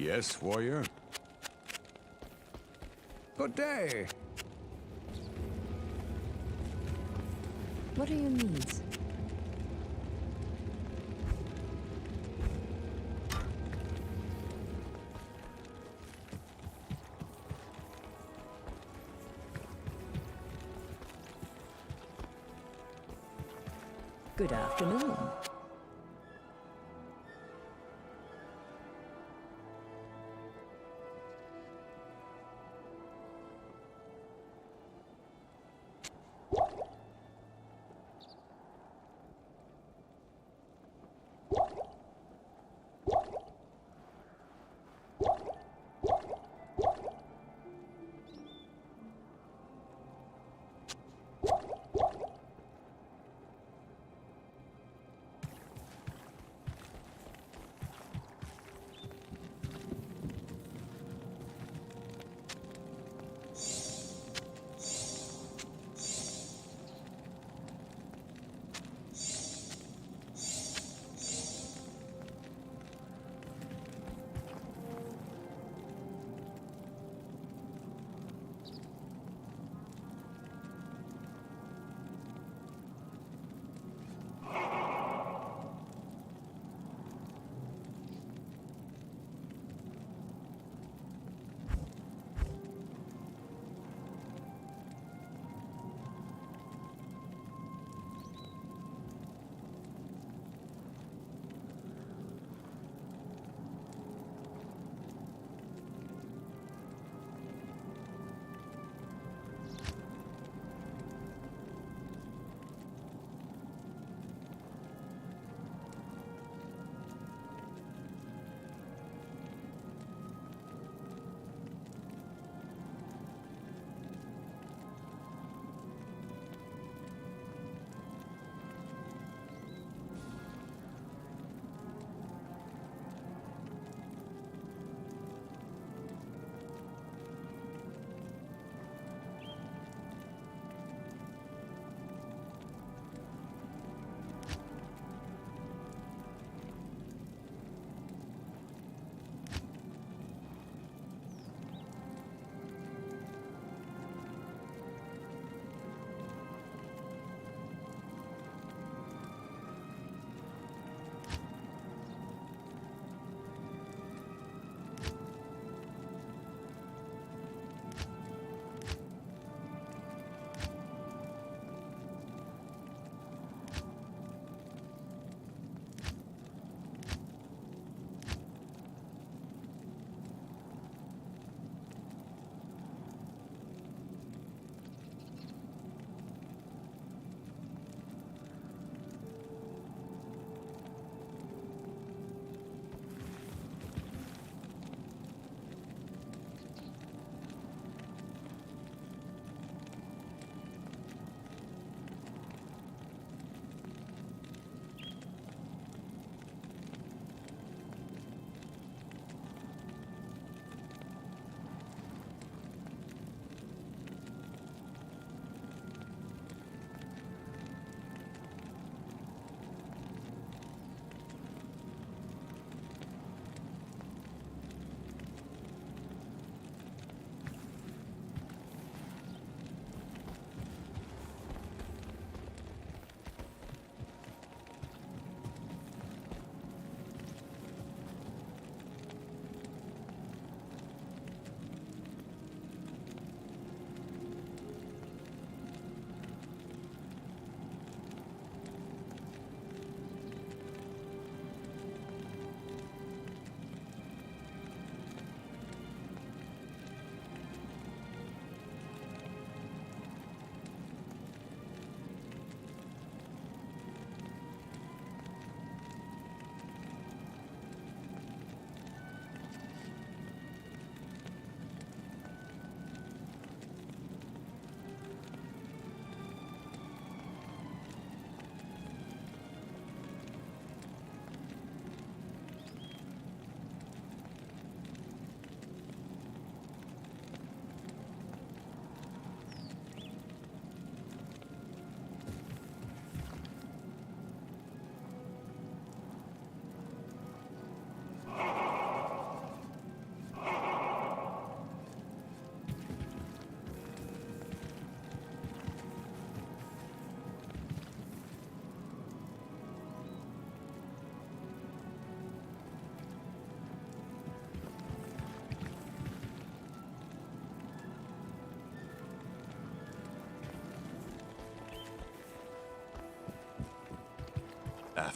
Yes, warrior? Good day. What are your needs? Good afternoon.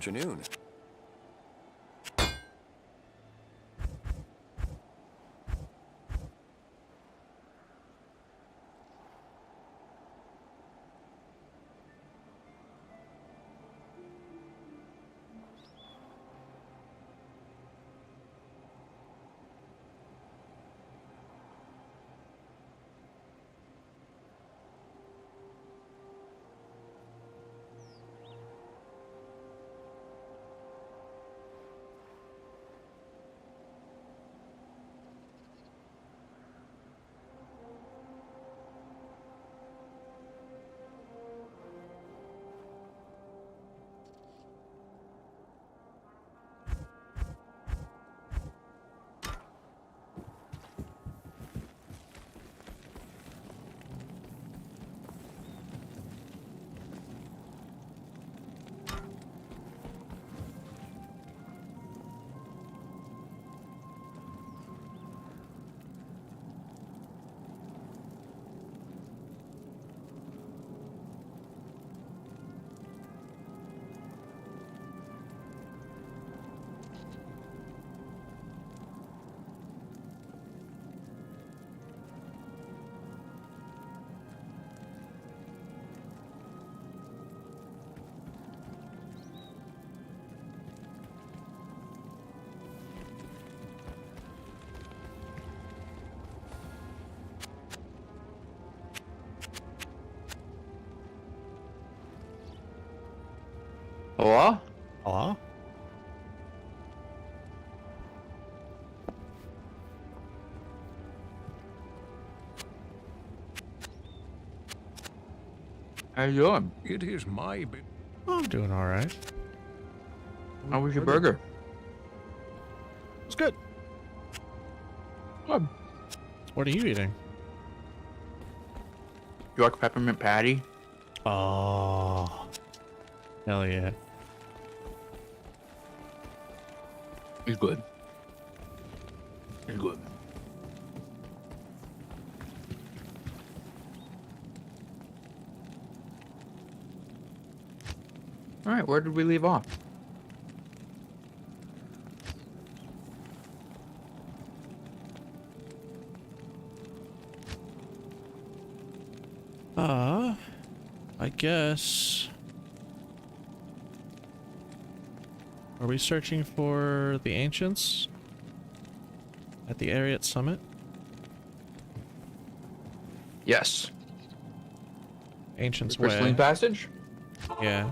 afternoon. Hello? Hello? How you doing? It is my bit. I'm doing all right. How was your Where the- burger? It's good. Good. What are you eating? York peppermint patty. Oh, hell yeah. It's good. It's good. All right, where did we leave off? I guess. Are we searching for the ancients at the Ariat Summit? Yes. Ancients Crystalline Way. Passage? Yeah.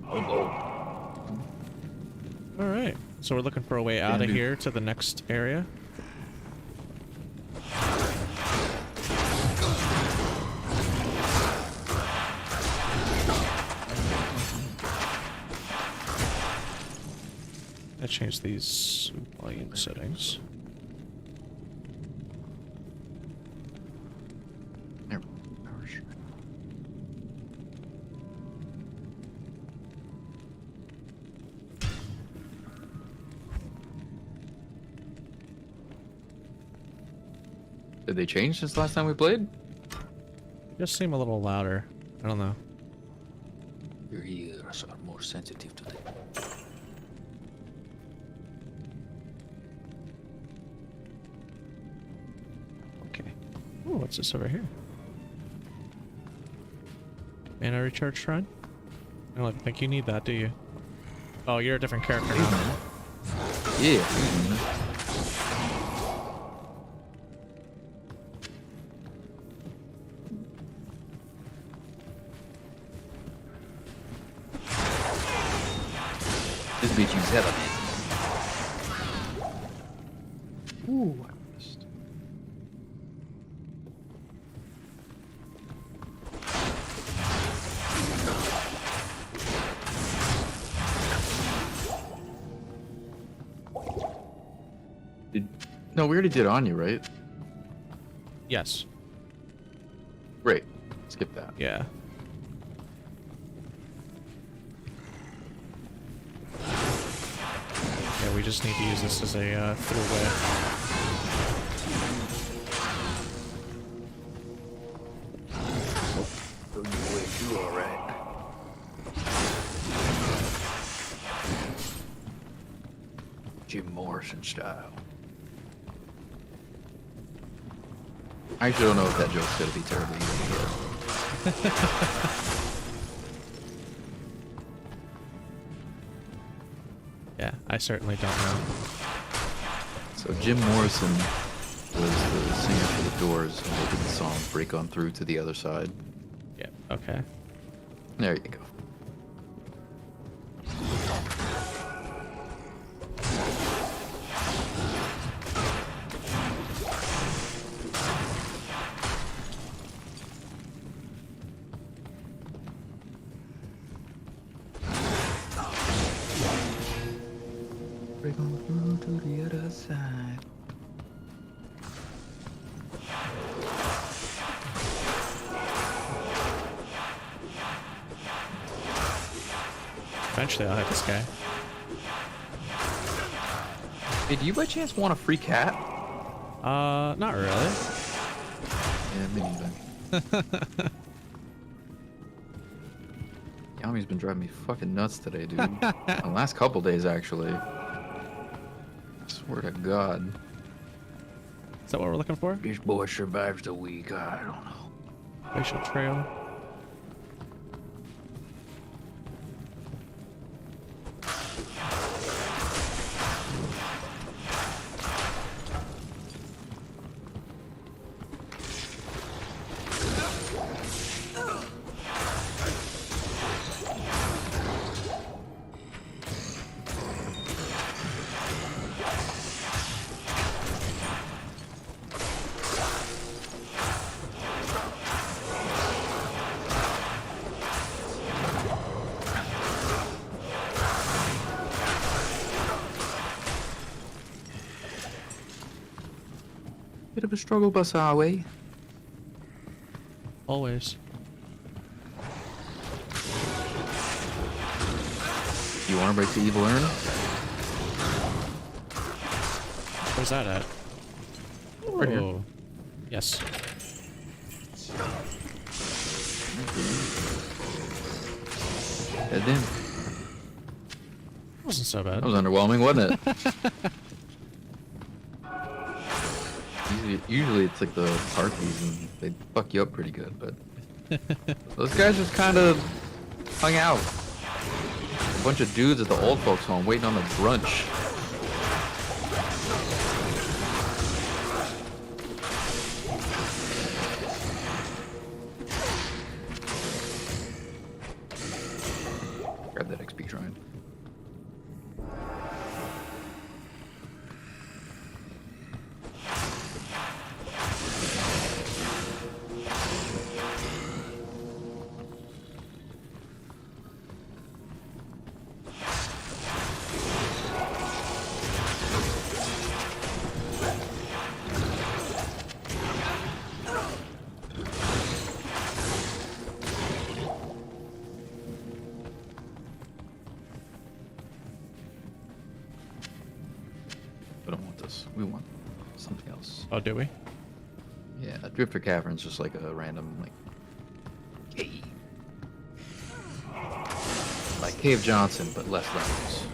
I'll go. All right. So we're looking for a way out of Dandy. here to the next area. I changed these volume settings. There. Did they change since last time we played? Just seem a little louder. I don't know. Your ears are more sensitive today. Okay. Oh, what's this over here? Mana recharge shrine? I don't think you need that, do you? Oh, you're a different character now. Yeah. This bitch is heaven. Ooh, I missed. No, we already did Anya, right? Yes. Great. Skip that. Yeah. Yeah, we just need to use this as a throughway. So you way too, alright. Jim Morrison style. I actually don't know if that joke's gonna be terribly good. Yeah, I certainly don't know. So Jim Morrison was the singer for the Doors, and they did the song "Break On Through to the Other Side." Yeah, okay. There you go. Break on through to the other side. Eventually I'll hit this guy. Hey, do you by chance want a free cat? Not really. Yeah, me neither. Yami's been driving me fucking nuts today, dude. The last couple days, actually. Swear to God. Is that what we're looking for? This boy survives the week. I don't know. Racial trail. Bit of a struggle bus our way. Always. You want to break the evil urn? Where's that at? Right here. Oh. Yes. Head in. Wasn't so bad. That was underwhelming, wasn't it? Usually it's like the harpies and they fuck you up pretty good, but those guys just kind of hung out. A bunch of dudes at the old folks home waiting on the brunch. Grab that XP shrine. We don't want this. We want something else. Oh, do we? Yeah, Drifter Cavern's just like a random, like, cave. Like Cave Johnson, but less levels.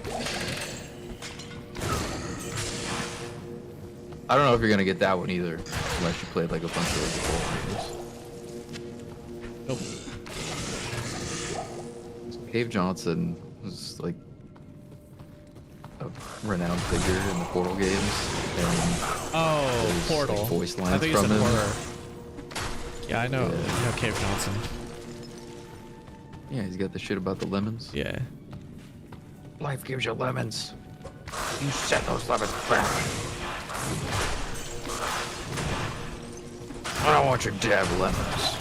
I don't know if you're gonna get that one either, unless you played like a bunch of the old games. Nope. Cave Johnson was like a renowned figure in the Portal games. And Oh, there's, Portal. like, voice I lines think you from said him. horror. Yeah, I know. Yeah. I know Cave Johnson. Yeah, he's got the shit about the lemons. Yeah. Life gives you lemons. You set those lemons back. I don't want your damn lemons.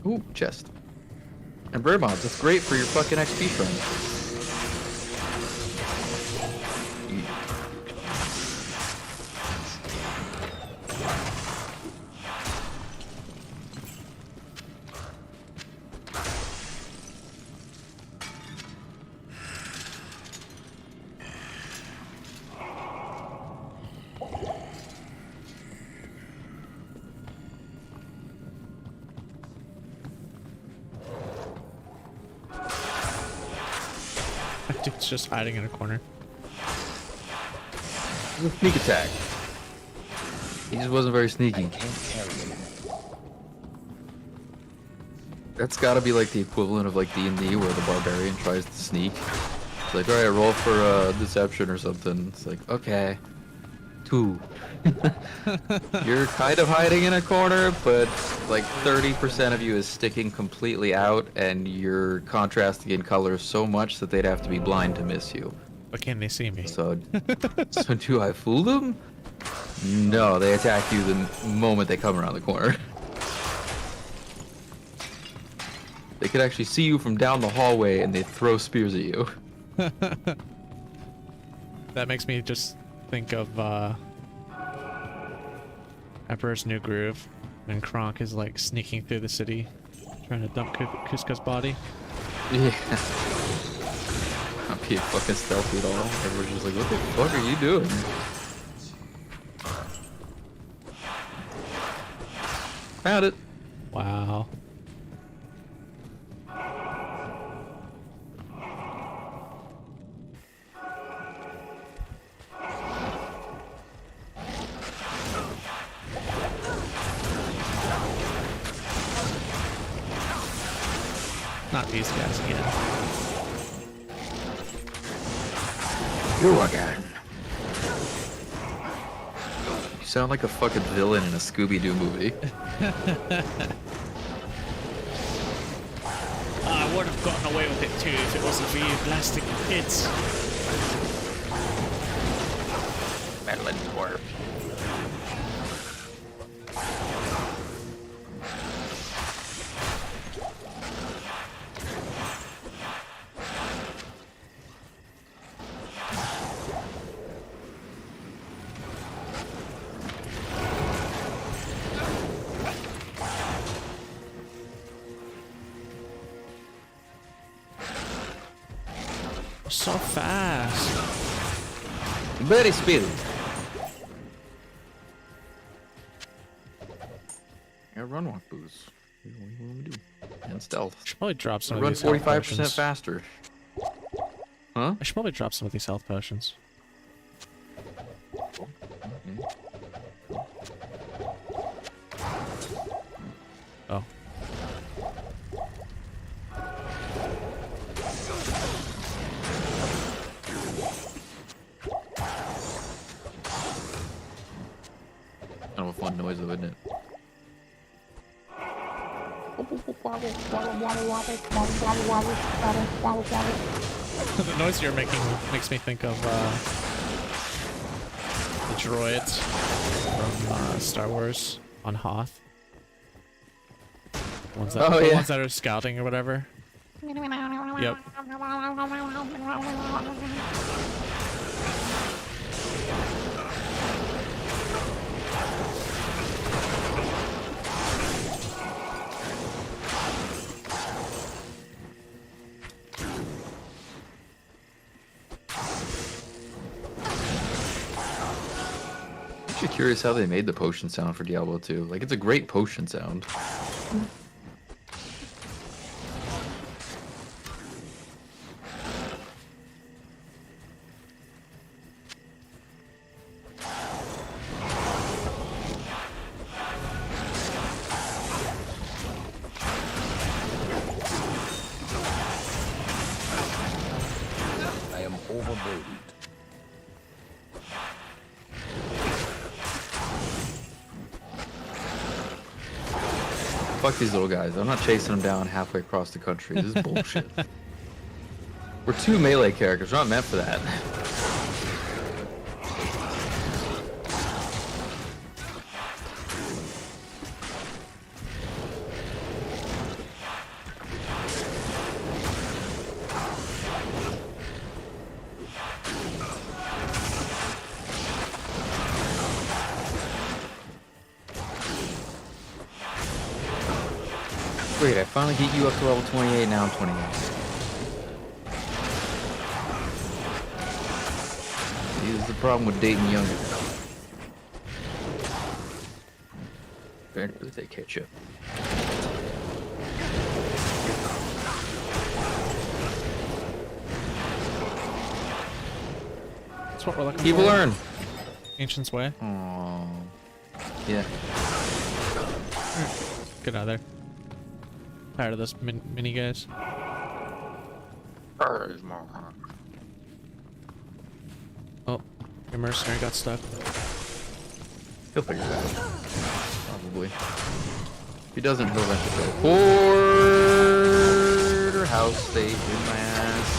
Ooh, chest. And bird mobs, that's great for your fucking XP trend. That dude's just hiding in a corner. Sneak attack. He just wasn't very sneaky. That's gotta be like the equivalent of like D&D where the barbarian tries to sneak. It's like, alright, roll for deception or something. It's like, okay. 2. You're kind of hiding in a corner, but like 30% of you is sticking completely out, and you're contrasting in colors so much that they'd have to be blind to miss you. But can they see me? So do I fool them? No, they attack you the moment they come around the corner. They could actually see you from down the hallway, and they throw spears at you. That makes me just think of Emperor's New Groove, and Kronk is like sneaking through the city, trying to dump Cusco's body. Yeah. Not being fucking stealthy at all. Everyone's just like, what the fuck are you doing? Found it. Wow. Not these guys again. You again. You sound like a fucking villain in a Scooby-Doo movie. I would have gotten away with it too if it wasn't for you blasting kids. Meddling dwarf. So fast. Very speedy. Yeah, run walk boost. What do you want me to do? And stealth. Should probably drop some Run of these health 45% potions. faster. Huh? I should probably drop some of these health potions. Oh. Kind of a fun noise though, isn't it? The noise you're making makes me think of the droids from Star Wars on Hoth. The ones that, Oh, the yeah. ones that are scouting or whatever. Yep. I'm actually curious how they made the potion sound for Diablo 2. Like, it's a great potion sound. I am overburdened. Fuck these little guys. I'm not chasing them down halfway across the country. This is bullshit. We're two melee characters. We're not meant for that. Great, I finally get you up to level 28, now I'm 28. This is the problem with dating younger. Apparently they catch up. That's what we're looking People for. learn. Ancient's way. Oh, yeah. Get out of there. Tired of this mini guys. Oh, your mercenary got stuck. He'll figure it out. Probably. If he doesn't, he'll eventually go. Porterhouse state in my ass.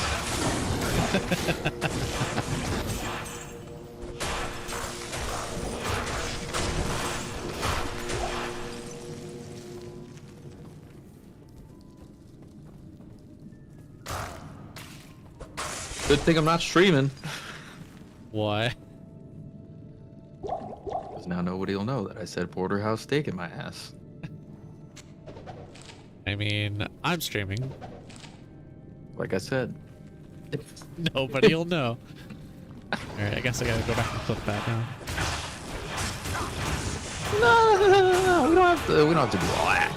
Good thing I'm not streaming. Why? Because now nobody will know that I said porterhouse steak in my ass. I mean, I'm streaming. Like I said. Nobody'll know. Alright, I guess I gotta go back and clip that now. No. We don't have to do all that.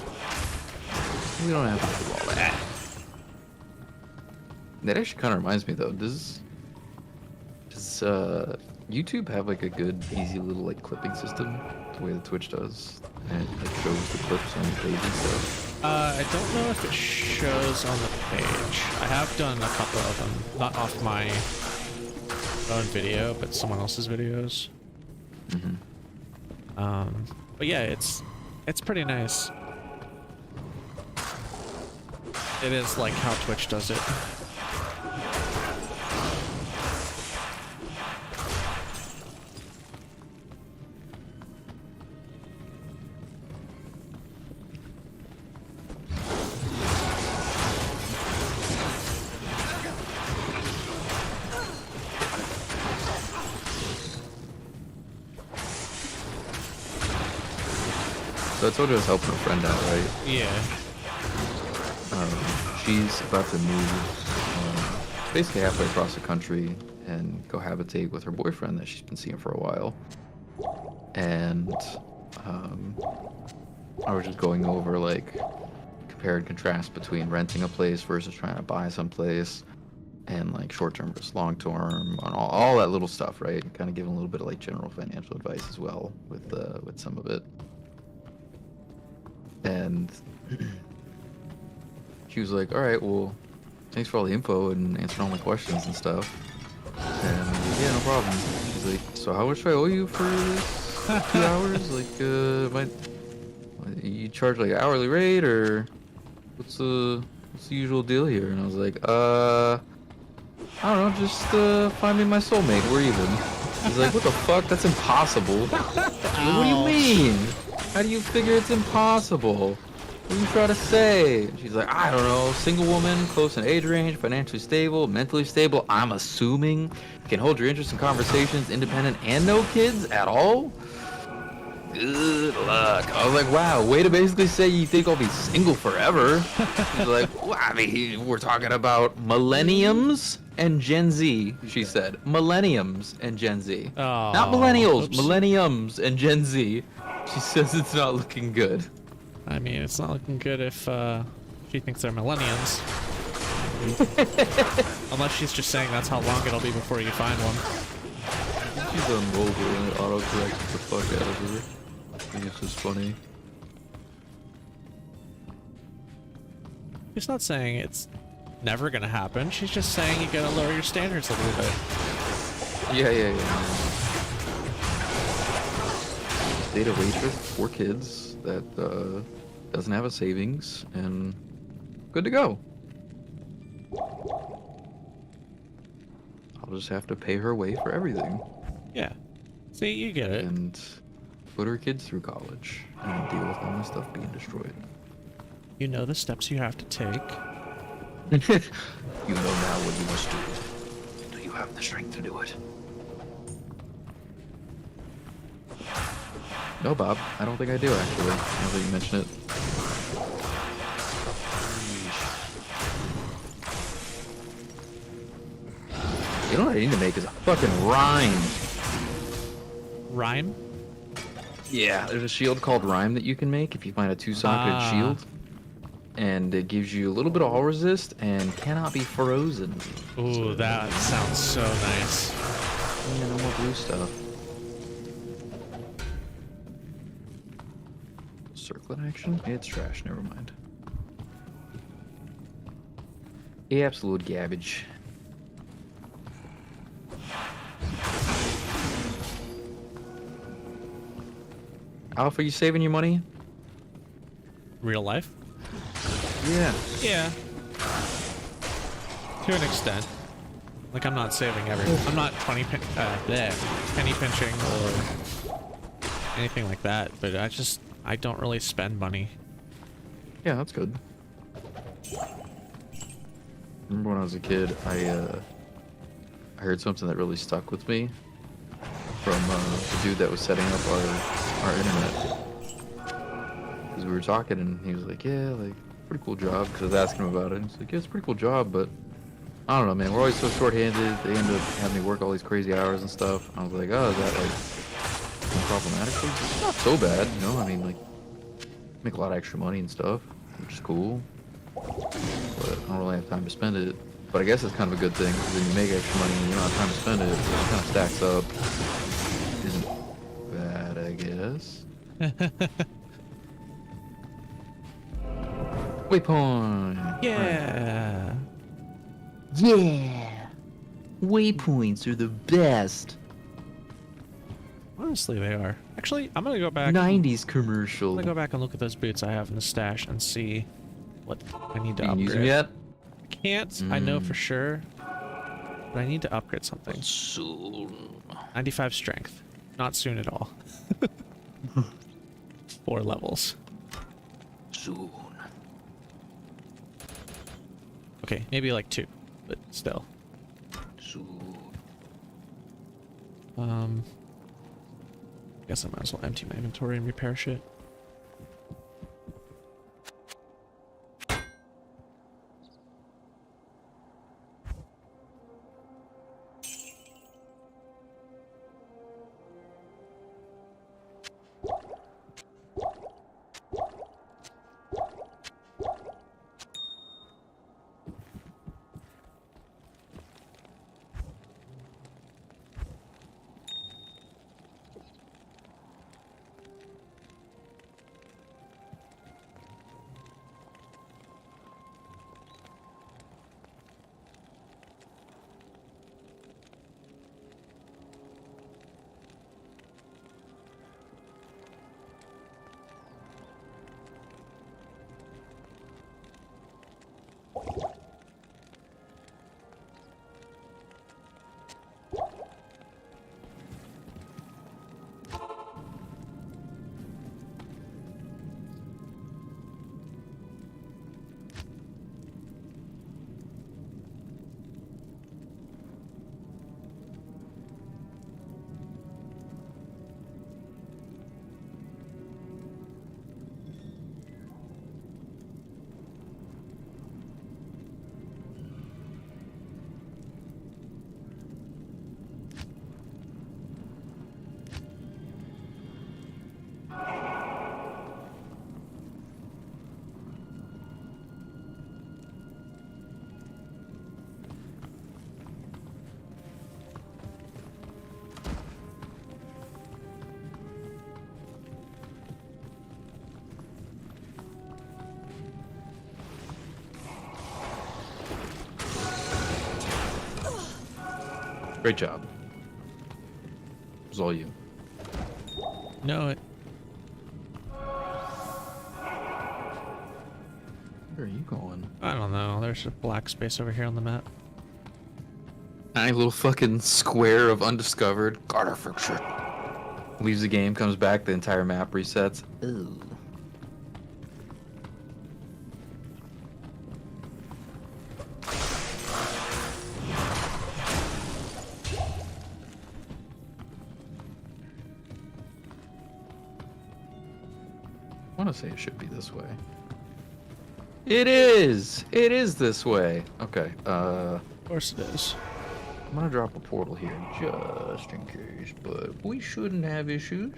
We don't have to do all that. That actually kind of reminds me though. Does YouTube have like a good, easy little like clipping system, the way that Twitch does, and it like shows the clips on the page and stuff? I don't know if it shows on the page. I have done a couple of them, not off my own video, but someone else's videos. Mm-hmm. But yeah, it's pretty nice. It is like how Twitch does it. So I told you I was helping a friend out, right? Yeah. She's about to move basically halfway across the country and cohabitate with her boyfriend that she's been seeing for a while. And I was just going over like compare and contrast between renting a place versus trying to buy some place, and like short-term versus long-term, on all that little stuff, right? Kind of giving a little bit of like general financial advice as well with some of it. And she was like, all right, well, thanks for all the info and answering all my questions and stuff. And I'm like, yeah, no problem. She's like, so how much do I owe you for this 2 hours? Like, you charge like hourly rate, or what's the usual deal here? And I was like, I don't know, just find me my soulmate. We're even. He's like, what the fuck? That's impossible. Like, what do you mean? How do you figure it's impossible? What are you trying to say? And she's like, I don't know, single woman, close in age range, financially stable, mentally stable. I'm assuming can hold your interest in conversations, independent, and no kids at all. Good luck. I was like, wow, way to basically say you think I'll be single forever. She's like, well, I mean, we're talking about millenniums and Gen Z, she said. Millenniums and Gen Z. Oh, Not millennials, oops. millenniums and Gen Z. She says it's not looking good. I mean, it's not looking good if she thinks they're millennials. Unless she's just saying that's how long it'll be before you find one. She's on mobile and it autocorrects the fuck out of her. I think it's just funny. She's not saying it's never gonna happen. She's just saying you gotta lower your standards a little bit. Yeah. Date a waitress, 4 kids, that doesn't have a savings, and good to go. I'll just have to pay her way for everything. Yeah. See, you get it. And put her kids through college and deal with all my stuff being destroyed. You know the steps you have to take. You know now what you must do. Do you have the strength to do it? No, Bob, I don't think I do, actually, now that you mention it. You know what I need to make is a fucking rhyme. Rhyme? Yeah, there's a shield called Rhyme that you can make if you find a 2-socketed shield. And it gives you a little bit of all resist and cannot be frozen. Ooh, that sounds so nice. Yeah, no more blue stuff. Circlet action? It's trash, never mind. Absolute garbage. Alpha, you saving your money? Real life? Yeah. Yeah. To an extent. Like, I'm not saving everything. I'm not penny pinching or anything like that, but I don't really spend money. Yeah, that's good. Remember when I was a kid, I heard something that really stuck with me from the dude that was setting up our internet. Because we were talking and he was like, yeah, like, pretty cool job. Because I was asking him about it. And he's like, yeah, it's a pretty cool job, but I don't know, man. We're always so short-handed. They end up having me work all these crazy hours and stuff. I was like, oh, is that like problematic? It's not so bad, you know? I mean, like, make a lot of extra money and stuff, which is cool. But I don't really have time to spend it. But I guess it's kind of a good thing, because when you make extra money and you don't have time to spend it, it kind of stacks up. Isn't bad, I guess. Waypoint! Yeah. Yeah! Waypoints are the best! Honestly, they are. Actually, I'm gonna go back. 90s commercial. I'm gonna go back and look at those boots I have in the stash and see what I need to You can upgrade. use them yet? I can't. I know for sure. But I need to upgrade something. Soon. 95 strength. Not soon at all. 4 levels. Soon. Okay, maybe like 2, but still. Soon. Guess I might as well empty my inventory and repair shit. Great job. It was all you. No, it. Where are you going? I don't know. There's a black space over here on the map. Tiny little fucking square of undiscovered Carter friction. Leaves the game, comes back, the entire map resets. Ooh. I want to say it should be this way. It is! It is this way! Okay, Of course it is. I'm gonna drop a portal here just in case, but we shouldn't have issues.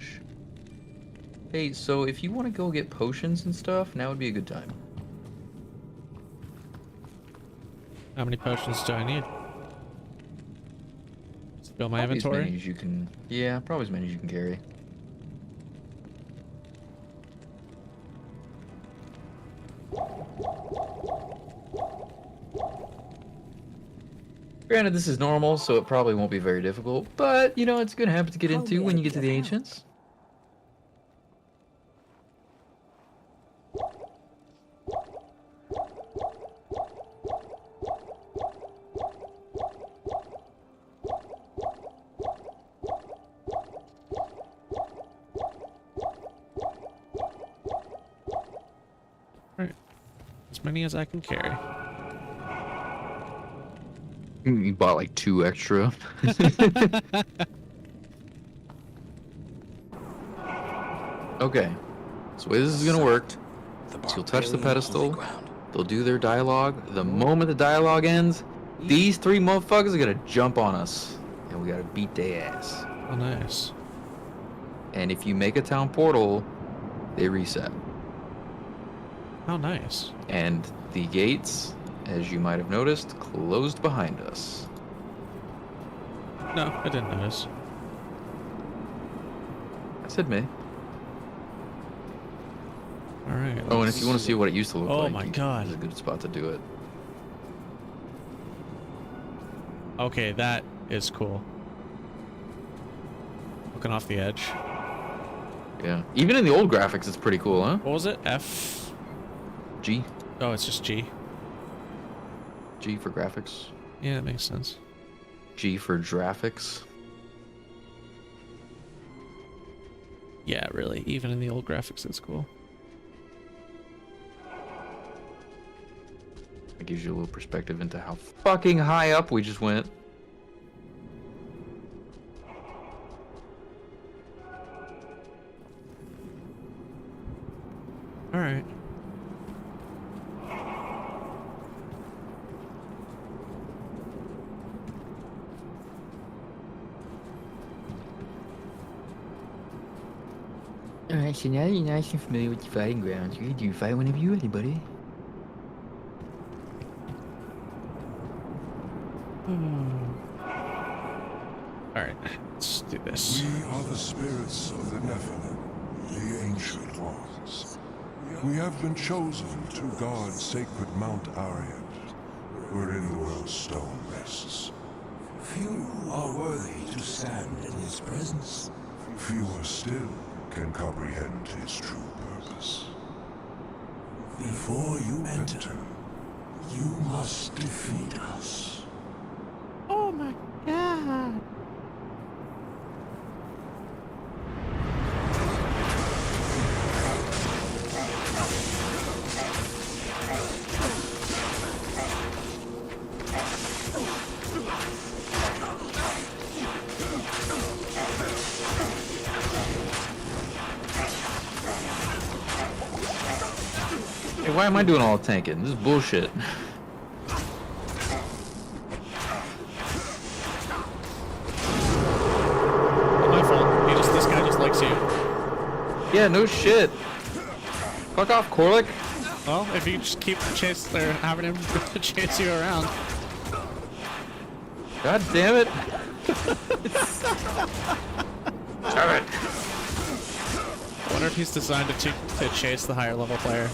Hey, so if you want to go get potions and stuff, now would be a good time. How many potions do I need? Fill my Probably inventory? as many as you can. Yeah, probably as many as you can carry. Granted, this is normal, so it probably won't be very difficult, but, you know, it's a good habit to get How into will when I you get to the get out? Ancients. Alright. As many as I can carry. You bought like 2 extra. Okay, so the way this is gonna work, The so you'll touch the barbarian pedestal, holy ground. they'll do their dialogue. The moment the dialogue ends, these 3 motherfuckers are gonna jump on us, and we gotta beat their ass. Oh, nice. And if you make a town portal, they reset. How nice. And the gates, as you might have noticed, closed behind us. No, I didn't notice. I said me. Alright. Oh, and if you want to see what it used to look Oh like, my this God. is a good spot to do it. Okay, that is cool. Looking off the edge. Yeah. Even in the old graphics, it's pretty cool, huh? What was it? F? G. Oh, it's just G. G for graphics. Yeah, that makes sense. G for graphics. Yeah, really. Even in the old graphics, it's cool. It gives you a little perspective into how fucking high up we just went. Alright. Alright, so now that you're nice and familiar with the fighting grounds, you can fight whenever you're ready, buddy. Alright, let's do this. We are the spirits of the Nephilim, the ancient ones. We have been chosen to guard sacred Mount Ariad, wherein the world's stone rests. Few are worthy to stand in his presence. Fewer still can comprehend his true purpose. Before you enter, you must defeat us. Oh my god. Hey, why am I doing all the tanking? This is bullshit. My fault. This guy just likes you. Yeah, no shit. Fuck off, Corlick. Well, if you just keep having him chase you around. God damn it. Damn it. I wonder if he's designed to chase the higher level player.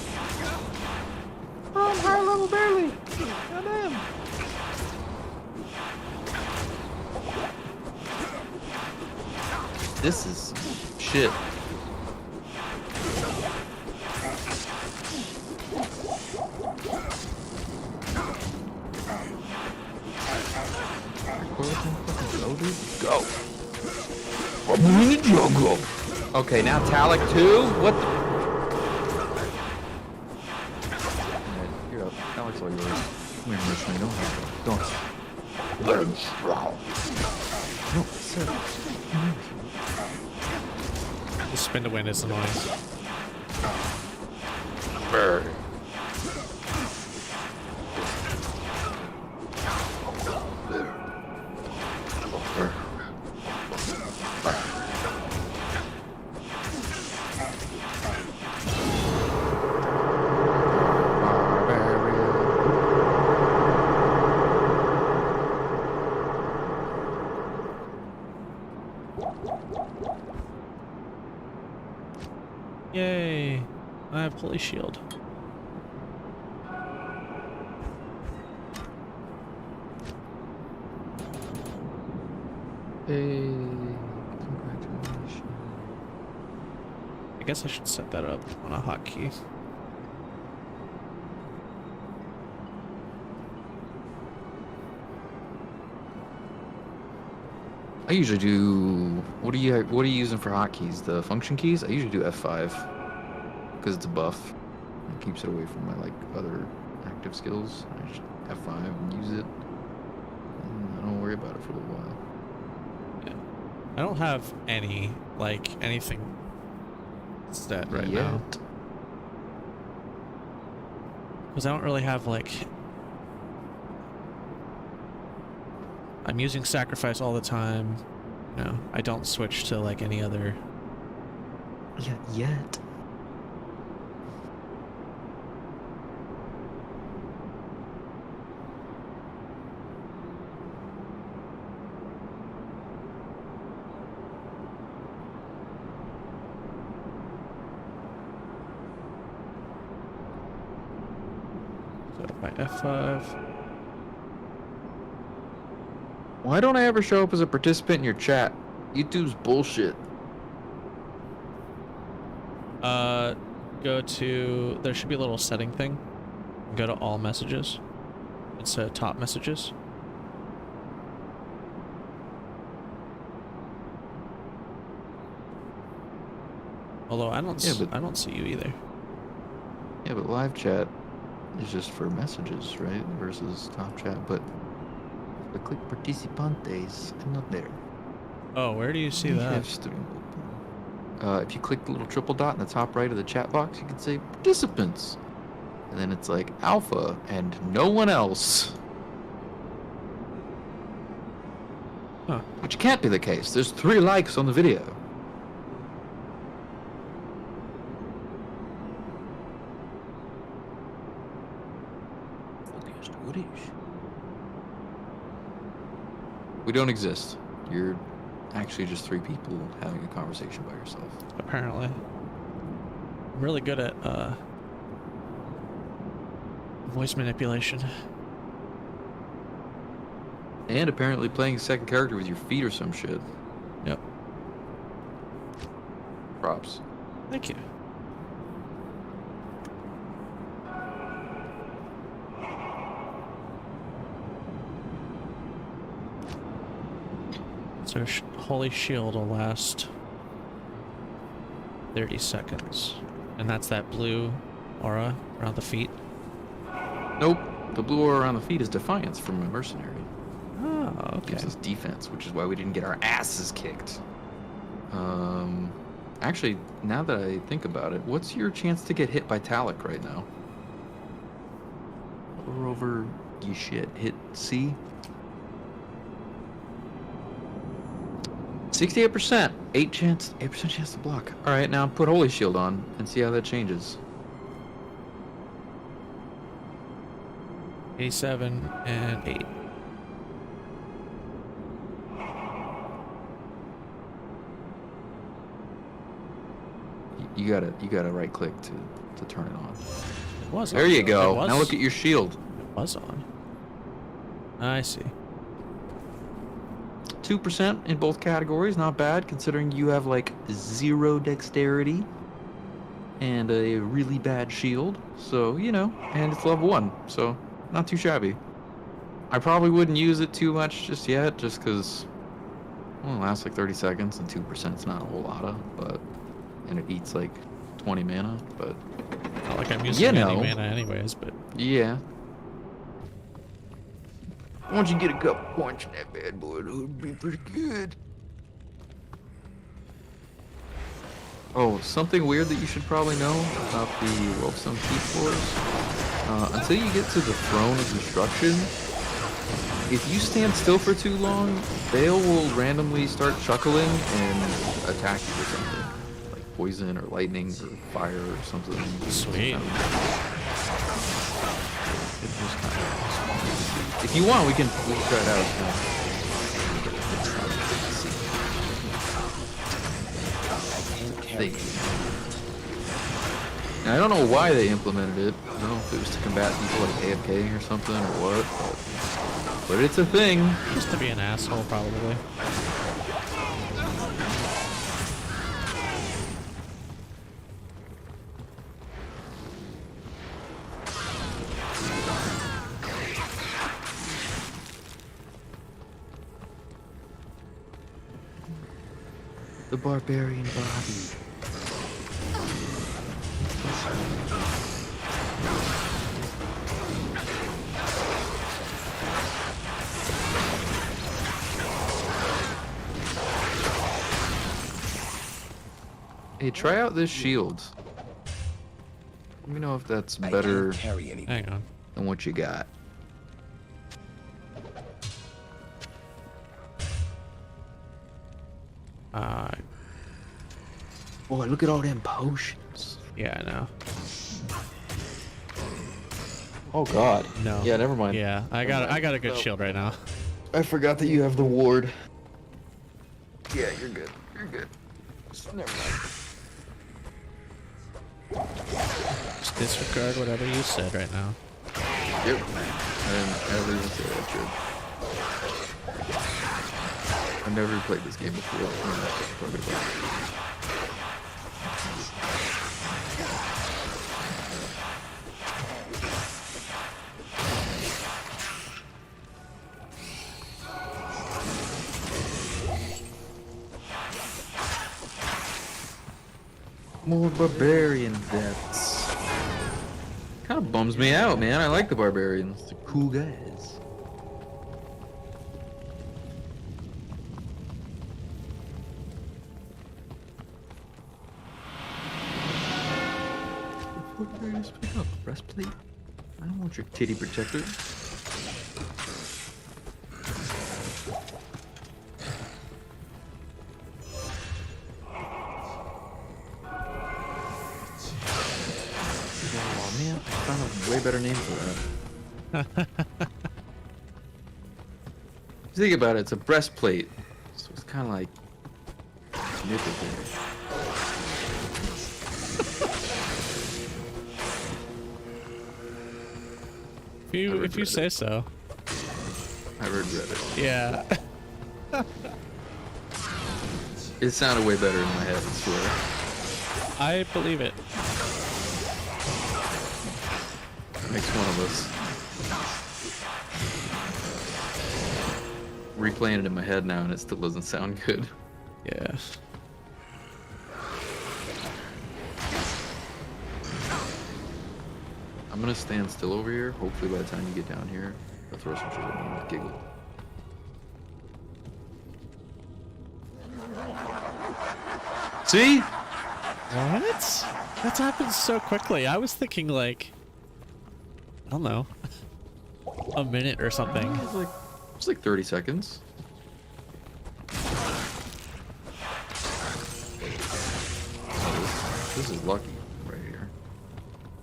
I'm high level barely. God damn. This is shit. Go. I'm in the jungle. Okay, now Talik 2? What the? Alright, you're up. Talik's all yours. Come here, mercenary. Don't. Let him strong. No, sir. The spin to win is annoying. Bird. Yay! I have holy shield. Hey, congratulations. I guess I should set that up on a hotkey. I usually do. What are you using for hotkeys? The function keys? I usually do F5 because it's a buff. It keeps it away from my like other active skills. I just F5 and use it. And I don't worry about it for a little while. Yeah. I don't have anything set right now. Because I don't really have I'm using sacrifice all the time. No, I don't switch to any other. Yeah, yet. So by F5. Why don't I ever show up as a participant in your chat? YouTube's bullshit. Go to, there should be a little setting thing. Go to all messages. It's top messages. Although I don't see you either. Yeah, but live chat is just for messages, right? Versus top chat. But if I click participantes, I'm not there. Oh, where do you see that? If you click the little triple dot in the top right of the chat box, you can say participants. And then it's like alpha and no one else. Huh. Which can't be the case. There's 3 likes on the video. We don't exist. You're actually just 3 people having a conversation by yourself. Apparently. I'm really good at voice manipulation. And apparently playing second character with your feet or some shit. Yep. Props. Thank you. So holy shield will last 30 seconds. And that's that blue aura around the feet. Nope. The blue aura around the feet is defiance from a mercenary. Oh, okay. Gives us defense, which is why we didn't get our asses kicked. Actually, now that I think about it, what's your chance to get hit by Talic right now? Or over you shit. Hit C. 68%. 8% chance to block. Alright, now put Holy Shield on and see how that changes. 87 and 8. You gotta right click to turn it on. It was There on. you go. It was, Now look at your shield. It was on. I see. 2% in both categories, not bad considering you have like 0 dexterity and a really bad shield. So, you know, and it's level 1, so not too shabby. I probably wouldn't use it too much just yet, just because it only lasts like 30 seconds and 2% is not a whole lot of, but, and it eats like 20 mana, but Not like I'm using any mana anyways, but yeah. Once you get a couple points in that bad boy, it would be pretty good. Oh, something weird that you should probably know about the Wolfstone Keep floors. Until you get to the Throne of Destruction, if you stand still for too long, Bale will randomly start chuckling and attack you or something. Like, poison or lightning or fire or something. Sweet. If you want, we can try it out. Now, I don't know why they implemented it. I don't know if it was to combat people like AFK or something or what, but it's a thing. Just to be an asshole, probably. The barbarian body. Hey, try out this shield. Let me know if that's better Hang on. than what you got. Boy, look at all them potions. Yeah, I know. Oh God. No. Yeah, never mind. Yeah, I got a good shield right now. I forgot that you have the ward. Yeah, you're good. You're good. Never mind. Just disregard whatever you said right now. Yep. I didn't ever even say that shit. I've never played this game before. I don't know what you're talking about. More barbarian deaths. Kind of bums me out, man. I like the barbarians. They're cool guys. What did I just pick up? Breastplate? I don't want your titty protector. Man, I found a way better name for that. Think about it, it's a breastplate. So it's kind of like nipple there. If you say so. I regret it. Yeah. It sounded way better in my head, I swear. I believe it. Makes one of us. Replaying it in my head now and it still doesn't sound good. Yeah. I'm gonna stand still over here. Hopefully by the time you get down here, I'll throw some shit at me with Giggle. See? What? That's happened so quickly. I was thinking like, I don't know, a minute or something. It's like 30 seconds. This is lucky right here.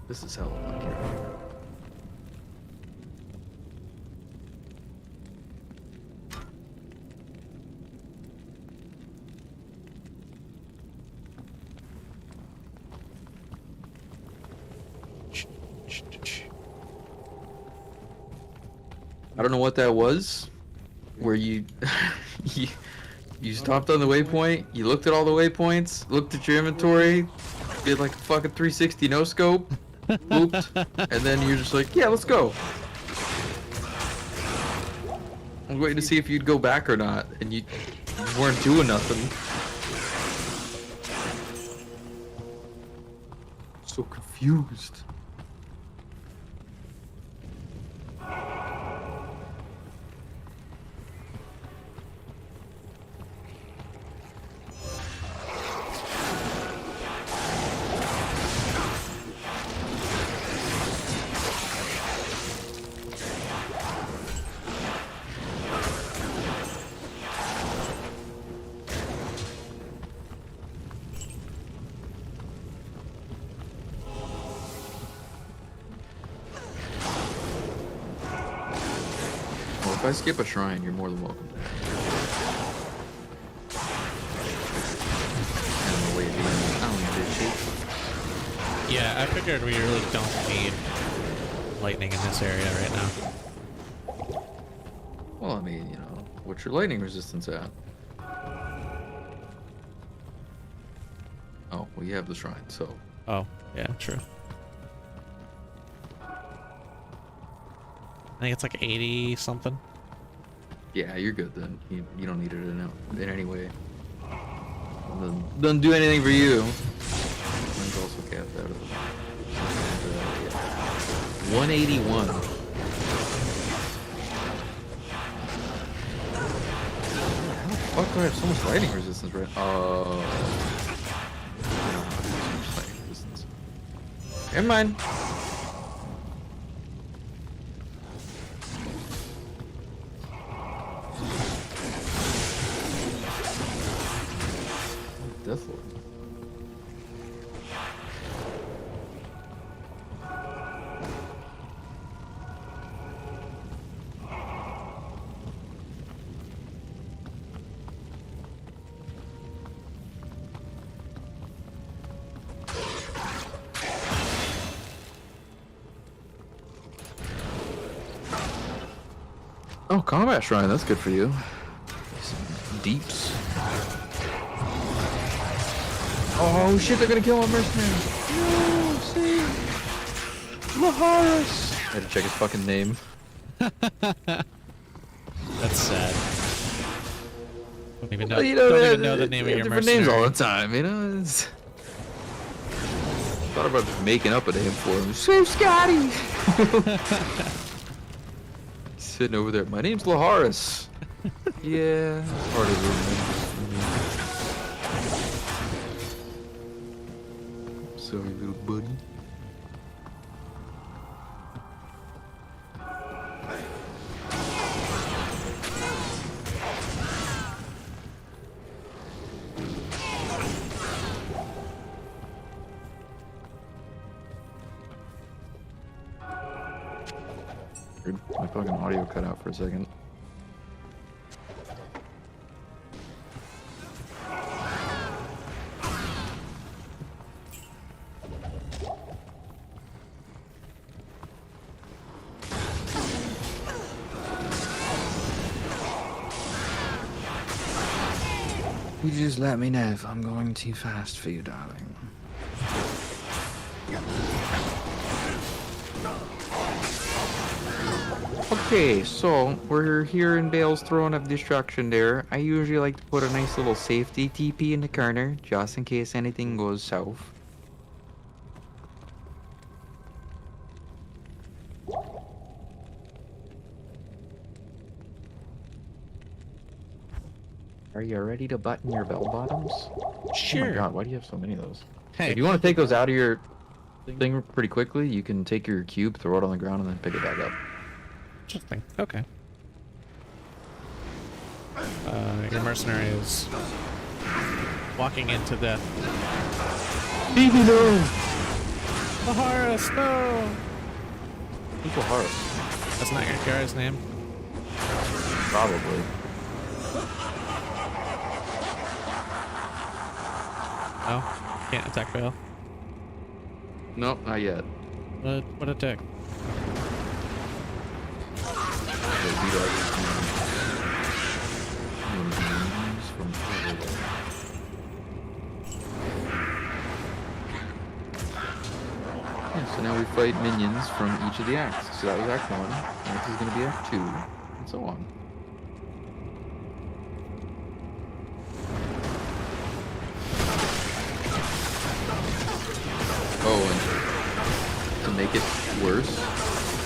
This is hella lucky right here. I don't know what that was. Where you you stopped on the waypoint, you looked at all the waypoints, looked at your inventory, did like a fucking 360 no scope, looped, and then you're just like, yeah, let's go. I was waiting to see if you'd go back or not, and you weren't doing nothing. So confused. If I skip a shrine, you're more than welcome to. I don't know what you're doing. I don't know this shit. Yeah, I figured we really don't need lightning in this area right now. Well, I mean, you know, what's your lightning resistance at? Oh, well, you have the shrine, so. Oh, yeah, true. I think it's like 80 something. Yeah, you're good then. You don't need it in any way. Doesn't do anything for you. Mine's also capped out of it. Yeah. 181. How the fuck do I have so much lightning resistance right? I don't have so much lightning resistance. Never mind. Deathlord. Oh, combat shrine, that's good for you. Some deeps. Oh shit, they're gonna kill a mercenary. No, see? Laharis! I had to check his fucking name. That's sad. Don't even know, Well, you know, don't even know the name they of have your different mercenary. names all the time, you know? It's... Thought about making up a name for him. So Scotty! Sitting over there. My name's Laharis. Yeah, it's hard to remember. Sorry, little buddy. My fucking audio cut out for a second. You just let me know if I'm going too fast for you, darling. Okay, so we're here in Bale's Throne of Destruction there. I usually like to put a nice little safety TP in the corner, just in case anything goes south. Are you ready to button your bell bottoms? Sure. Oh my god, why do you have so many of those? Hey. If you want to take those out of your thing pretty quickly, you can take your cube, throw it on the ground, and then pick it back up. Interesting. Okay. Your mercenary is walking into death. Baby, no! Laharis, no! Who's Laharis? That's not your guy's name. Probably. No? Can't attack Bale. Nope, not yet. What attack? Yeah, so now we fight minions from each of the acts. So that was Act 1, next is going to be Act 2, and so on. Oh, and to make it worse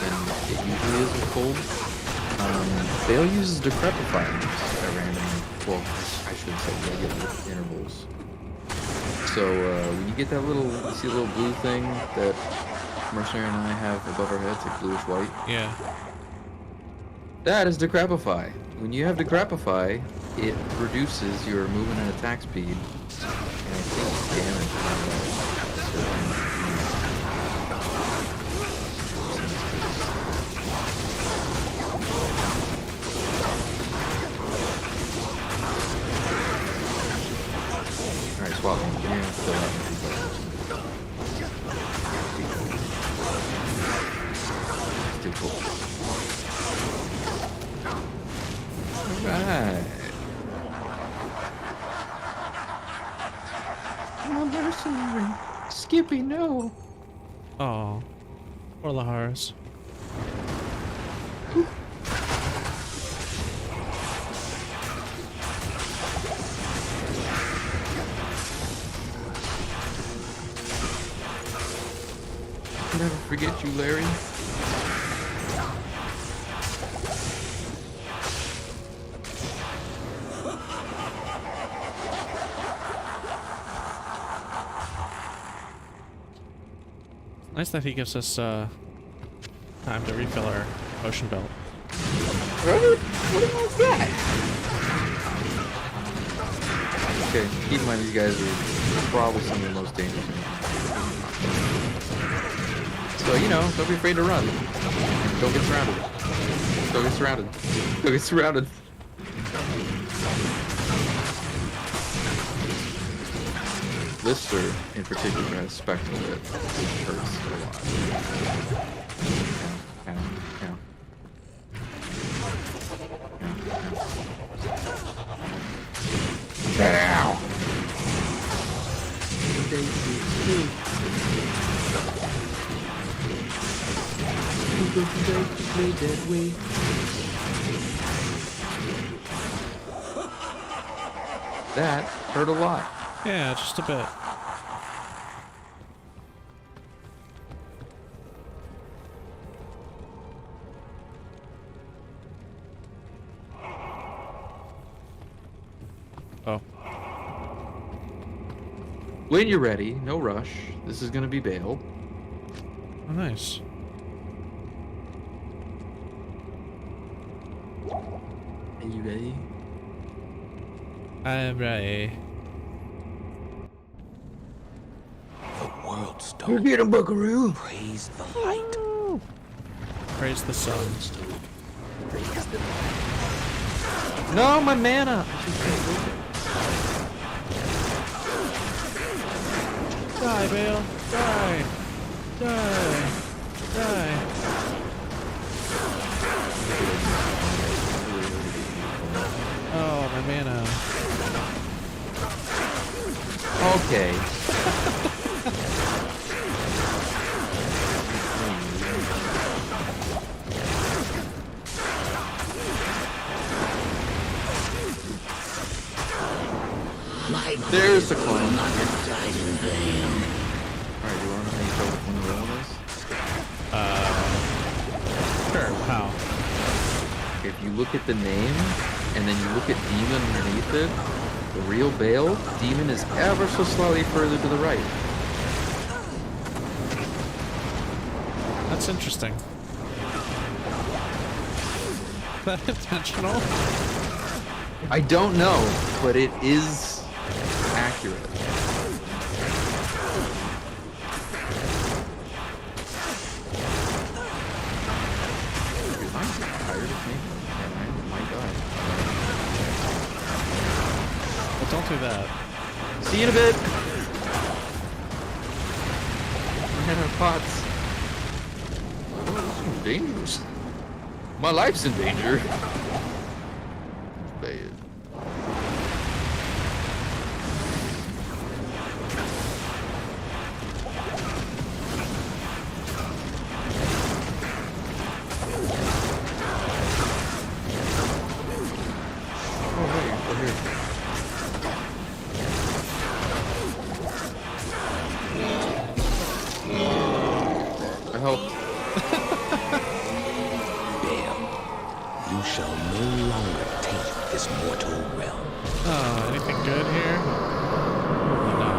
than it usually is with cold, Bale uses Decrepify at random, well, I should say regular intervals. So when you get that little, see the little blue thing that Mercenary and I have above our heads, like bluish white? Yeah. That is Decrepify. When you have Decrepify, it reduces your movement and attack speed, and I think damage. Skippy, no. Oh, poor Lahars. Never forget you, Larry. Nice that he gives us time to refill our potion belt. What is that? Okay, keep in mind these guys are probably some of the most dangerous. So, you know, don't be afraid to run. Don't get surrounded. Don't get surrounded. Don't get surrounded. Lister, in particular, has Spectral that hurts a lot. Ow. That hurt a lot. Yeah, just a bit. Oh. When you're ready, no rush. This is gonna be Bale. Oh, nice. Are you ready? I'm ready. The world stone. Go get him, Buckaroo. Praise the light. Praise the sun. Praise the No, my mana. Die, Bale. Die. Die. Die. Oh, my mana. Okay. There's the clone. Alright, you want to make out one of those? Sure, how? If you look at the name, and then you look at Demon underneath it, the real Bale, Demon is ever so slightly further to the right. That's interesting. Is that intentional? I don't know, but it is accurate. Dude, I'm tired of me. My God. Well, don't do that. See you in a bit. Man, pots. Oh, this is dangerous. My life's in danger. Bad. Oh, hey, you're here. I helped. Bale, you shall no longer taint this mortal realm. Oh, anything good here? Probably not.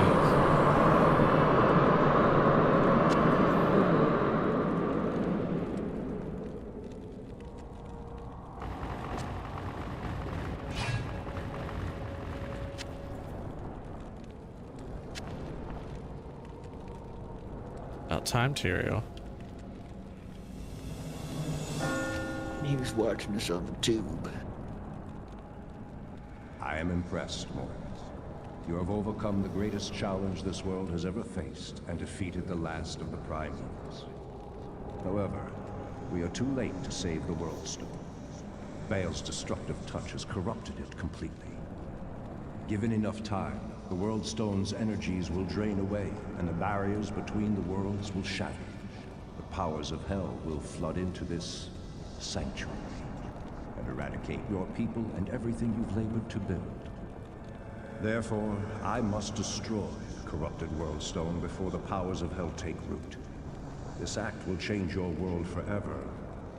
About time, Tyrio. He was watching us on the tube. I am impressed, Morris. You have overcome the greatest challenge this world has ever faced and defeated the last of the primals. However, we are too late to save the World Stone. Bale's destructive touch has corrupted it completely. Given enough time, the World Stone's energies will drain away, and the barriers between the worlds will shatter. The powers of hell will flood into this sanctuary and eradicate your people and everything you've labored to build. Therefore, I must destroy the corrupted World Stone before the powers of hell take root. This act will change your world forever,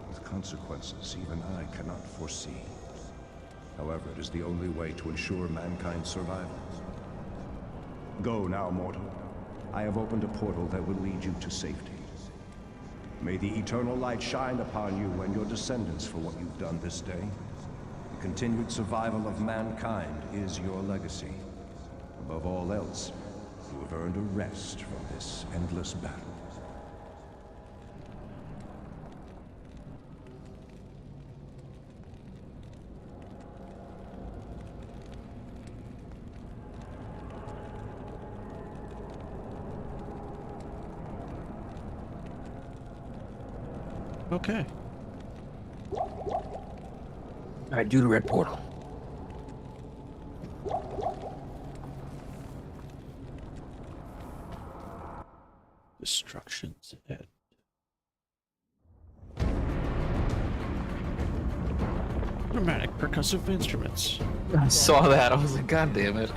with consequences even I cannot foresee. However, it is the only way to ensure mankind's survival. Go now, mortal. I have opened a portal that will lead you to safety. May the eternal light shine upon you and your descendants for what you've done this day. The continued survival of mankind is your legacy. Above all else, you have earned a rest from this endless battle. Okay. Alright, do the red portal. Destruction's ahead. Dramatic percussive instruments. I saw that. I was like, God damn it.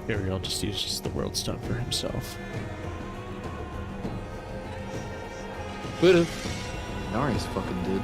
Ariel just uses the World Stone for himself. Would've. Narius fucking did.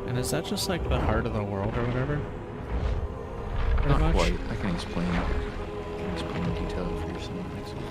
And is that just like the heart of the world or whatever? Pretty Not much? quite. I can explain. I can explain in detail for yourself next week.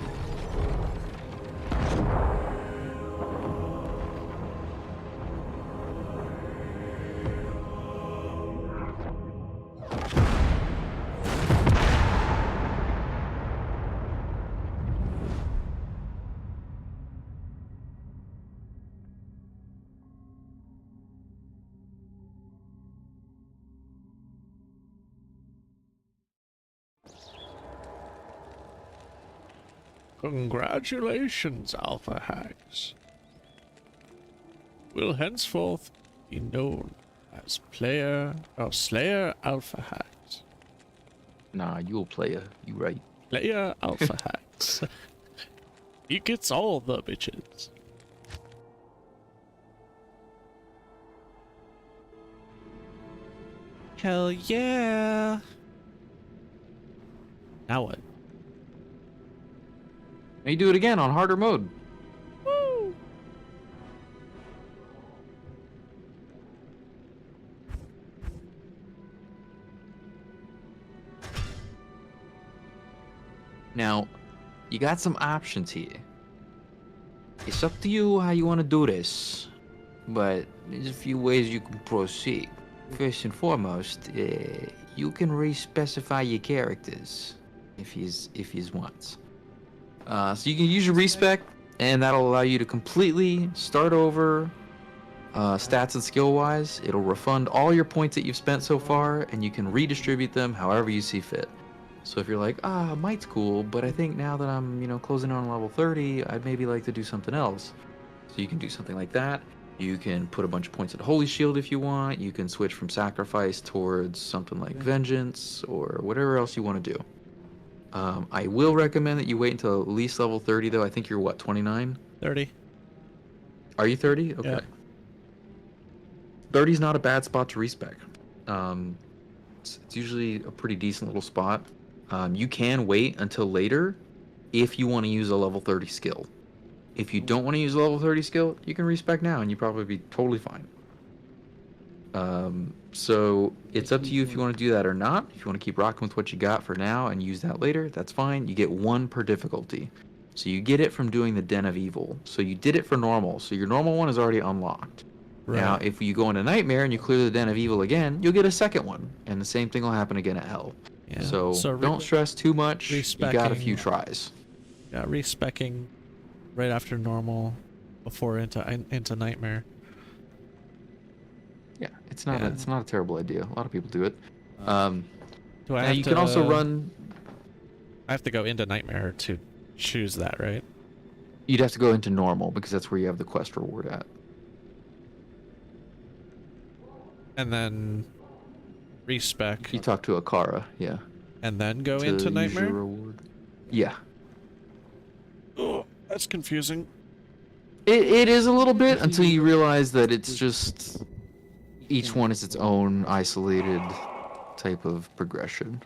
Congratulations, Alpha Hags. Will henceforth be known as Slayer Alpha Hags. Nah, you a player. You right. Slayer Alpha Hags. He gets all the bitches. Hell yeah. Now what? Now you do it again on harder mode. Woo! Now, you got some options here. It's up to you how you want to do this, but there's a few ways you can proceed. First and foremost, you can re-specify your characters if you want. So you can use your respec, and that'll allow you to completely start over, stats and skill-wise. It'll refund all your points that you've spent so far, and you can redistribute them however you see fit. So if you're like, might's cool, but I think now that I'm, closing on level 30, I'd maybe like to do something else. So you can do something like that. You can put a bunch of points at Holy Shield if you want. You can switch from Sacrifice towards something like Vengeance, or whatever else you want to do. I will recommend that you wait until at least level 30, though. I think you're, what, 29? 30. Are you 30? Okay. Yeah. 30 is not a bad spot to respec. It's usually a pretty decent little spot. You can wait until later if you want to use a level 30 skill. If you don't want to use a level 30 skill, you can respec now and you probably be totally fine. So it's up to you if you want to do that or not. If you want to keep rocking with what you got for now and use that later, that's fine. You get 1 per difficulty. So you get it from doing the Den of Evil. So you did it for normal. So your normal one is already unlocked. Right. Now, if you go into Nightmare and you clear the Den of Evil again, you'll get a second one. And the same thing will happen again at Hell. Yeah. So don't stress too much. You got a few tries. Yeah, respecing right after normal before into Nightmare. Yeah, it's not a terrible idea. A lot of people do it. Do I now have you to, can also run. I have to go into Nightmare to choose that, right? You'd have to go into normal because that's where you have the quest reward at. And then respec. You talk to Akara, yeah. And then go to into use Nightmare? your reward. Yeah. Oh, that's confusing. It is a little bit until you realize that it's just each one is its own isolated type of progression.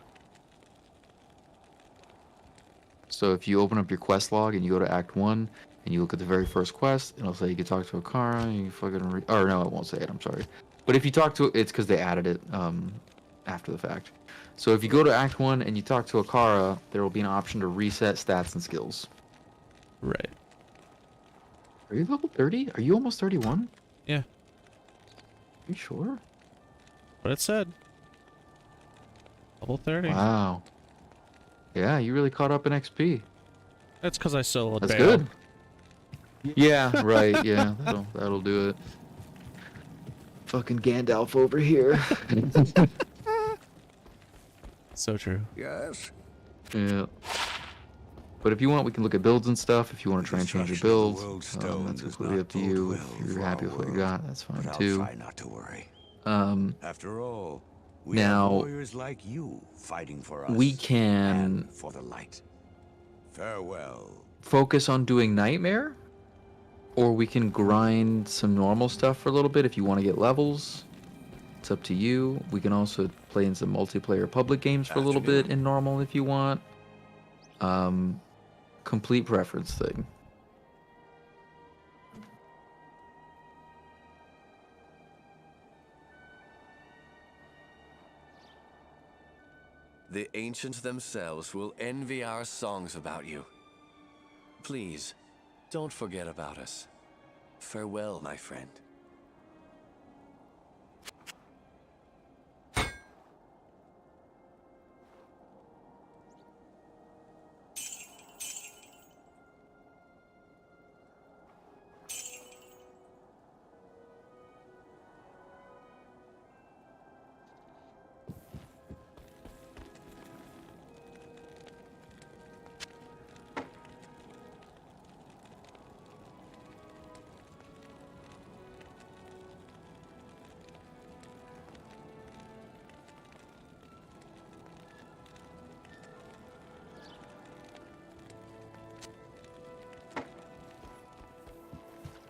So if you open up your quest log and you go to Act 1 and you look at the very first quest, it'll say you can talk to Akara and you fucking or no, it won't say it, I'm sorry. But if you talk to it's because they added it after the fact. So if you go to Act 1 and you talk to Akara, there will be an option to reset stats and skills. Right. Are you level 30? Are you almost 31? Yeah. Are you sure? What it said. Level 30. Wow. Yeah, you really caught up in XP. That's because I soloed That's Bale. good. Yeah, right, yeah. That'll do it. Fucking Gandalf over here. So true. Yes? Yeah. But if you want, we can look at builds and stuff. If you want to try and change your build, that's completely up to you. If you're happy with what you got, that's fine too. Try not to worry. After all, we now, have warriors like you fighting for us. we can and for the light. Farewell. focus on doing Nightmare, or we can grind some normal stuff for a little bit if you want to get levels. It's up to you. We can also play in some multiplayer public games for a little bit in normal if you want. Complete preference thing. The ancients themselves will envy our songs about you. Please, don't forget about us. Farewell, my friend.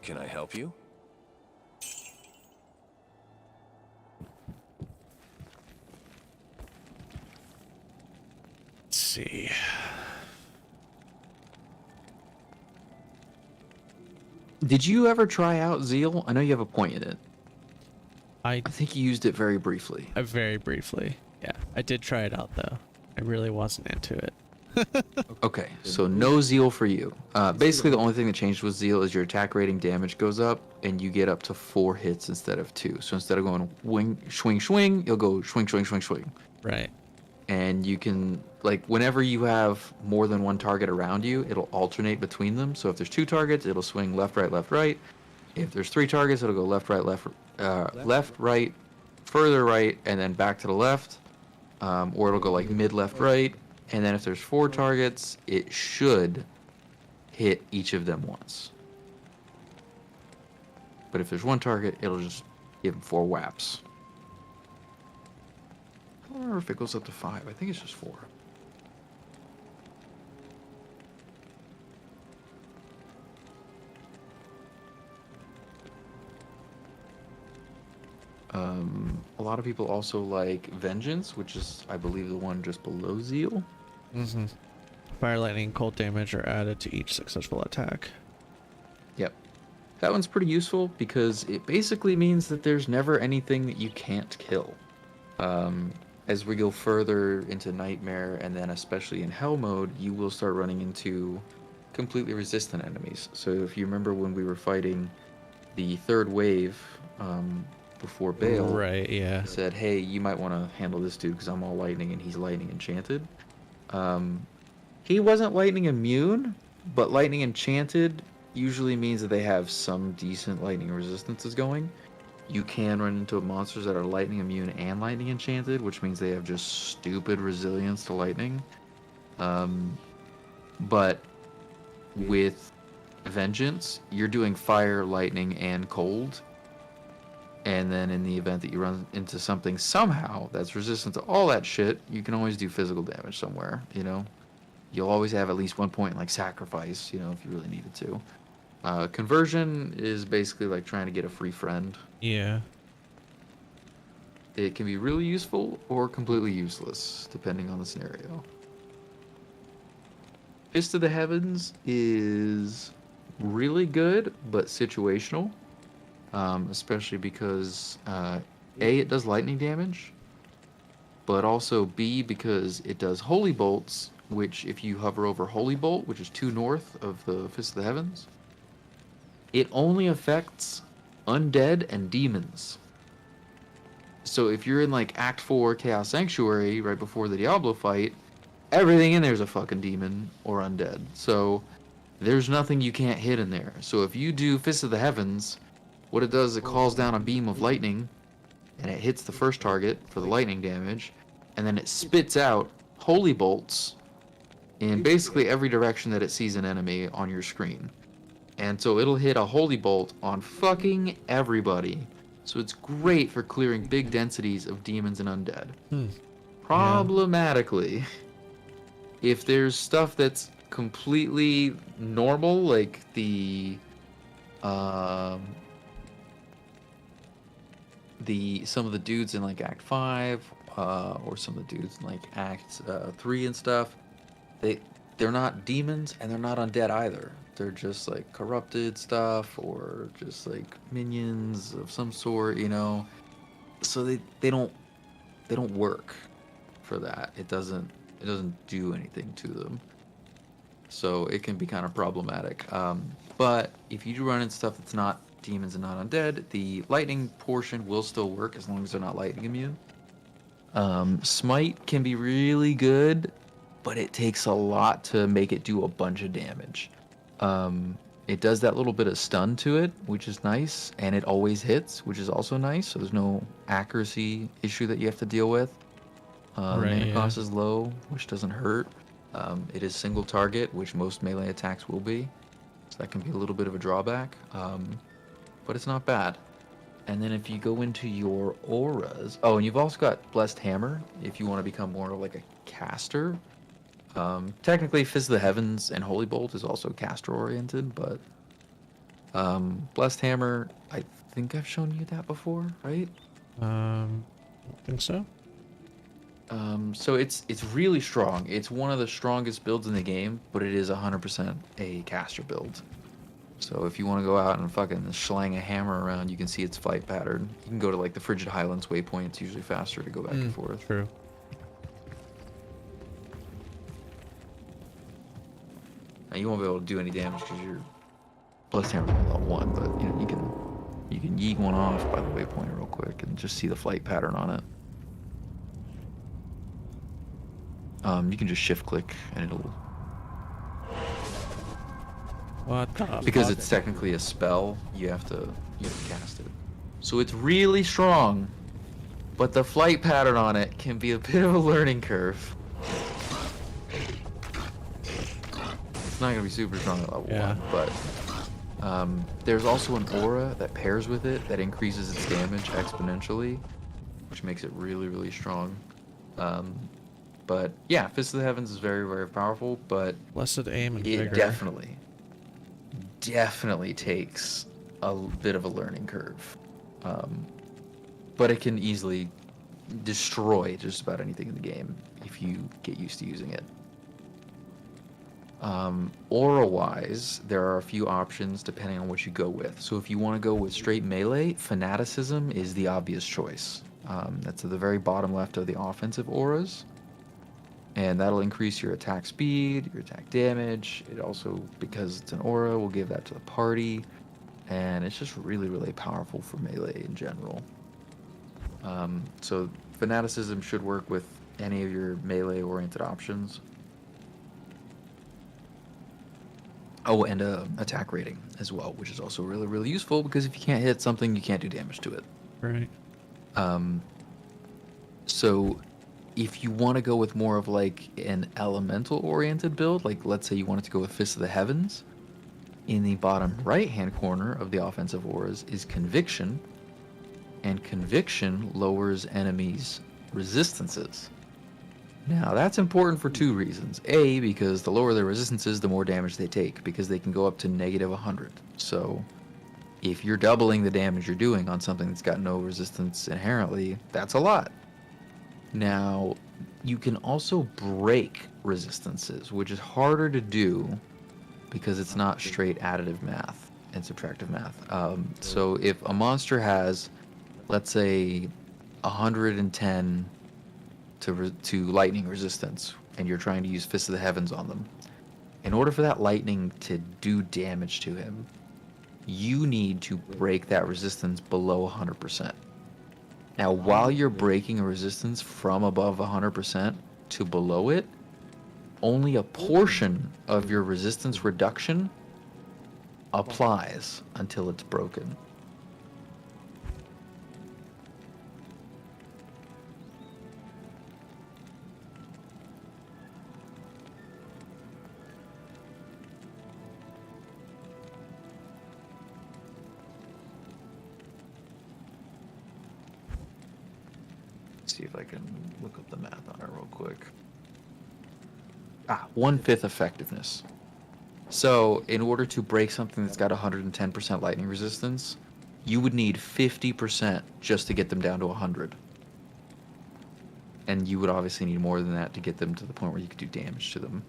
Can I help you? Let's see. Did you ever try out Zeal? I know you have a point in it. I I think you used it very briefly. very briefly. Yeah, I did try it out though. I really wasn't into it. Okay, so no Zeal for you. Basically, the only thing that changed with Zeal is your attack rating damage goes up, and you get up to 4 hits instead of 2. So instead of going wing, swing, swing, you'll go swing, swing, swing, swing. Right. And you can, like, whenever you have more than one target around you, it'll alternate between them. So if there's 2 targets, it'll swing left, right, left, right. If there's 3 targets, it'll go left, right, left, right, further right, and then back to the left. Or it'll go like mid, left, right. And then if there's 4 targets, it should hit each of them once. But if there's 1 target, it'll just give them 4 whaps. I don't remember if it goes up to 5. I think it's just 4. A lot of people also like Vengeance, which is, I believe, the one just below Zeal. Mm-hmm. Fire, lightning, and cold damage are added to each successful attack. Yep. That one's pretty useful because it basically means that there's never anything that you can't kill. As we go further into Nightmare, and then especially in Hell mode, you will start running into completely resistant enemies. So if you remember when we were fighting the third wave before Bale, Right, yeah. I said, hey, you might want to handle this dude because I'm all lightning and he's lightning enchanted. He wasn't lightning immune, but lightning enchanted usually means that they have some decent lightning resistances going. You can run into monsters that are lightning immune and lightning enchanted, which means they have just stupid resilience to lightning. But with Vengeance, you're doing fire, lightning, and cold. And then in the event that you run into something somehow that's resistant to all that shit, you can always do physical damage somewhere, you know? You'll always have at least one point in, like, sacrifice, you know, if you really needed to. Conversion is basically like trying to get a free friend. Yeah. It can be really useful or completely useless, depending on the scenario. Fist of the Heavens is really good, but situational. Especially because, A, it does lightning damage, but also B, because it does Holy Bolts, which if you hover over Holy Bolt, which is 2 north of the Fist of the Heavens, it only affects undead and demons. So if you're in like Act 4 Chaos Sanctuary right before the Diablo fight, everything in there is a fucking demon or undead. So there's nothing you can't hit in there. So if you do Fist of the Heavens, what it does is it calls down a beam of lightning and it hits the first target for the lightning damage, and then it spits out holy bolts in basically every direction that it sees an enemy on your screen. And so it'll hit a holy bolt on fucking everybody. So it's great for clearing big densities of demons and undead. Problematically, if there's stuff that's completely normal, like some of the dudes in like Act 5, or some of the dudes in like Act 3 and stuff, they're not demons and they're not undead either. They're just like corrupted stuff or just like minions of some sort, you know. So they don't work for that. It doesn't do anything to them. So it can be kind of problematic. But if you do run into stuff that's not demons and not undead, the lightning portion will still work as long as they're not lightning immune. Smite can be really good, but it takes a lot to make it do a bunch of damage. It does that little bit of stun to it, which is nice, and it always hits, which is also nice, so there's no accuracy issue that you have to deal with. Mana cost is low, which doesn't hurt. It is single target, which most melee attacks will be, so that can be a little bit of a drawback, but it's not bad. And then if you go into your auras... Oh, and you've also got Blessed Hammer, if you want to become more like a caster. Technically, Fist of the Heavens and Holy Bolt is also caster-oriented, but Blessed Hammer, I think I've shown you that before, right? I think so. So it's really strong. It's one of the strongest builds in the game, but it is 100% a caster build. So if you want to go out and fucking schlang a hammer around, you can see its fight pattern. You can go to like the Frigid Highlands waypoint. It's usually faster to go back and forth. True. Now you won't be able to do any damage because you're Blessed Hammer level 1, but you know you can yeet one off by the waypoint real quick and just see the flight pattern on it. You can just shift click and it'll... What the Because fuck? it's technically a spell, you have to cast it. So it's really strong, but the flight pattern on it can be a bit of a learning curve. It's not gonna be super strong at level 1, but there's also an aura that pairs with it that increases its damage exponentially, which makes it really, really strong. But yeah, Fist of the Heavens is very, very powerful, but Blessed aim and it vigor. definitely takes a bit of a learning curve. but it can easily destroy just about anything in the game if you get used to using it. Aura-wise, there are a few options depending on what you go with. So if you want to go with straight melee, Fanaticism is the obvious choice. That's at the very bottom left of the offensive auras. And that'll increase your attack speed, your attack damage. It also, because it's an aura, will give that to the party. And it's just really, really powerful for melee in general. So Fanaticism should work with any of your melee-oriented options. Oh, and attack rating as well, which is also really, really useful because if you can't hit something, you can't do damage to it. Right. So if you want to go with more of like an elemental-oriented build, like let's say you wanted to go with Fist of the Heavens, in the bottom right-hand corner of the offensive auras is Conviction, and Conviction lowers enemies' resistances. Now, that's important for two reasons. A, because the lower their resistances, the more damage they take, because they can go up to negative 100. So, if you're doubling the damage you're doing on something that's got no resistance inherently, that's a lot. Now, you can also break resistances, which is harder to do because it's not straight additive math and subtractive math. So, if a monster has, let's say, 110 to lightning resistance, and you're trying to use Fist of the Heavens on them, in order for that lightning to do damage to him, you need to break that resistance below 100%. Now, while you're breaking a resistance from above 100% to below it, only a portion of your resistance reduction applies until it's broken. See if I can look up the math on it real quick. 1/5 effectiveness. So in order to break something that's got 110% lightning resistance, you would need 50% just to get them down to 100. And you would obviously need more than that to get them to the point where you could do damage to them.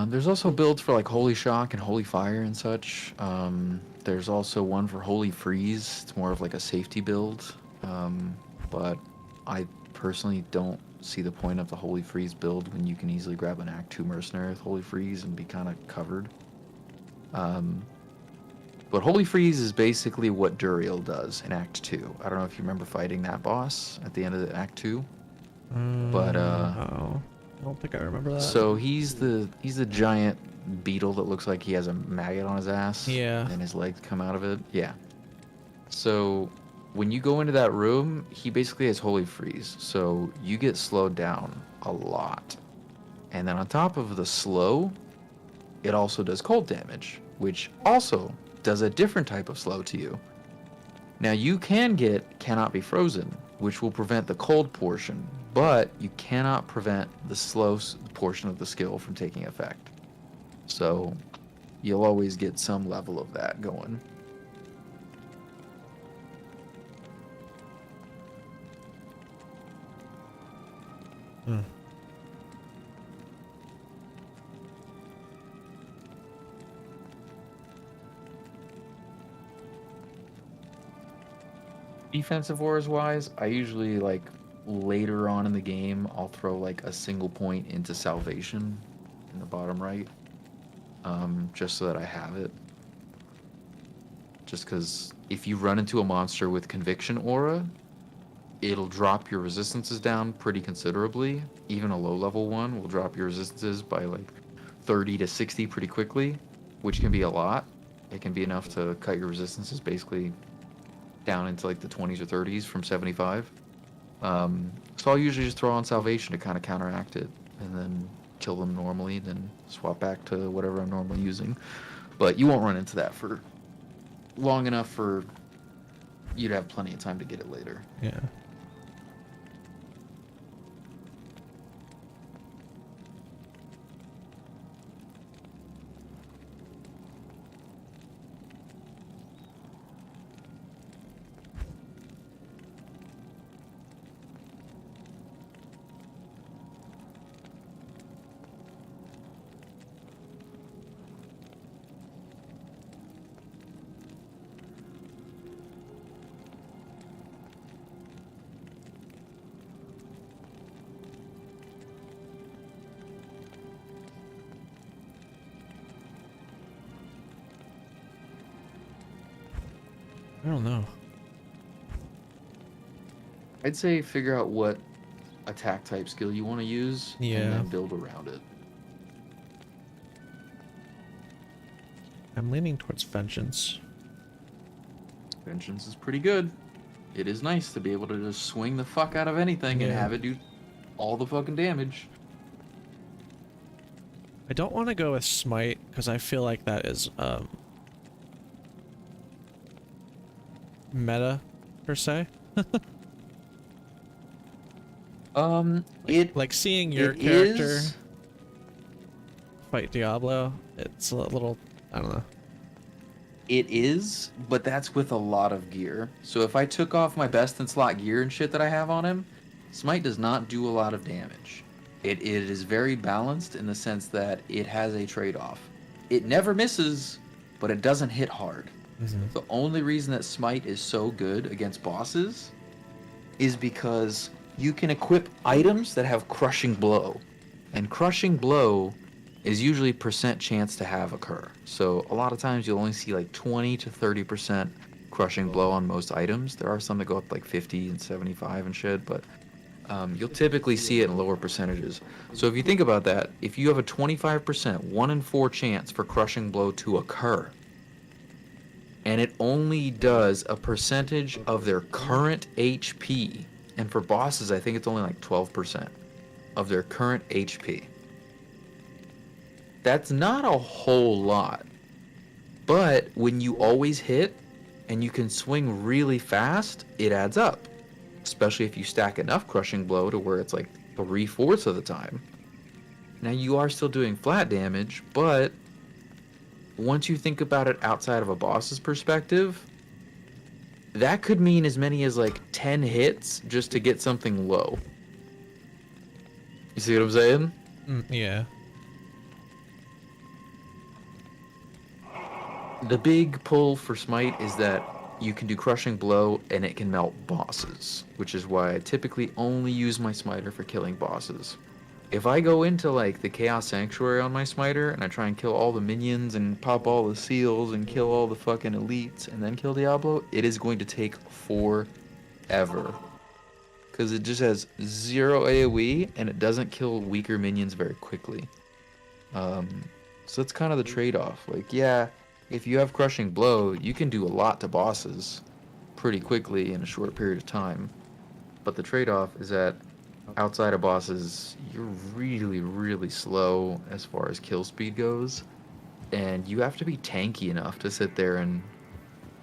There's also builds for like Holy Shock and Holy Fire and such. There's also one for Holy Freeze. It's more of like a safety build. But I personally don't see the point of the Holy Freeze build when you can easily grab an Act 2 Mercenary with Holy Freeze and be kind of covered. But Holy Freeze is basically what Duriel does in Act 2. I don't know if you remember fighting that boss at the end of the Act 2. But Oh, I don't think I remember that. so he's the giant beetle that looks like he has a maggot on his ass. Yeah. And his legs come out of it. Yeah. So when you go into that room, he basically has Holy Freeze. So you get slowed down a lot. And then on top of the slow, it also does cold damage, which also does a different type of slow to you. Now you can get Cannot Be Frozen, which will prevent the cold portion, but you cannot prevent the slow portion of the skill from taking effect. So you'll always get some level of that going. Defensive wars wise, I usually like later on in the game, I'll throw like a single point into salvation in the bottom right, just so that I have it. Just because if you run into a monster with Conviction aura, it'll drop your resistances down pretty considerably. Even a low level one will drop your resistances by like 30 to 60 pretty quickly, which can be a lot. It can be enough to cut your resistances basically down into like the 20s or 30s from 75. So I'll usually just throw on Salvation to kind of counteract it, and then kill them normally, then swap back to whatever I'm normally using. But you won't run into that for long enough for you to have plenty of time to get it later. Yeah. I don't know. I'd say figure out what attack type skill you want to use, Yeah. and then build around it. I'm leaning towards Vengeance. Vengeance is pretty good. It is nice to be able to just swing the fuck out of anything and Yeah. have it do all the fucking damage. I don't want to go with Smite because I feel like that is meta per se. Like seeing your it character is- fight Diablo, it's a little, I don't know. It is, but that's with a lot of gear. So if I took off my best in slot gear and shit that I have on him, Smite does not do a lot of damage. It is very balanced in the sense that it has a trade-off. It never misses, but it doesn't hit hard. The only reason that Smite is so good against bosses is because you can equip items that have Crushing Blow. And Crushing Blow is usually percent chance to have occur. So a lot of times you'll only see like 20 to 30% Crushing Blow on most items. There are some that go up like 50 and 75 and shit, but you'll typically see it in lower percentages. So if you think about that, if you have a 25%, 1 in 4 chance for Crushing Blow to occur, and it only does a percentage of their current HP, and for bosses I think it's only like 12% of their current HP. That's not a whole lot, but when you always hit and you can swing really fast, it adds up, especially if you stack enough Crushing Blow to where it's like 3/4 of the time. Now you are still doing flat damage, but once you think about it outside of a boss's perspective, that could mean as many as like 10 hits just to get something low. You see what I'm saying? Yeah. The big pull for Smite is that you can do Crushing Blow and it can melt bosses, which is why I typically only use my Smiter for killing bosses. If I go into like the Chaos Sanctuary on my Smiter and I try and kill all the minions and pop all the seals and kill all the fucking elites and then kill Diablo, it is going to take forever. Because it just has 0 AoE and it doesn't kill weaker minions very quickly. So that's kind of the trade-off. Like, yeah, if you have Crushing Blow, you can do a lot to bosses pretty quickly in a short period of time. But the trade-off is that outside of bosses, you're really, really slow as far as kill speed goes. And you have to be tanky enough to sit there and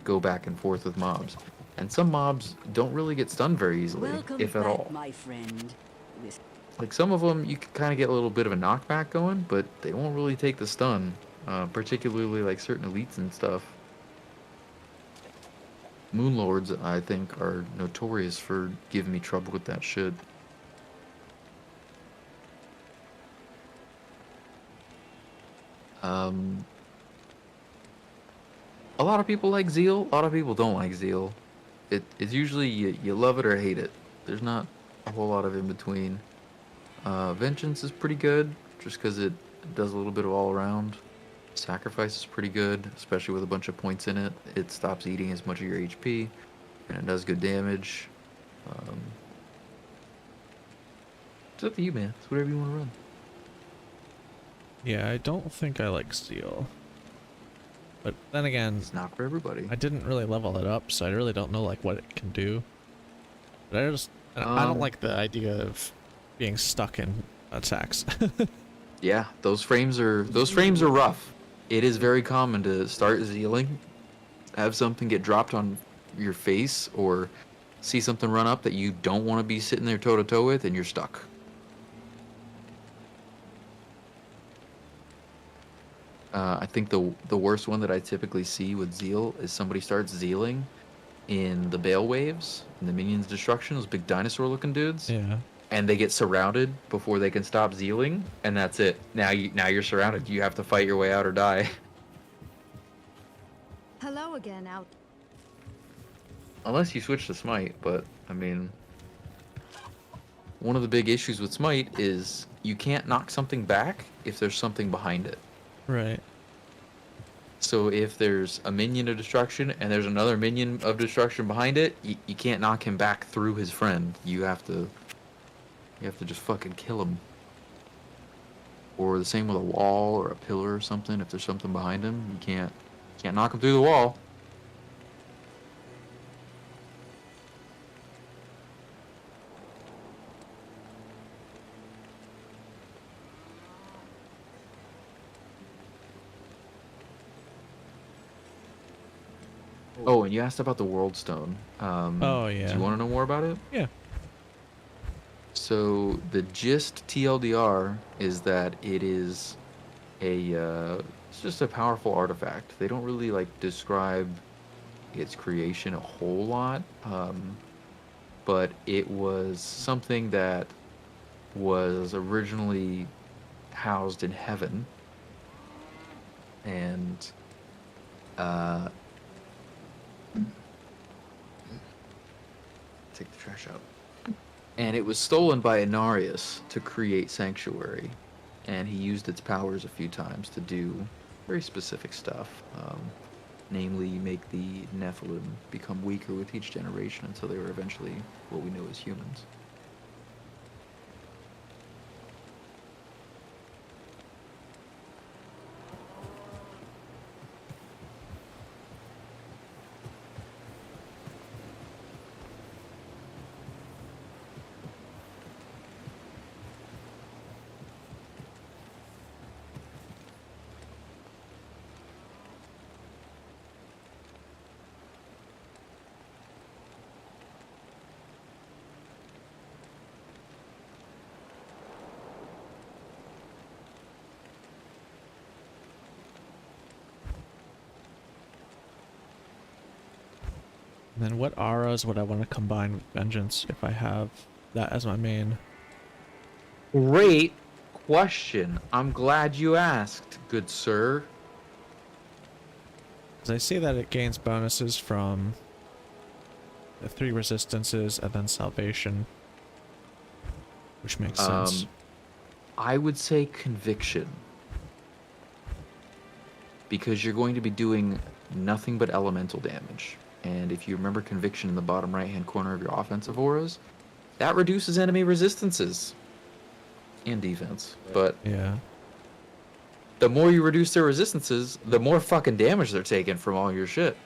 go back and forth with mobs. And some mobs don't really get stunned very easily, if at all. my friend. Like some of them, you can kind of get a little bit of a knockback going, but they won't really take the stun. Particularly like certain elites and stuff. Moonlords, I think, are notorious for giving me trouble with that shit. A lot of people like Zeal, a lot of people don't like Zeal. It's usually you love it or hate it. There's not a whole lot of in between. Vengeance is pretty good, just because it does a little bit of all around. Sacrifice is pretty good, especially with a bunch of points in it. It stops eating as much of your HP, and it does good damage. It's up to you, man. It's whatever you want to run. Yeah, I don't think I like Steel. But then again, It's not for everybody. I didn't really level it up, so I really don't know like what it can do. But I don't like the idea of being stuck in attacks. Yeah, those frames are rough. It is very common to start zealing, have something get dropped on your face, or see something run up that you don't want to be sitting there toe to toe with, and you're stuck. I think the worst one that I typically see with zeal is somebody starts zealing in the Bale waves, in the minions destruction, those big dinosaur looking dudes. Yeah. And they get surrounded before they can stop zealing, and that's it. Now you're surrounded. You have to fight your way out or die. Hello again, out. Unless you switch to Smite, but I mean, one of the big issues with Smite is you can't knock something back if there's something behind it. Right. So if there's a minion of destruction and there's another minion of destruction behind it, you can't knock him back through his friend. You have to just fucking kill him. Or the same with a wall or a pillar or something. If there's something behind him, you can't knock him through the wall. Oh, and you asked about the World Stone. Oh, yeah. Do you want to know more about it? Yeah. So the gist TLDR is that it is it's just a powerful artifact. They don't really like describe its creation a whole lot, but it was something that was originally housed in heaven, and take the trash out. And it was stolen by Inarius to create Sanctuary, and he used its powers a few times to do very specific stuff, namely make the Nephilim become weaker with each generation until they were eventually what we know as humans. And then what auras would I want to combine with Vengeance if I have that as my main? Great question. I'm glad you asked, good sir. Because I see that it gains bonuses from the 3 resistances and then salvation, which makes sense. I would say Conviction, because you're going to be doing nothing but elemental damage. And if you remember Conviction in the bottom right-hand corner of your offensive auras, that reduces enemy resistances and defense. But Yeah. the more you reduce their resistances, the more fucking damage they're taking from all your shit.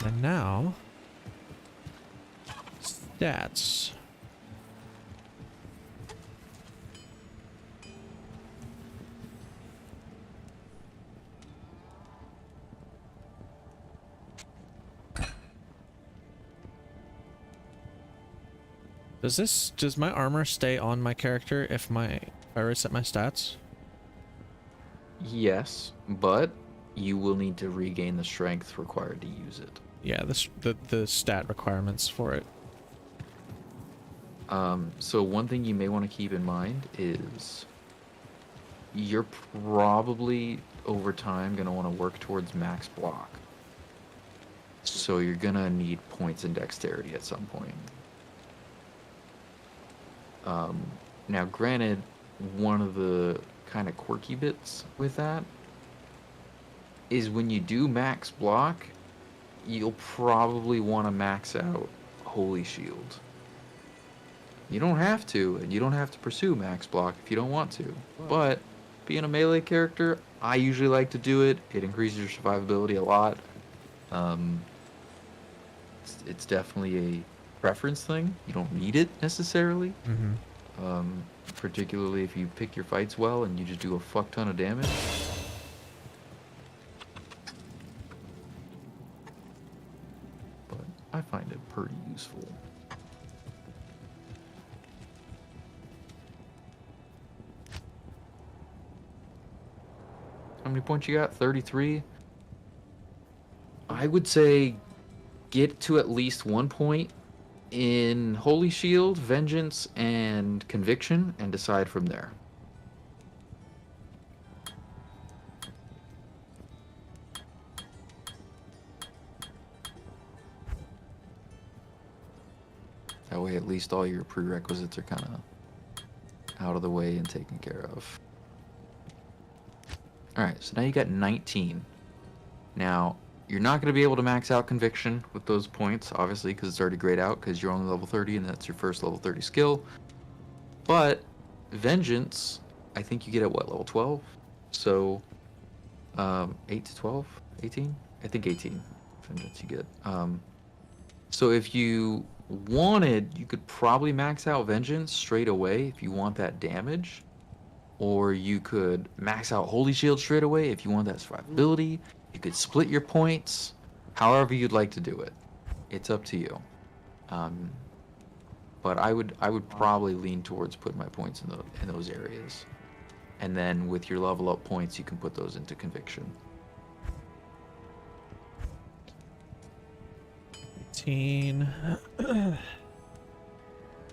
And now, stats. Does my armor stay on my character if I reset my stats? Yes, but you will need to regain the strength required to use it. Yeah, the stat requirements for it. So one thing you may want to keep in mind is you're probably over time going to want to work towards max block. So you're going to need points in dexterity at some point. Now, granted, one of the kind of quirky bits with that is when you do max block, you'll probably want to max out Holy Shield. You don't have to, and you don't have to pursue max block if you don't want to. But being a melee character, I usually like to do it. It increases your survivability a lot. It's definitely a preference thing. You don't need it necessarily. Particularly if you pick your fights well and you just do a fuck ton of damage. But I find it pretty useful. How many points you got? 33? I would say get to at least 1 point in Holy Shield, Vengeance, and Conviction, and decide from there. That way at least all your prerequisites are kind of out of the way and taken care of. Alright, so now you got 19. Now, you're not going to be able to max out Conviction with those points, obviously, because it's already grayed out, because you're only level 30, and that's your first level 30 skill. But, Vengeance, I think you get at, what, level 12? So, 8 to 12? 18? I think 18. Vengeance you get. So if you wanted, you could probably max out Vengeance straight away if you want that damage. Or you could max out Holy Shield straight away if you want that survivability. You could split your points, however you'd like to do it. It's up to you. But I would probably lean towards putting my points in those areas. And then with your level up points, you can put those into Conviction. 18.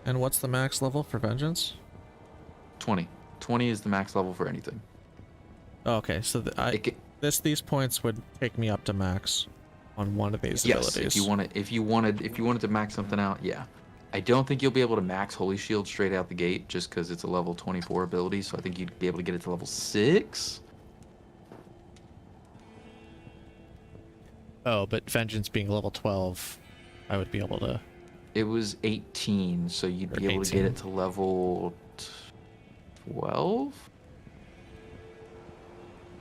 And what's the max level for Vengeance? 20. 20 is the max level for anything. Oh, okay, so these points would take me up to max on one of these abilities. Yes, if you wanted to max something out, yeah. I don't think you'll be able to max Holy Shield straight out the gate just because it's a level 24 ability, so I think you'd be able to get it to level 6. Oh, but Vengeance being level 12, I would be able to... It was 18, so you'd be able to get it to level 12?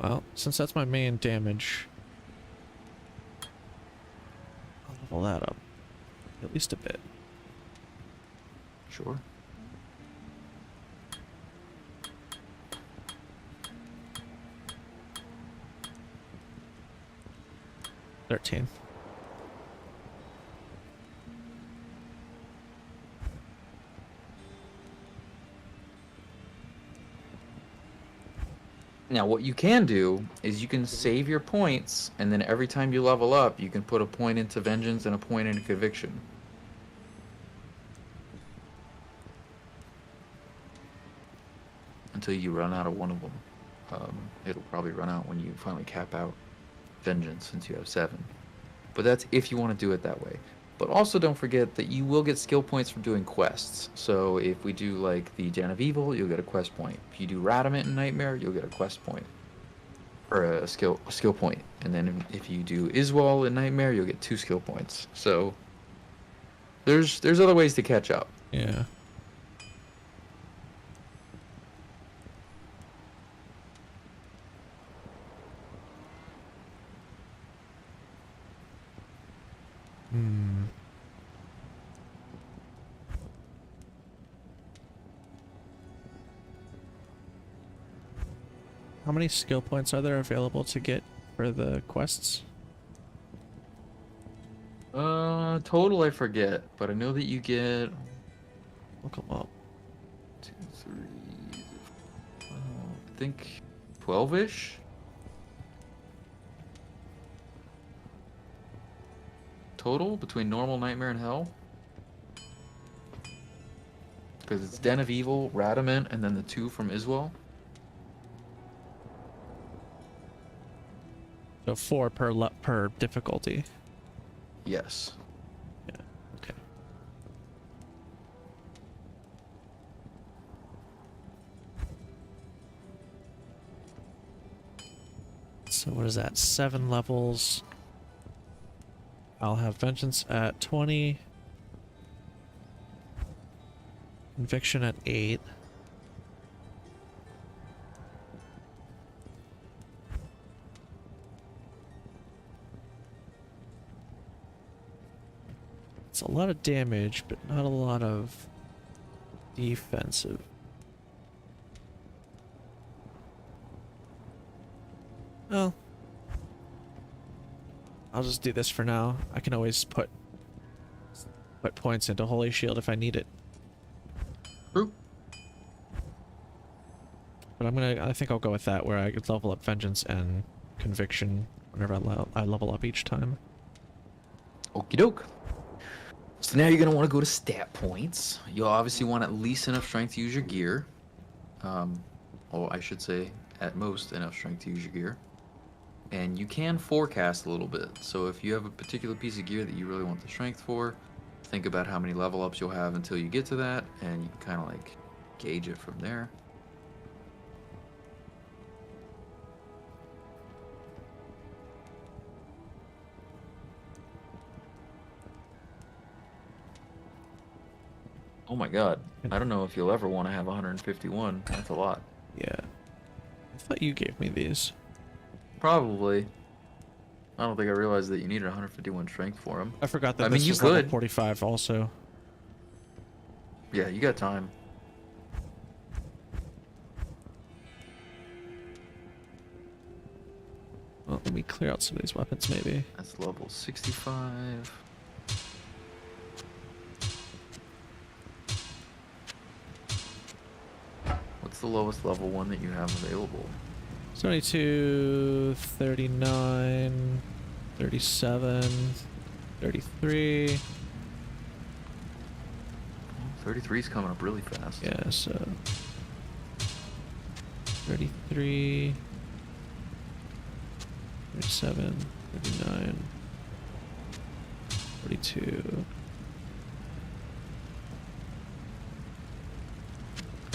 Well, since that's my main damage, I'll level that up at least a bit. Sure. $13. Now, what you can do is you can save your points, and then every time you level up, you can put a point into Vengeance and a point into Conviction. Until you run out of one of them. It'll probably run out when you finally cap out Vengeance, since you have 7. But that's if you want to do it that way. But also don't forget that you will get skill points from doing quests. So if we do like the Den of Evil, you'll get a quest point. If you do Radamant in Nightmare, you'll get a quest point. Or a skill point. And then if you do Iswal in Nightmare, you'll get 2 skill points. So there's other ways to catch up. Yeah. How many skill points are there available to get for the quests? Total I forget, but I know that you get... Look them up. 2, 3... I think 12-ish? Total between normal, nightmare, and hell. Because it's Den of Evil, Radamant, and then the 2 from Iswell. So 4 per difficulty. Yes. Yeah. Okay. So what is that? 7 levels. I'll have Vengeance at 20. Conviction at 8. It's a lot of damage, but not a lot of defensive. Well, I'll just do this for now. I can always put points into Holy Shield if I need it. True. But I think I'll go with that, where I could level up Vengeance and Conviction whenever I level up each time. Okie doke. So now you're going to want to go to stat points. You'll obviously want at least enough strength to use your gear. Or I should say, at most enough strength to use your gear. And you can forecast a little bit. So if you have a particular piece of gear that you really want the strength for, think about how many level ups you'll have until you get to that, and you can kind of like gauge it from there. Oh my god, I don't know if you'll ever want to have 151. That's a lot. Yeah. I thought you gave me these. Probably. I don't think I realized that you needed 151 strength for them. I forgot that I mean, this you was level could. 45 also. Yeah, you got time. Well, let me clear out some of these weapons, maybe. That's level 65. What's the lowest level one that you have available? 72, 39, 37, 33. 33 is coming up really fast. Yeah, so 33, 37, 39, 42.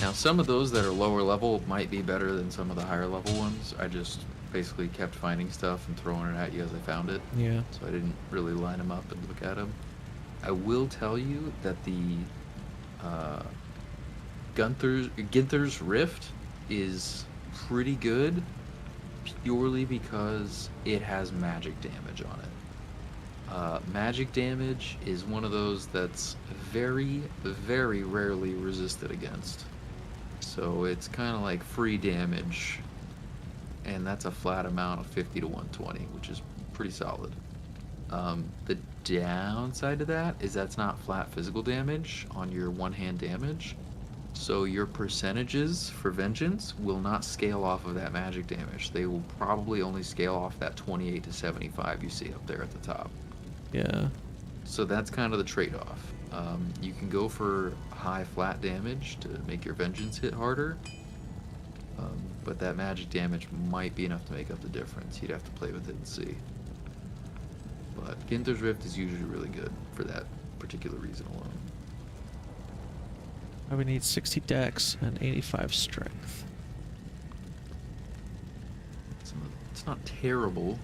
Now, some of those that are lower level might be better than some of the higher level ones. I just basically kept finding stuff and throwing it at you as I found it. Yeah. So I didn't really line them up and look at them. I will tell you that the Ginther's Rift is pretty good purely because it has magic damage on it. Magic damage is one of those that's very, very rarely resisted against. So it's kind of like free damage, and that's a flat amount of 50 to 120, which is pretty solid. The downside to that is that's not flat physical damage on your one-hand damage, so your percentages for Vengeance will not scale off of that magic damage. They will probably only scale off that 28 to 75 you see up there at the top. Yeah. So that's kind of the trade-off. You can go for high flat damage to make your Vengeance hit harder, but that magic damage might be enough to make up the difference. You'd have to play with it and see. But Ginther's Rift is usually really good for that particular reason alone. I would need 60 dex and 85 strength. It's not terrible.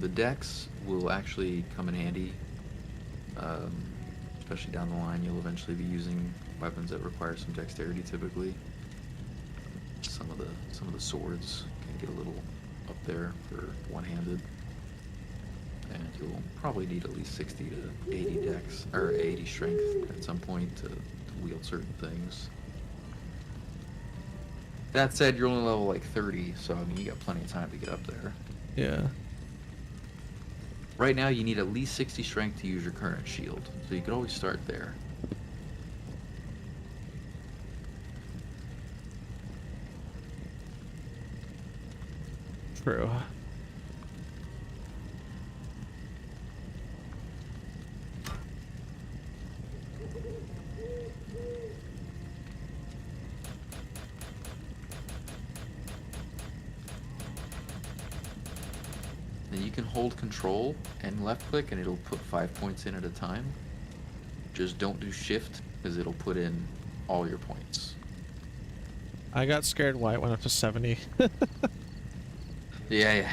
The dex will actually come in handy, especially down the line. You'll eventually be using weapons that require some dexterity typically. Some of the swords can get a little up there for one-handed. And you'll probably need at least 60 to 80 dex, or 80 strength at some point to wield certain things. That said, you're only level like 30, so I mean you got plenty of time to get up there. Yeah. Right now you need at least 60 strength to use your current shield, so you could always start there. True. And you can hold control and left click and it'll put 5 points in at a time. Just don't do shift because it'll put in all your points. I got scared why it went up to 70. Yeah.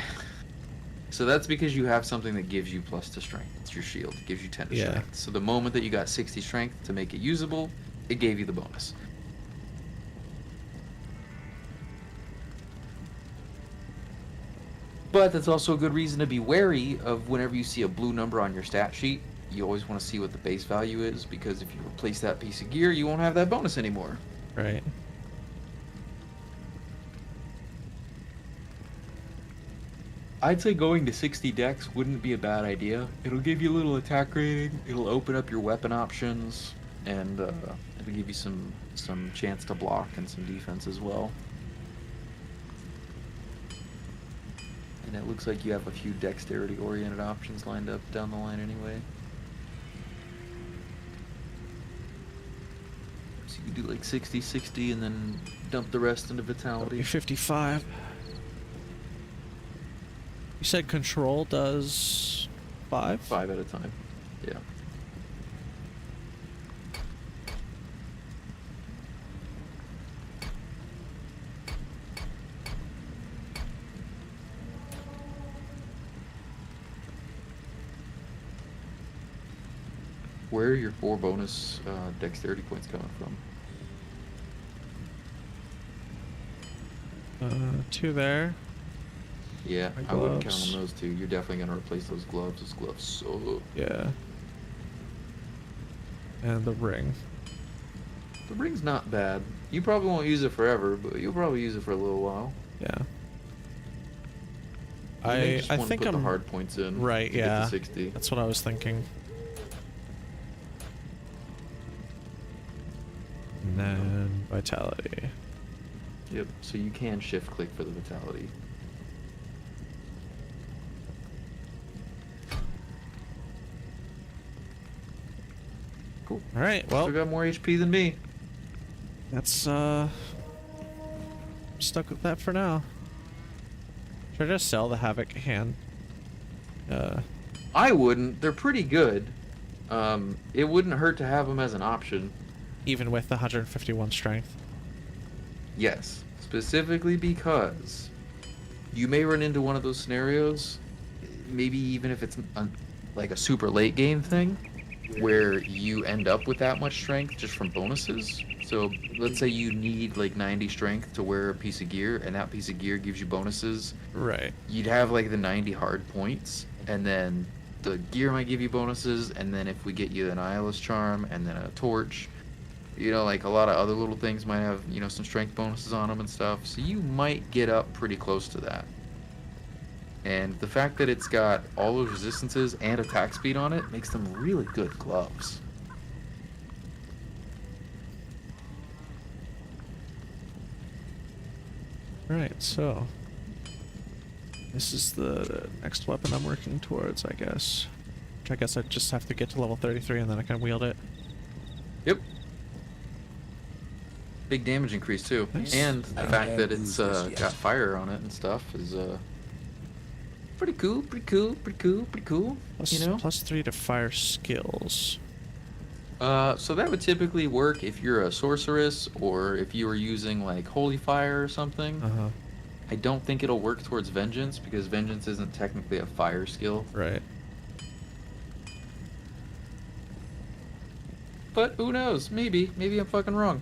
So that's because you have something that gives you plus to strength. It's your shield. It gives you 10 to Yeah. strength. So the moment that you got 60 strength to make it usable, it gave you the bonus. But that's also a good reason to be wary of whenever you see a blue number on your stat sheet. You always want to see what the base value is, because if you replace that piece of gear, you won't have that bonus anymore. Right. I'd say going to 60 dex wouldn't be a bad idea. It'll give you a little attack rating, it'll open up your weapon options, and it'll give you some chance to block and some defense as well. And it looks like you have a few dexterity-oriented options lined up down the line anyway. So you can do like 60, 60, and then dump the rest into Vitality. 55. You said control does 5? 5 at a time. Yeah. Where are your 4 bonus dexterity points coming from? 2 there. Yeah, My I wouldn't count gloves. on those 2. You're definitely gonna replace those gloves. Those gloves suck. Yeah. And the ring. The ring's not bad. You probably won't use it forever, but you'll probably use it for a little while. Yeah. You may just I wanna think put I'm the hard points in. right. To get Yeah. to 60. That's what I was thinking. And then vitality. Yep. So you can shift click for the vitality. Cool. All right. Well, Still got more HP than me. that's stuck with that for now. Should I just sell the Havoc hand? I wouldn't. They're pretty good. It wouldn't hurt to have them as an option. Even with the 151 strength. Yes, specifically because you may run into one of those scenarios, maybe even if it's like a super late game thing, where you end up with that much strength just from bonuses. So let's say you need like 90 strength to wear a piece of gear, and that piece of gear gives you bonuses. Right. You'd have like the 90 hard points, and then the gear might give you bonuses, and then if we get you an Eyeless Charm and then a torch, you know, like a lot of other little things might have, you know, some strength bonuses on them and stuff. So you might get up pretty close to that. And the fact that it's got all those resistances and attack speed on it makes them really good gloves. Right. So this is the next weapon I'm working towards, I guess. Which I guess I just have to get to level 33 and then I can wield it. Yep. Big damage increase too. Nice. And the I fact haven't that it's used this yet. got fire on it and stuff is pretty cool, pretty cool, pretty cool, pretty cool. Plus, You know? plus 3 to fire skills. So that would typically work if you're a sorceress or if you were using like holy fire or something. Uh-huh. I don't think it'll work towards vengeance because vengeance isn't technically a fire skill. Right. But who knows? Maybe I'm fucking wrong.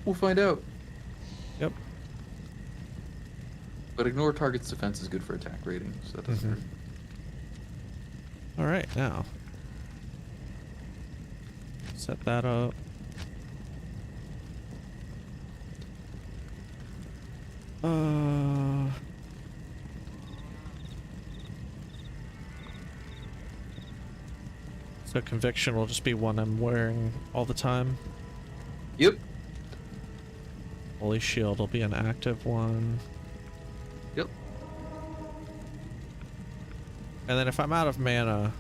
We'll find out. Yep. But ignore target's defense is good for attack rating, so that doesn't Mhm. hurt. Alright, now. Set that up. So conviction will just be one I'm wearing all the time. Yep. Holy shield will be an active one. Yep. And then if I'm out of mana,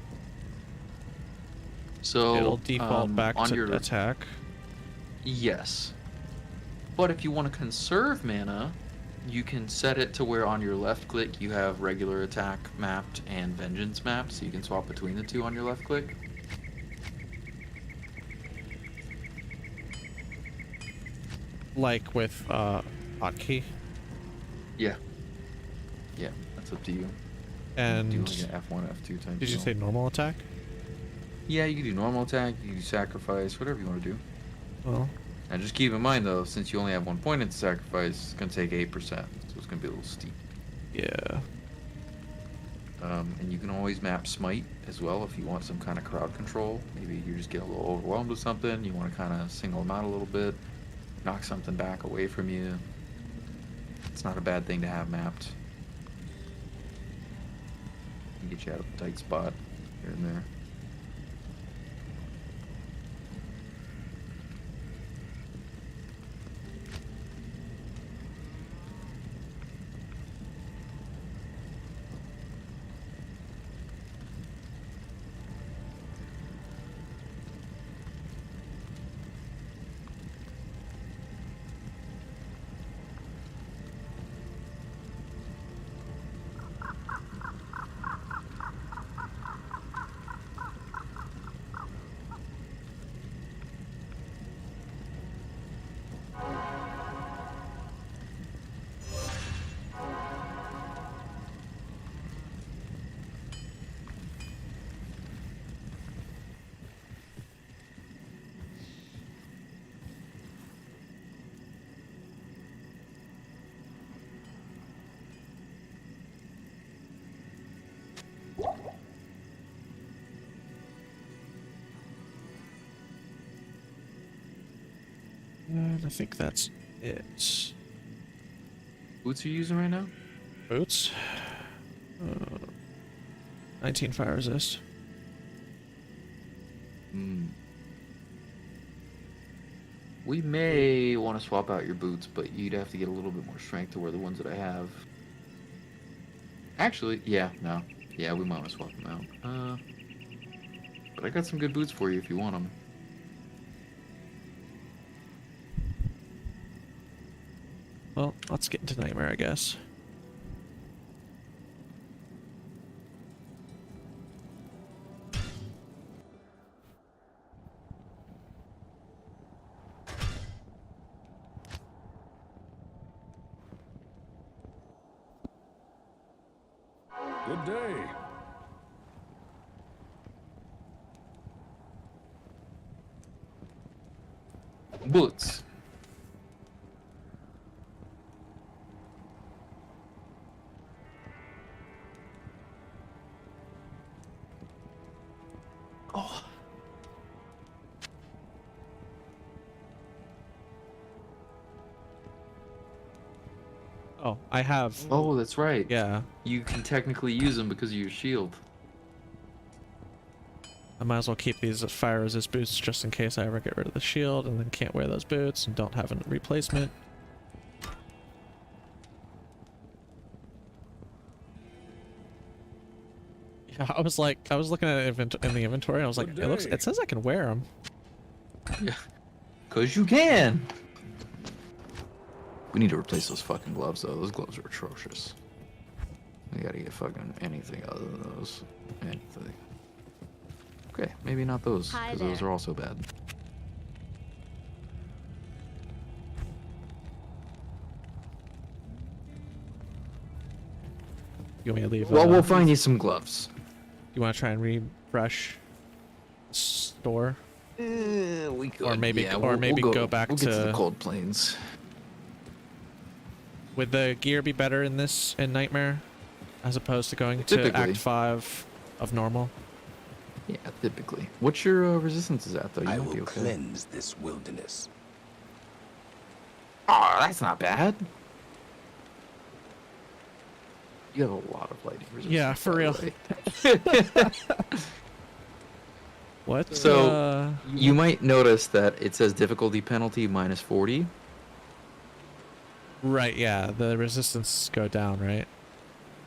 So it'll default back on to your attack. Yes. But if you want to conserve mana, You can set it to where on your left click you have regular attack mapped and vengeance mapped, so you can swap between the two on your left click. Like with hotkey. Yeah. Yeah, that's up to you. And Do like an F1, F2 type. did you deal. say normal attack? Yeah, you can do normal attack, you can do sacrifice, whatever you want to do. Well, And just keep in mind though, since you only have 1 point into sacrifice, it's gonna take 8%, so it's gonna be a little steep. yeah. And you can always map smite as well if you want some kind of crowd control. Maybe you just get a little overwhelmed with something, you want to kind of single them out a little bit, knock something back away from you. It's not a bad thing to have mapped. Can get you out of a tight spot here and there. And I think that's it. Boots are you using right now? Boots. 19 fire resist. We may want to swap out your boots, but you'd have to get a little bit more strength to wear the ones that I have. Actually, yeah, no. Yeah, we might want to swap them out. But I got some good boots for you if you want them. Well, let's get into Nightmare, I guess. Good day. Boots. Oh. Oh, I have. Oh, that's right. Yeah. You can technically use them because of your shield. I might as well keep these fire resist boots just in case I ever get rid of the shield and then can't wear those boots and don't have a replacement. Yeah, I was looking at it in the inventory and I was like, it says I can wear them. Yeah. 'Cause you can! We need to replace those fucking gloves though. Those gloves are atrocious. We gotta get fucking anything other than those. Anything. Okay, maybe not those, Hi because those there. are also bad. You want me to leave? Well, we'll find you some gloves. You want to try and refresh the store? We could. Or maybe- yeah, or maybe go back we'll get to to- the cold plains. Would the gear be better in Nightmare, as opposed to going to Typically. Act 5 of normal? Yeah, typically. What's your resistance is at though? You I might will be okay. cleanse this wilderness. Oh, that's not bad. You have a lot of lightning resistance. Yeah, for by the real. way. What? So, you might notice that it says difficulty penalty -40. Right, yeah, the resistance go down, right?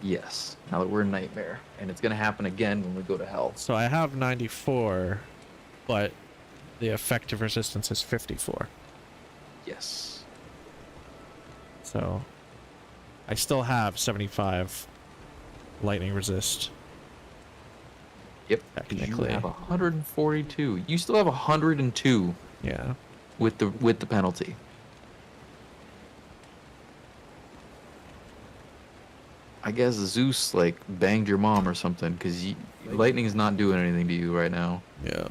Yes. Now that we're in Nightmare, and it's gonna happen again when we go to Hell. So I have 94, but the effective resistance is 54. Yes. So I still have 75 lightning resist. Yep. You Technically. have 142. You still have 102 Yeah. with the penalty. I guess Zeus like banged your mom or something, because lightning's not doing anything to you right now. Yeah.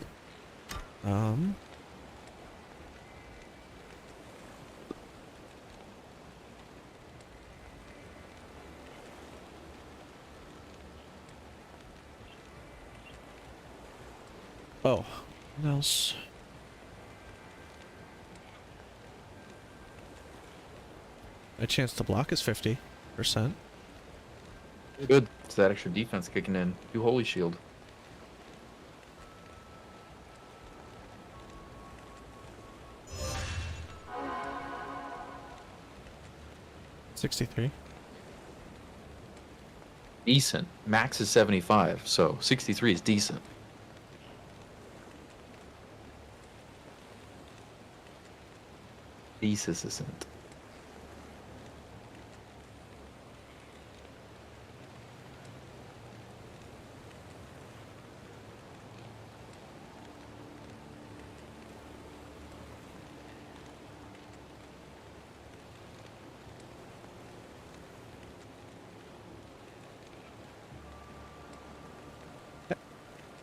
Oh, what else? A chance to block is 50%. Good. It's that extra defense kicking in. Do Holy Shield. $63. Decent. Max is 75, so 63 is decent. Decent.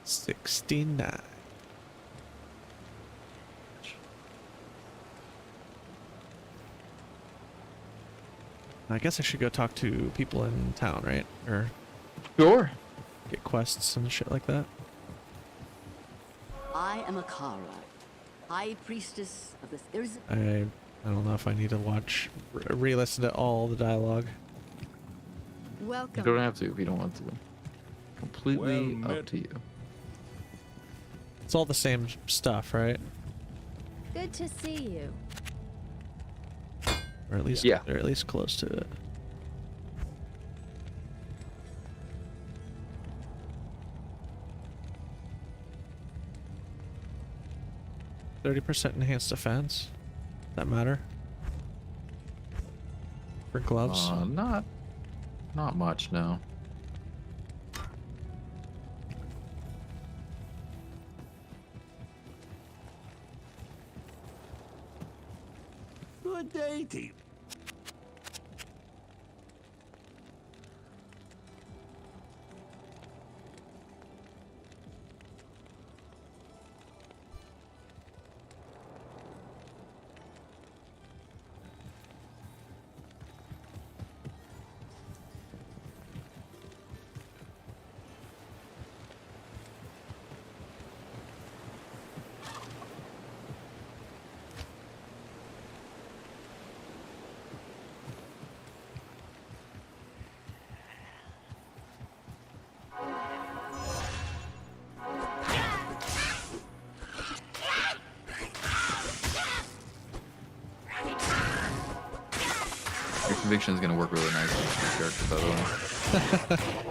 $69. I guess I should go talk to people in town, right? Or Sure. get quests and shit like that. I am Akara, High Priestess of the... I don't know if I need to re-listen to all the dialogue. You Welcome. don't have to if you don't want to. Completely Well up met. to you. It's all the same stuff, right? Good to see you. Or at least, Yeah. or at least close to it. %30 enhanced defense. That matter? For gloves? Not much, no. Good day to you. Your conviction is going to work really nicely with your character, by the way.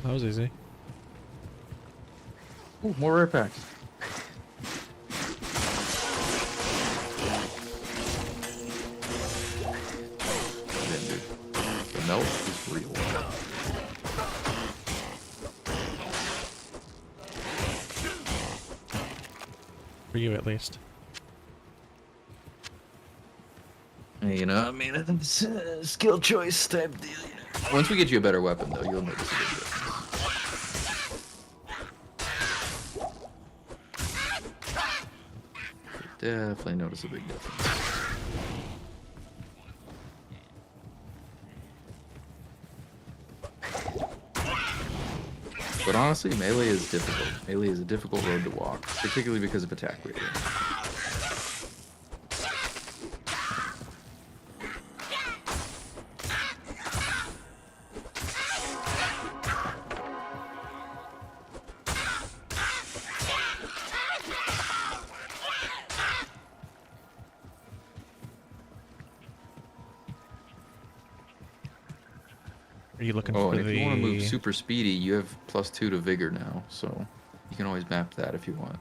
That was easy. Ooh, more rare packs. Damn, dude. The melt is real. For you, at least. Hey, you know, I mean, it's a skill choice type deal. Once we get you a better weapon, though, you'll notice a big difference. Definitely notice a big difference. But honestly, melee is difficult. Melee is a difficult road to walk, particularly because of attack rating. Are you looking Oh, for and if you want to move the... super speedy, you have +2 to vigor now, so you can always map that if you want.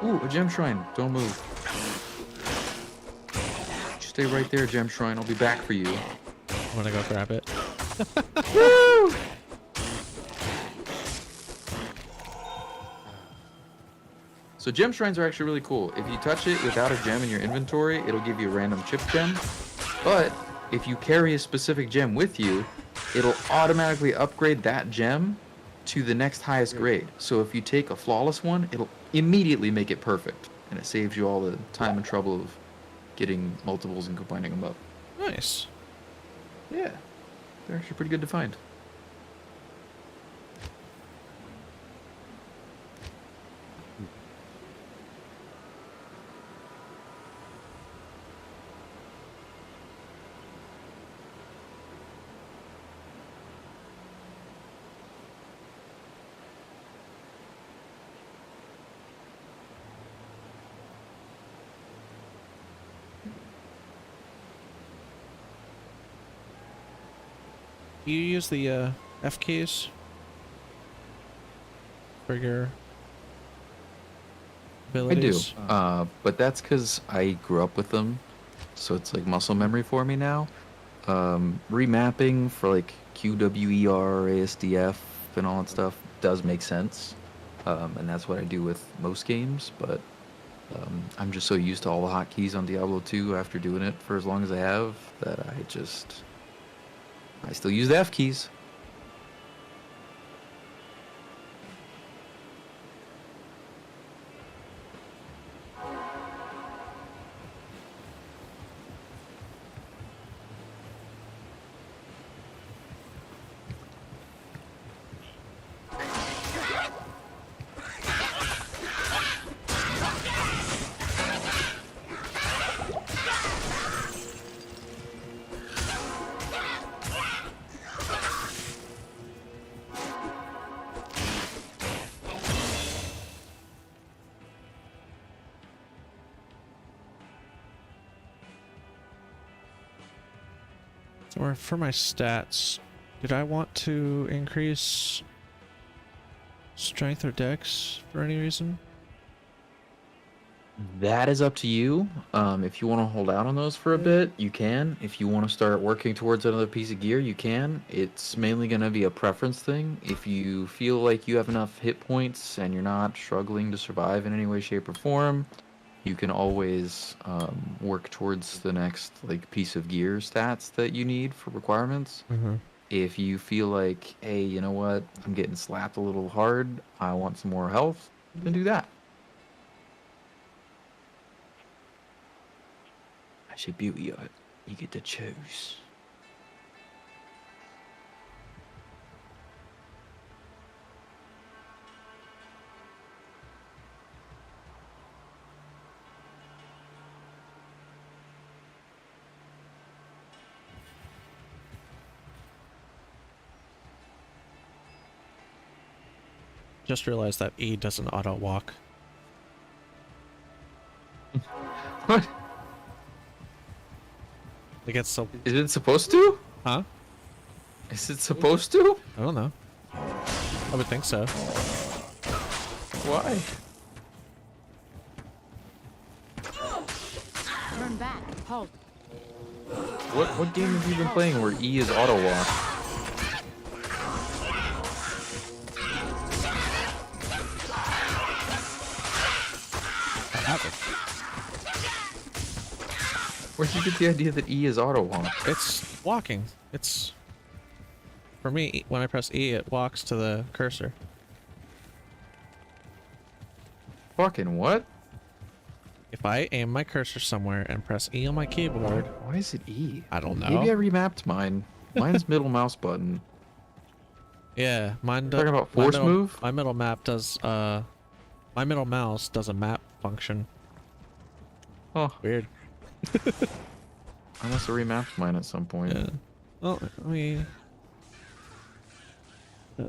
Ooh, a gem shrine. Don't move. Just stay right there, gem shrine. I'll be back for you. I'm gonna go grab it. Woo! So gem shrines are actually really cool. If you touch it without a gem in your inventory, it'll give you a random chip gem. But if you carry a specific gem with you, it'll automatically upgrade that gem to the next highest grade. So if you take a flawless one, it'll immediately make it perfect. And it saves you all the time and trouble of getting multiples and combining them up. Nice. Yeah, they're actually pretty good to find. You use the F keys for your abilities? I do, but that's because I grew up with them, so it's like muscle memory for me now. Remapping for like QWER, ASDF, and all that stuff does make sense, and that's what I do with most games. But I'm just so used to all the hotkeys on Diablo 2 after doing it for as long as I have that I still use the F keys. Or for my stats, did I want to increase strength or dex for any reason? That is up to you. If you want to hold out on those for a bit, you can. If you want to start working towards another piece of gear, you can. It's mainly going to be a preference thing. If you feel like you have enough hit points and you're not struggling to survive in any way, shape, or form, you can always work towards the next like piece of gear stats that you need for requirements. If you feel like, hey, you know what, I'm getting slapped a little hard, I want some more health, then do that. That's the beauty of it. You get to choose. Just realized that E doesn't auto walk. What? It gets so... Is it supposed to? Huh? Is it supposed to? I don't know. I would think so. Why? Turn back. Halt. What game have you been playing where E is auto walk? Where'd you get the idea that E is auto walk? It's walking. It's... For me, when I press E, it walks to the cursor. Fucking what? If I aim my cursor somewhere and press E on my keyboard... Why is it E? I don't know. Maybe I remapped mine. Mine's middle mouse button. Yeah, mine does... Talking about force move? My middle map does, my middle mouse does a map function. Oh, Weird. I must have remapped mine at some point. Yeah. Well, let me... Okay.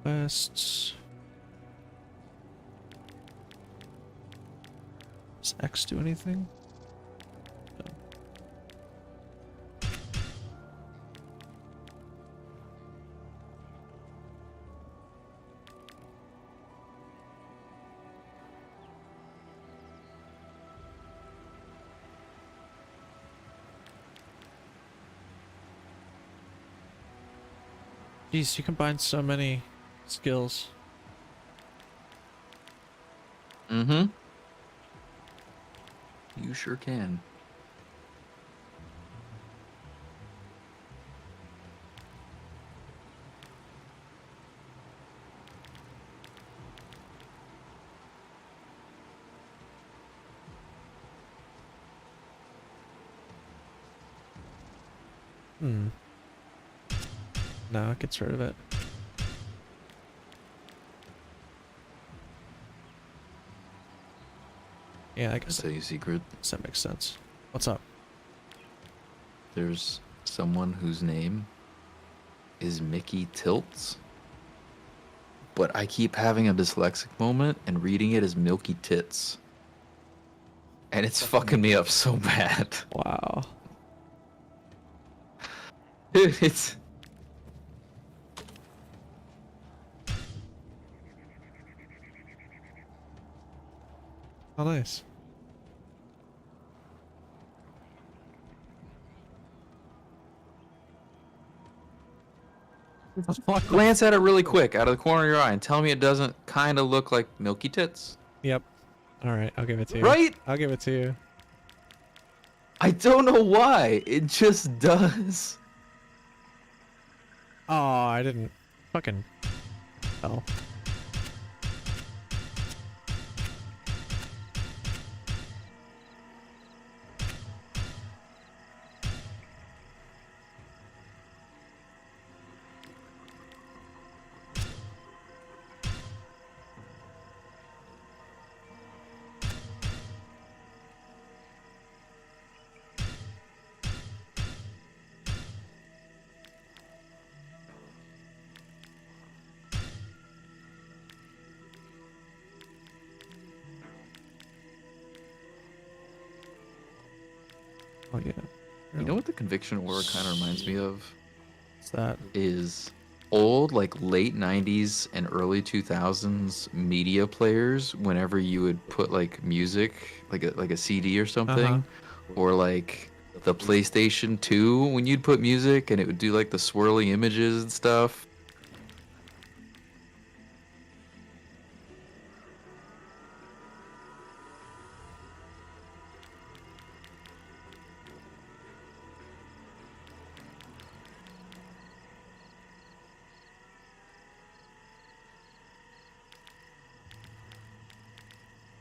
Quests. Does X do anything? No. Jeez, you combine so many skills. Mm-hmm. You sure can. Hmm. No, it gets rid of it. Yeah, I I'll guess tell you a secret. that makes sense. What's up? There's someone whose name is Mickey Tilts, but I keep having a dyslexic moment and reading it as Milky Tits. And it's fucking me up so bad. Wow. Dude, it's... Oh, nice. Glance at it really quick out of the corner of your eye and tell me it doesn't kind of look like Milky Tits. Yep. All right, I'll give it to you. Right? I'll give it to you. I don't know why. It just does. Oh, I didn't fucking. Oh. Oh yeah. You know what the Conviction Aura kind of reminds me of? What's that? Is old, like late 90s and early 2000s media players whenever you would put like music, like a CD or something, or like the PlayStation 2 when you'd put music and it would do like the swirly images and stuff.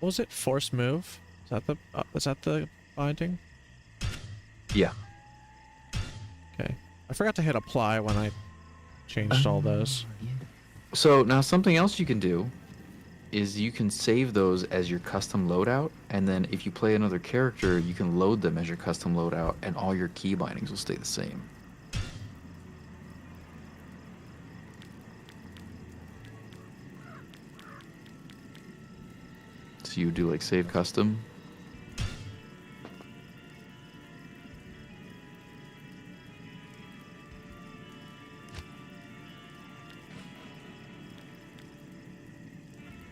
What was it? Force move? Is that the binding? Yeah. Okay. I forgot to hit apply when I changed all those. So now something else you can do is you can save those as your custom loadout, and then if you play another character, you can load them as your custom loadout, and all your key bindings will stay the same. So you do like save custom.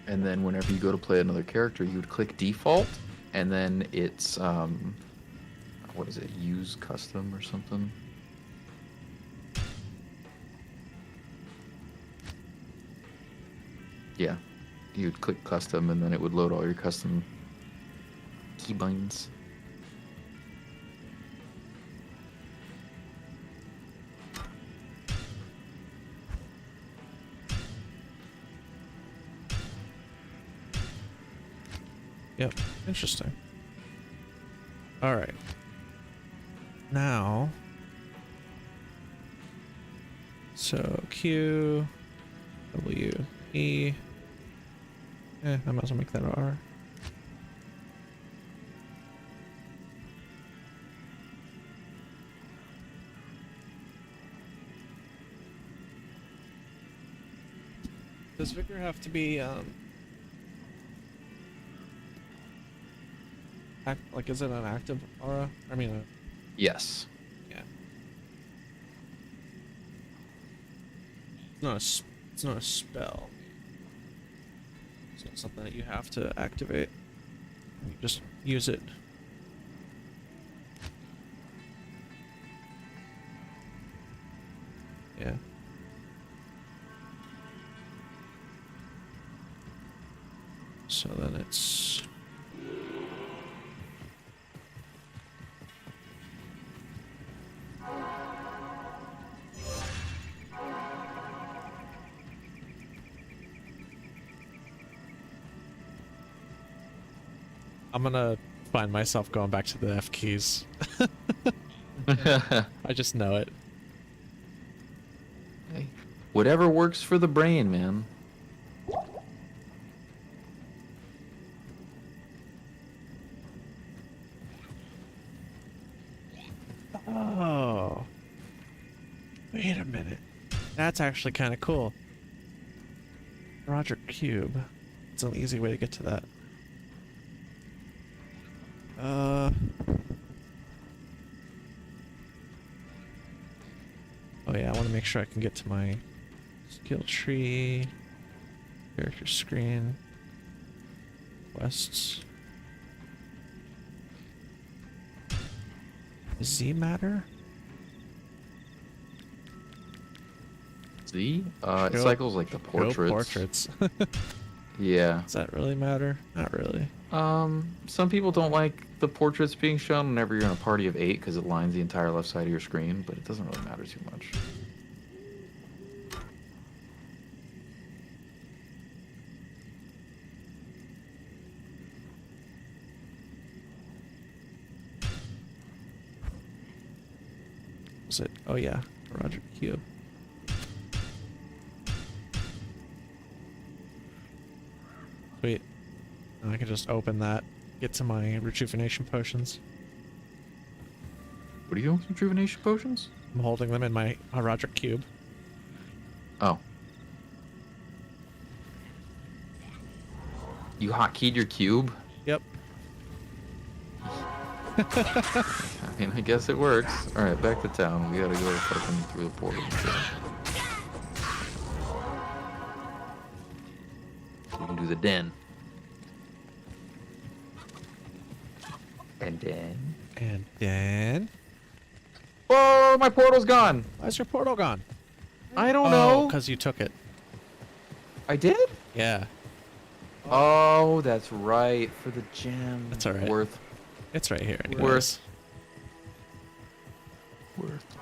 And then whenever you go to play another character, you would click default, and then it's what is it? Use custom or something. Yeah, you'd click custom, and then it would load all your custom keybinds. Yep, interesting. Alright. Now... So, Q... W... E... I might as well make that R. Does Vigor have to be, like, is it an active aura? I mean, Yes. yeah. It's not a spell. It's not something that you have to activate. You just use it. Yeah. So then it's... I'm gonna find myself going back to the F keys. I just know it. Hey, whatever works for the brain, man. Oh. Wait a minute. That's actually kind of cool. Roger Cube. It's an easy way to get to that. Oh yeah, I want to make sure I can get to my skill tree, character screen, quests. Does Z matter? Z? It cycles like the portraits. Go portraits. Yeah. Does that really matter? Not really. Some people don't like the portraits being shown whenever you're in a party of 8 because it lines the entire left side of your screen, but it doesn't really matter too much. Was it? Oh yeah, Roger Cube. Sweet. Now I can just open that, get to my rejuvenation potions. What are you doing with rejuvenation potions? I'm holding them in my Roger Cube. Oh. You hotkeyed your cube? Yep. I mean, I guess it works. Alright, back to town. We gotta go fucking through the portal. We can do the den. And then... And then... Oh, my portal's gone! Why's your portal gone? I don't know. Because you took it. I did? Yeah. Oh, that's right. For the gem. That's alright. Worth. It's right here. Anyways. Worth.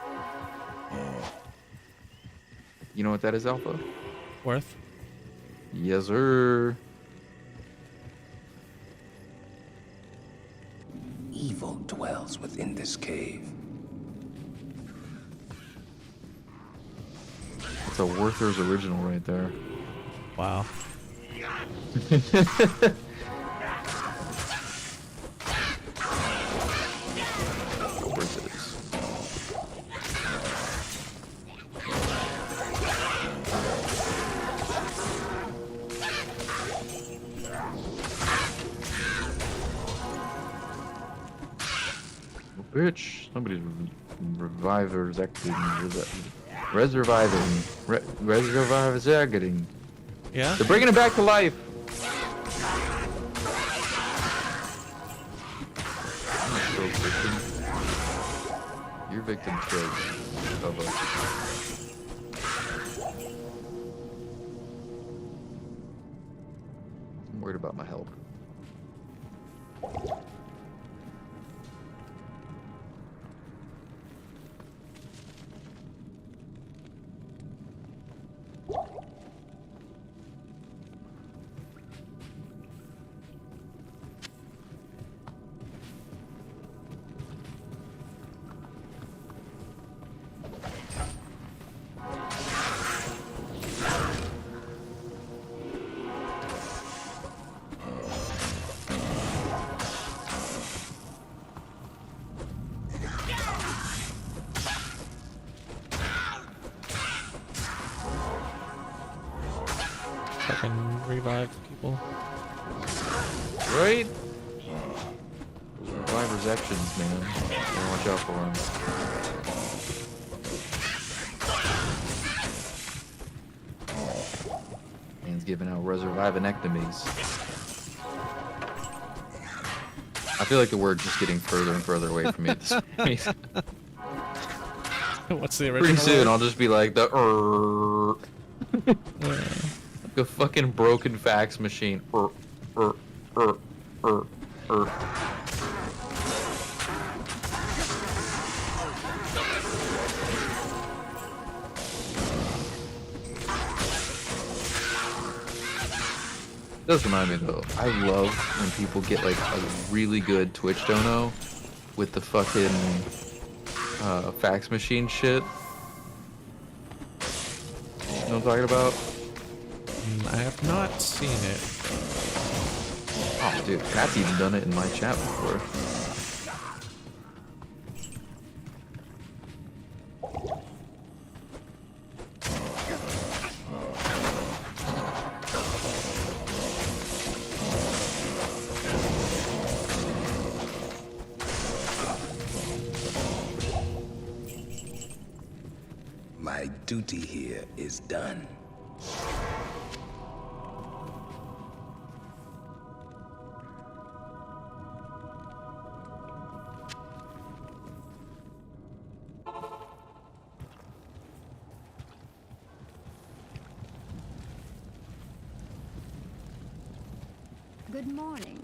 You know what that is, Alpha? Worth? Yes, sir. Evil dwells within this cave. It's a Werther's original right there. Wow. Werther's. Bitch, somebody's revivers acting. Resurviving. Resurviving. Yeah? They're bringing it back to life. victim killed of us. I'm worried about my health. Fucking revive people. Right? Survivor's actions, man. Gotta watch out for him. Man's giving out resurvivinectomies. I feel like the word's just getting further and further away from me at this point. What's the original? Pretty soon word? I'll just be like the like a fucking broken fax machine. It does remind me though, I love when people get like a really good Twitch dono with the fucking fax machine shit. You know what I'm talking about? I have not seen it. Oh dude, Pat's even done it in my chat before. My duty here is done. Good morning.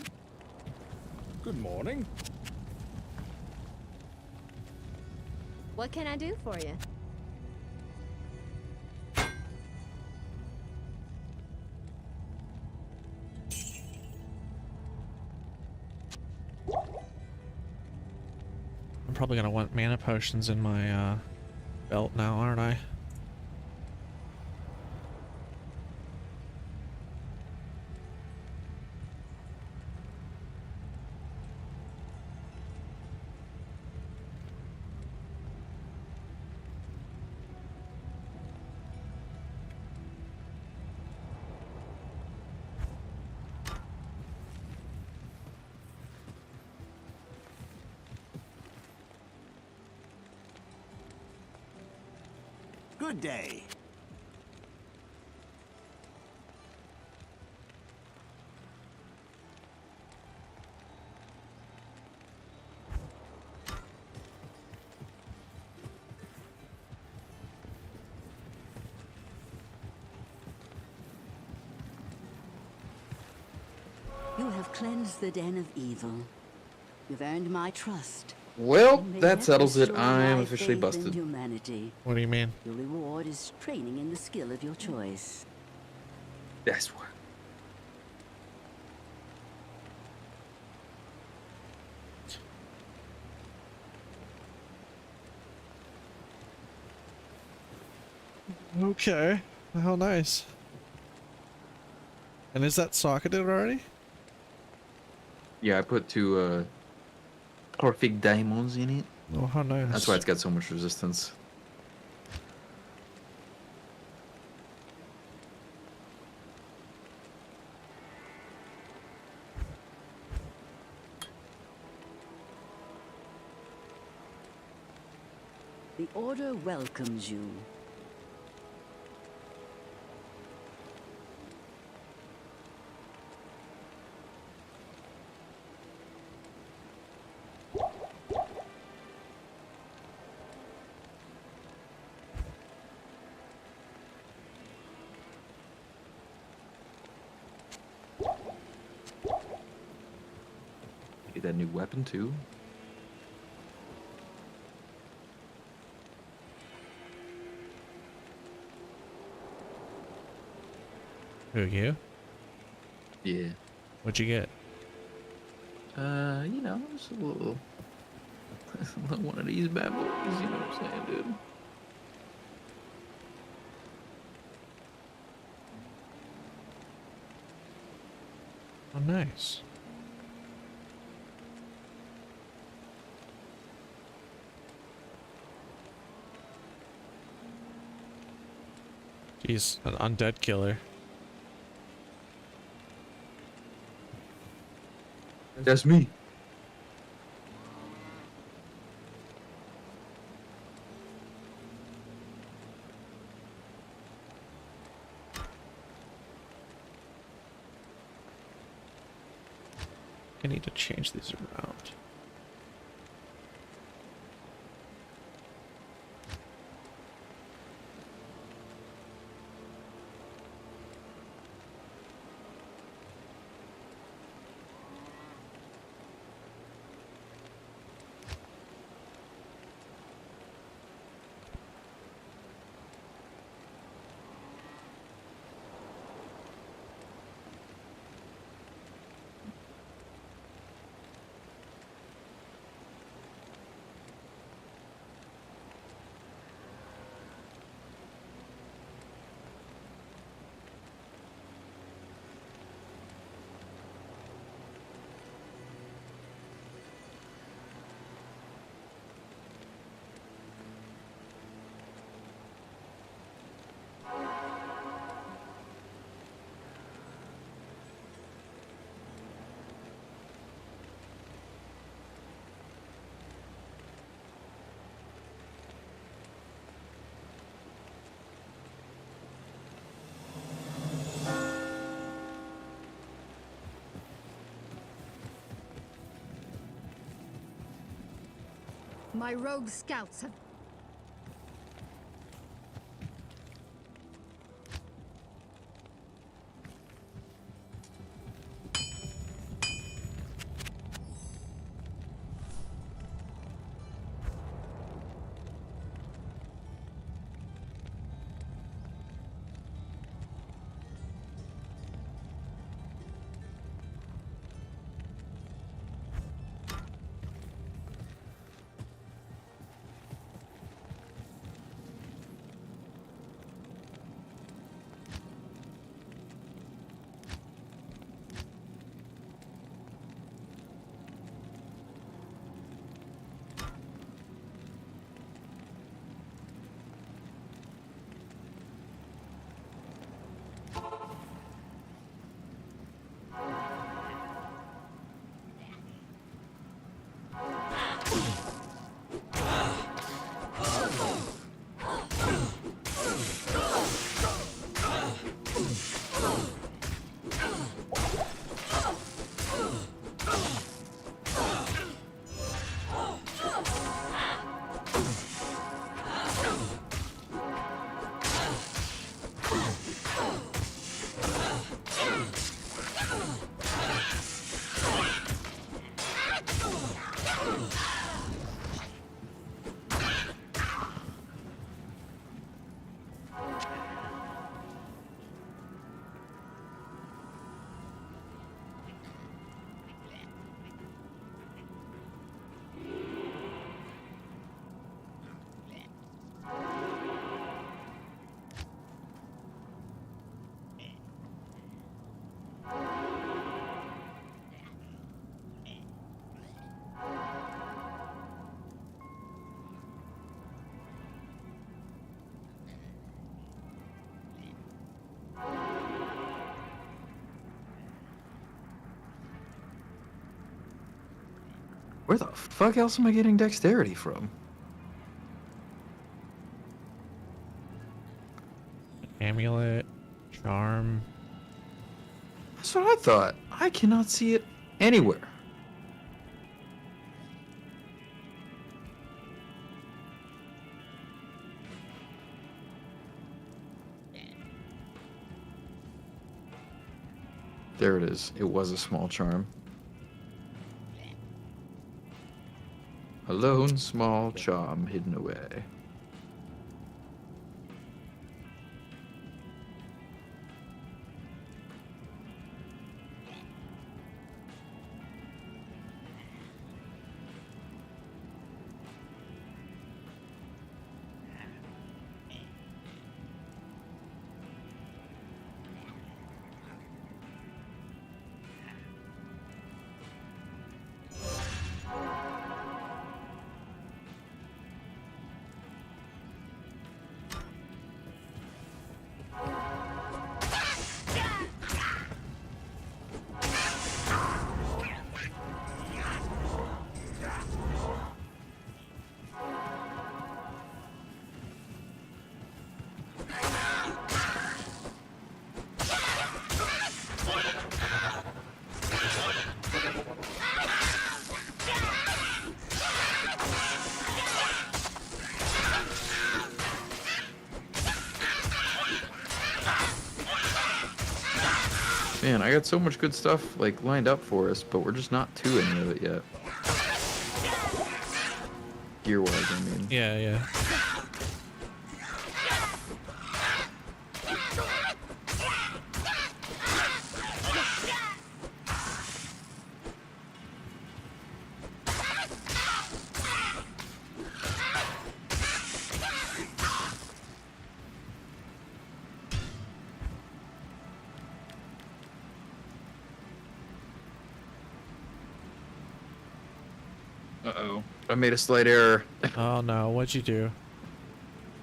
Good morning. What can I do for you? I'm probably gonna want mana potions in my belt now, aren't I? Good day. You have cleansed the den of evil. You've earned my trust. Well, You may that yet settles it. restore I'm my officially faith in busted. humanity. What do you mean? Your reward is training in the skill of your choice. That's what. Okay. How nice. And is that socketed already? Yeah, I put two perfect diamonds in it. Oh, how nice. That's why it's got so much resistance. The Order welcomes you. Get that new weapon too. Who, you? Yeah. What'd you get? You know, just a little one of these bad boys, you know what I'm saying, dude? Oh, nice. Jeez, an undead killer. That's me. I need to change these around. My rogue scouts have... Where the fuck else am I getting dexterity from? Amulet, charm. That's what I thought. I cannot see it anywhere. There it is. It was a small charm. A lone small charm hidden away. Man, I got so much good stuff like lined up for us, but we're just not to any of it yet. Gear-wise, I mean. Yeah, yeah. Uh-oh. I made a slight error. Oh no, what'd you do?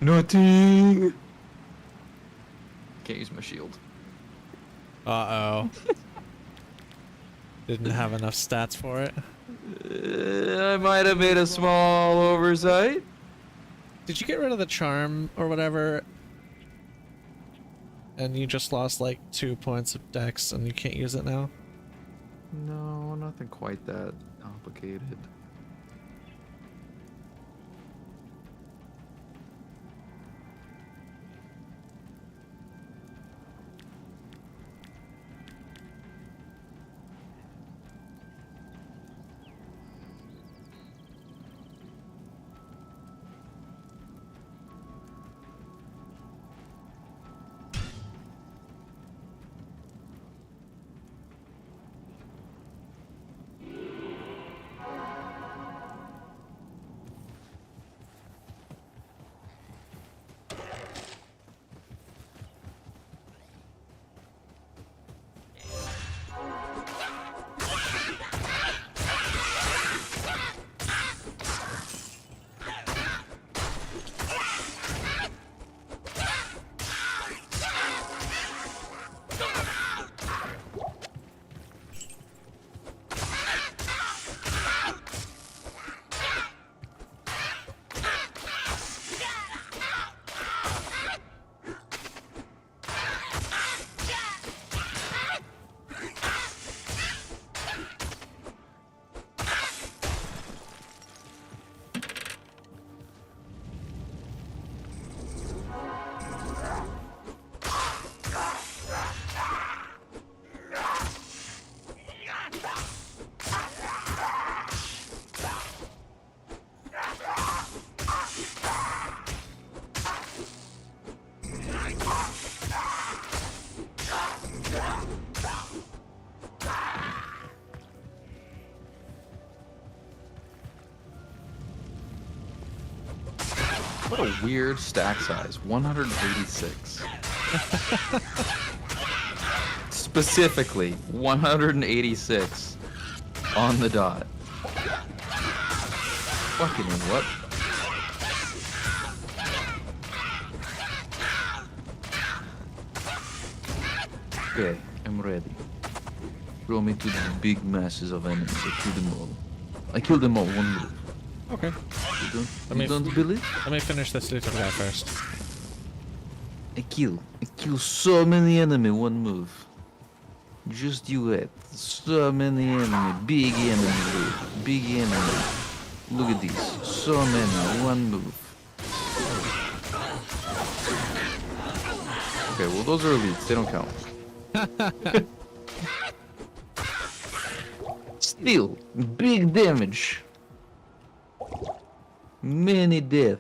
Nothing. Can't use my shield. Uh-oh. Didn't have enough stats for it. I might have made a small oversight. Did you get rid of the charm or whatever? And you just lost like 2 points of dex and you can't use it now? No, nothing quite that complicated. What a weird stack size. 186. Specifically, 186 on the dot. Fucking what? Okay, I'm ready. Throw me to the big masses of enemies. I killed them all. I killed them all, one move. Okay. You don't believe? Let me finish this little guy first. I kill so many enemy, one move. Just you wait. So many enemy, big enemy, big enemy. Look at this, so many, one move. Okay, well those are elites, they don't count. Still, big damage. Many death.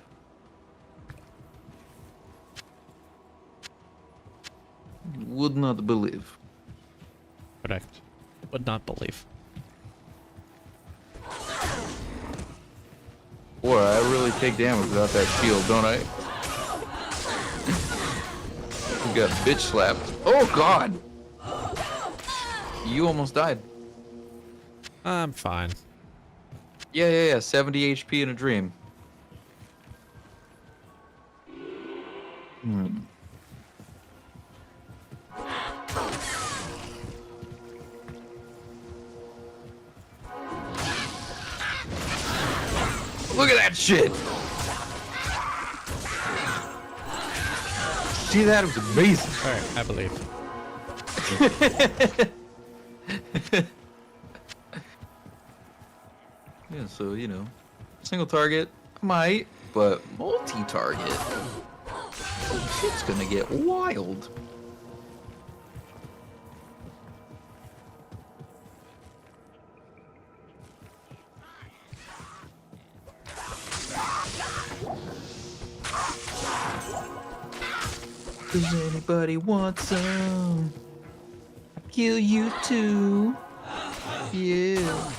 Would not believe. Correct. Would not believe. Boy, I really take damage without that shield, don't I? You got bitch slapped. Oh god! You almost died. I'm fine. Yeah. 70 HP in a dream. Look at that shit! See that? It was amazing. Alright, I believe. Yeah, so, you know, single target, might, but multi-target, shit's gonna get wild. Does anybody want some? I'll kill you too. Yeah.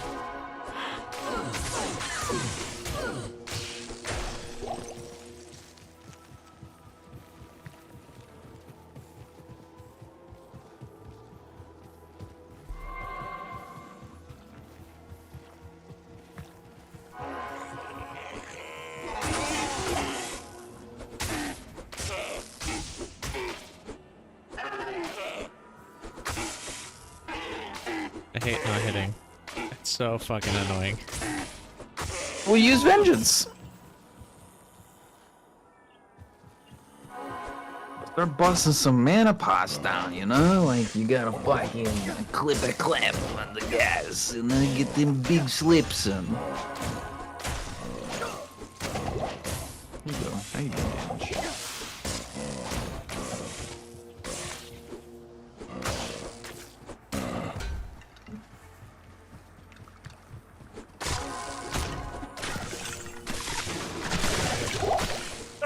I hate not hitting. It's so fucking annoying. We'll use vengeance. Start busting some mana pots down, you know? Like you gotta fucking clip a clap on the gas and then get them big slips in. Here you go. How you doing, damage?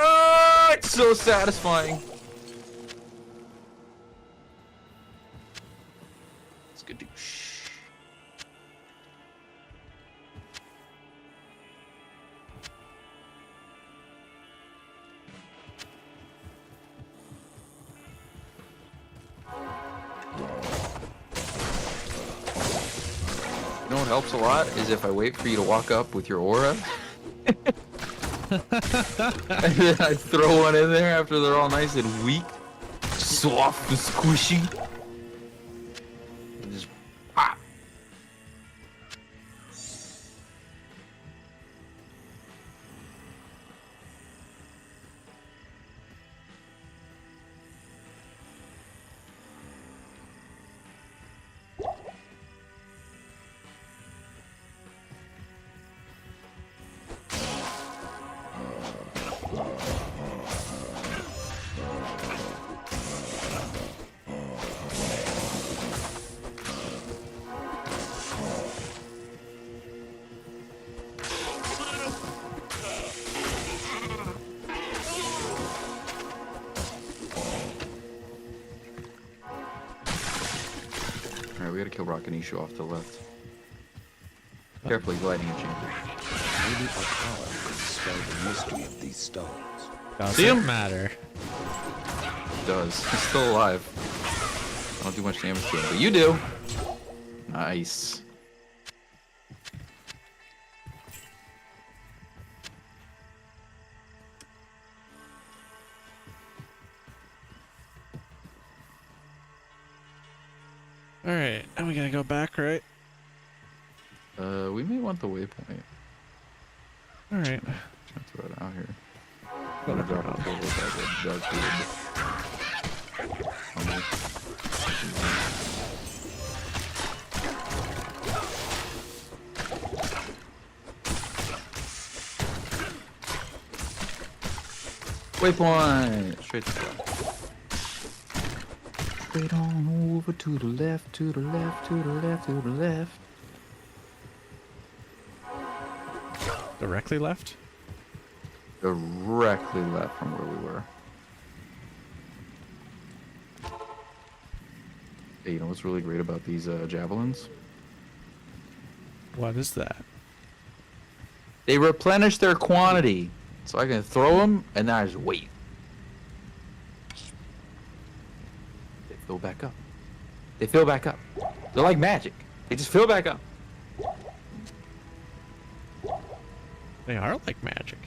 Oh, it's so satisfying. It's good to shh. You know what helps a lot is if I wait for you to walk up with your aura. And then I throw one in there after they're all nice and weak, soft and squishy. And just pop. Alright, we gotta kill Rakanishu off to the left. Carefully gliding a chamber. Maybe our power could spell the mystery of these stones. Doesn't matter. It does. He's still alive. I don't do much damage to him, but you do. Nice. Alright, and we gotta go back, right? We may want the waypoint. Alright. Trying to throw it out here. I'm gonna drop a little bit of dark waypoint! Straight to the left. Straight on over to the left, to the left, to the left, to the left. Directly left? directly left from where we were. Hey, you know what's really great about these javelins? What is that? They replenish their quantity, so I can throw them and then I just wait. They fill back up. They fill back up. They're like magic. They just fill back up. They are like magic.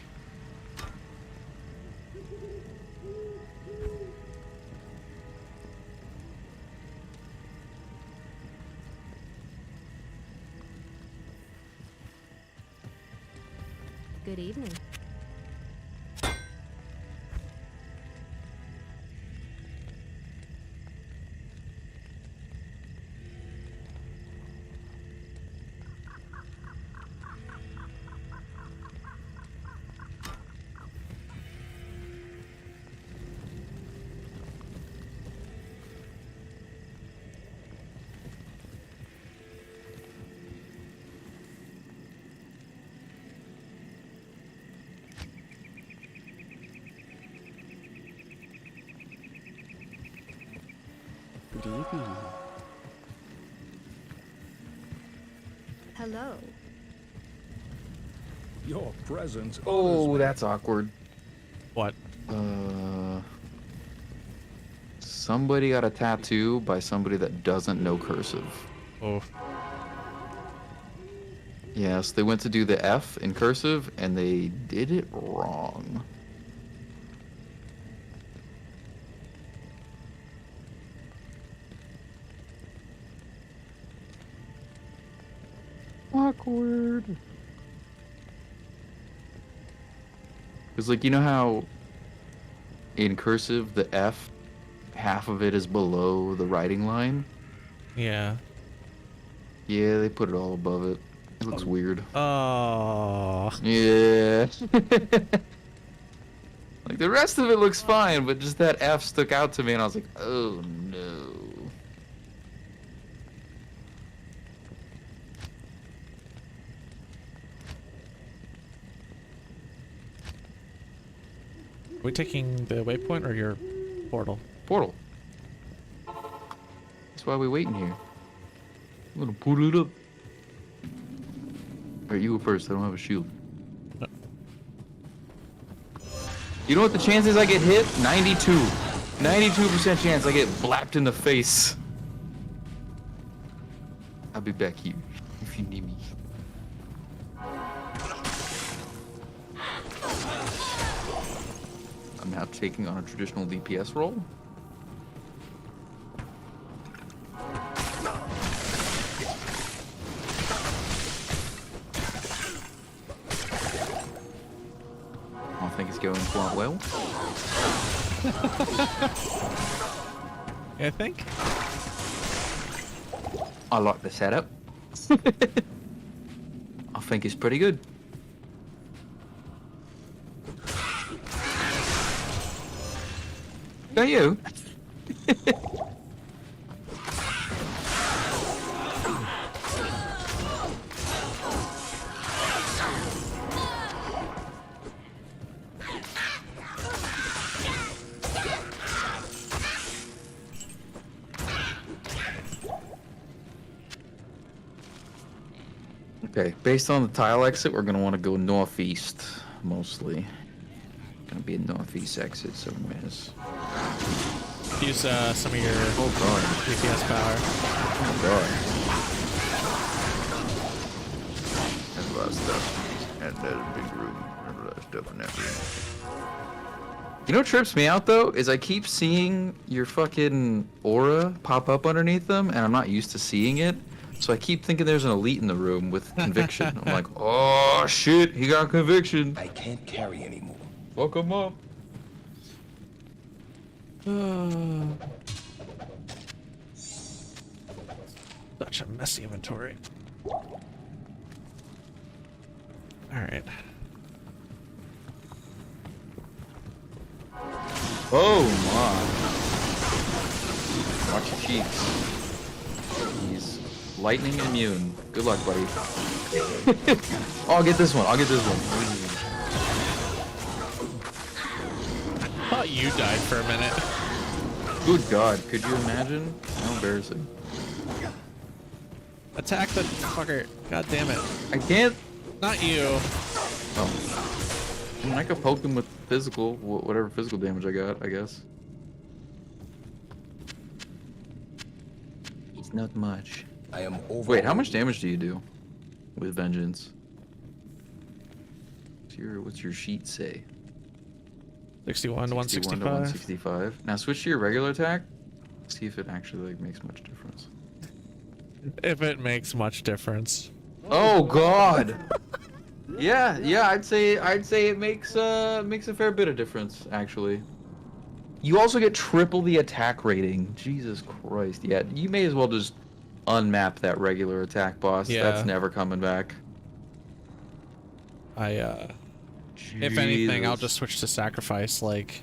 Good evening. Good evening. Hello. Your presence. Oh, that's awkward. What? Somebody got a tattoo by somebody that doesn't know cursive. Oh. Yes, they went to do the F in cursive and they did it wrong. Awkward. Because, like, you know how in cursive the F, half of it is below the writing line? Yeah. Yeah, they put it all above it. It looks weird. Oh. Yeah. Like, the rest of it looks fine, but just that F stuck out to me, and I was like, oh no. Are we taking the waypoint or your portal? Portal. That's why we waiting here. I'm gonna put it up. Alright, you go first. I don't have a shield. You know what the chances I get hit? 92. 92% chance I get blapped in the face. I'll be back here if you need me. I'm now taking on a traditional DPS role. I think it's going quite well. I think. I like the setup. I think it's pretty good. Are you? Okay, based on the tile exit, we're gonna want to go northeast, mostly. Gonna be a northeast exit somewhere. Use some of your God. DPS power. Oh god. There's a lot of stuff. And there's a big room. There's a lot of stuff in that room. You know what trips me out though? Is I keep seeing your fucking aura pop up underneath them, and I'm not used to seeing it. So I keep thinking there's an elite in the room with conviction. I'm like, oh shit, he got conviction. I can't carry anymore. Fuck him up. Such a messy inventory. Alright. Oh my. Watch your cheeks. He's lightning immune. Good luck, buddy. Oh, I'll get this one. I'll get this one. thought you died for a minute. Good God, could you imagine? How embarrassing. Attack the fucker. God damn it. I can't. Not you. Oh. I could poke him with physical, whatever physical damage I got, I guess. It's not much. I am over. Wait, how much damage do you do with Vengeance? What's your sheet say? 61 to 61 to 165. 165. Now switch to your regular attack. See if it actually like makes much difference. If it makes much difference. Oh God. yeah, I'd say it makes a fair bit of difference actually. You also get triple the attack rating. Jesus Christ. Yeah, you may as well just unmap that regular attack boss. Yeah. That's never coming back. If anything, I'll just switch to sacrifice, like...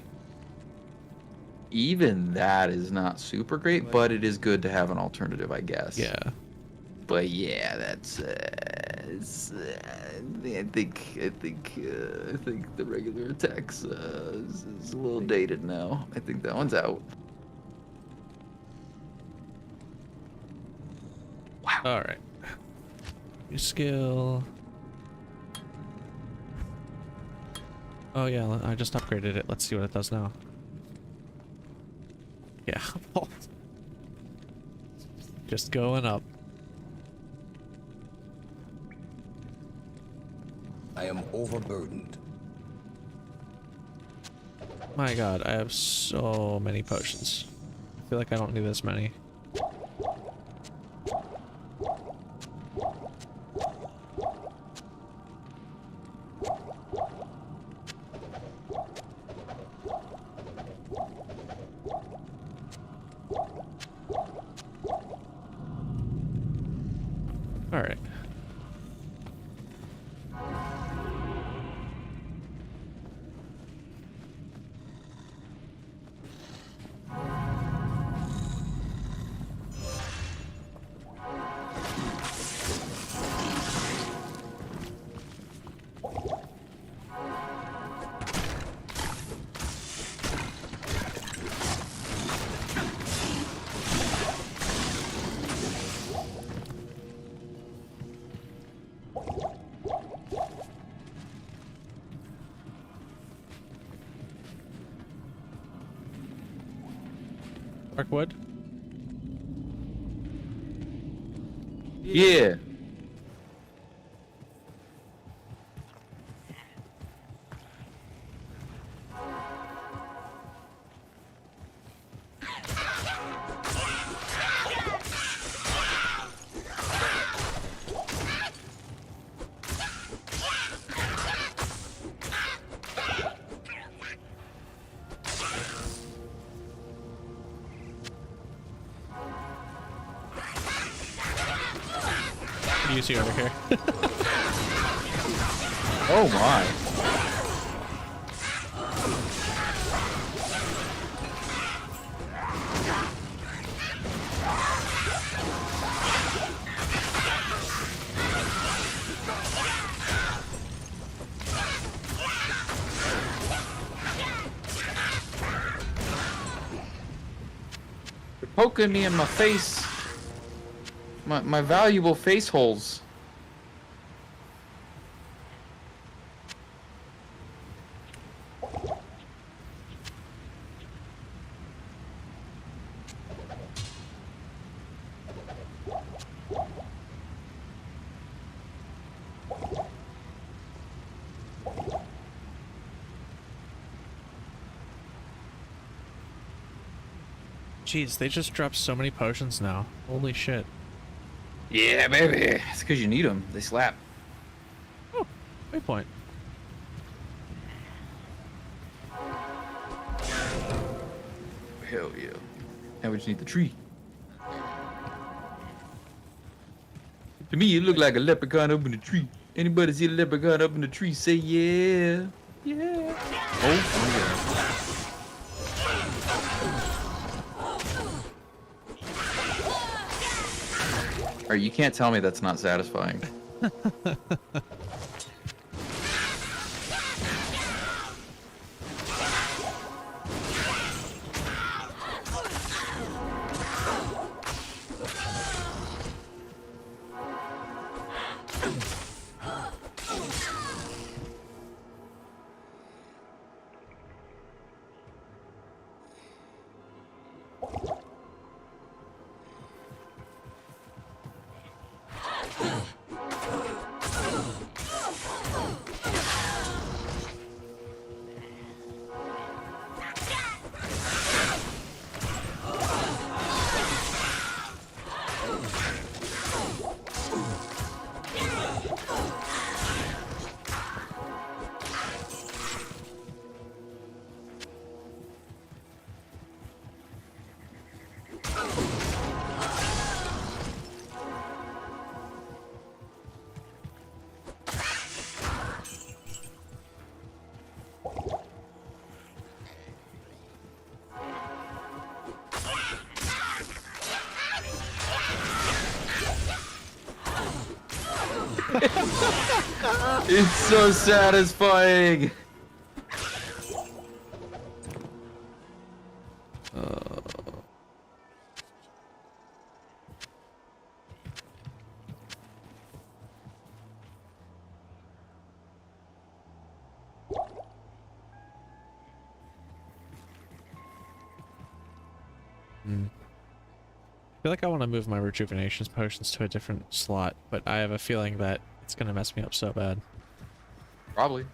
Even that is not super great, but it is good to have an alternative, I guess. Yeah. But yeah, that's... I think the regular attacks is a little dated now. I think that one's out. Wow. Alright. New skill... Oh yeah, I just upgraded it. Let's see what it does now. Yeah. Just going up. I am overburdened. My god, I have so many potions. I feel like I don't need this many. Alright. Darkwood? Yeah. What do you see over here? Oh my. You're poking me in my face. My valuable face holes. Jeez, they just dropped so many potions now. Holy shit. Yeah, baby. It's because you need them. They slap. Oh, waypoint. Hell yeah. Now we just need the tree. To me, you look like a leprechaun up in the tree. Anybody see a leprechaun up in the tree? Say yeah. Yeah. Oh, my God. Or you can't tell me that's not satisfying. It's so satisfying. I feel like I want to move my rejuvenation potions to a different slot, but I have a feeling that it's gonna mess me up so bad. Probably.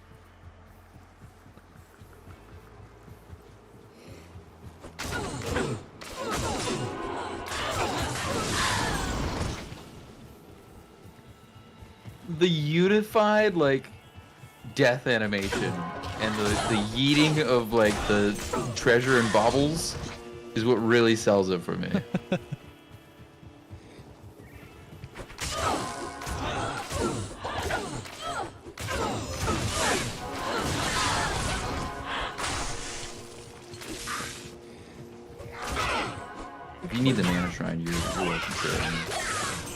The unified like death animation and the yeeting of like the treasure and baubles is what really sells it for me. If you need the mana shrine, you're welcome to it.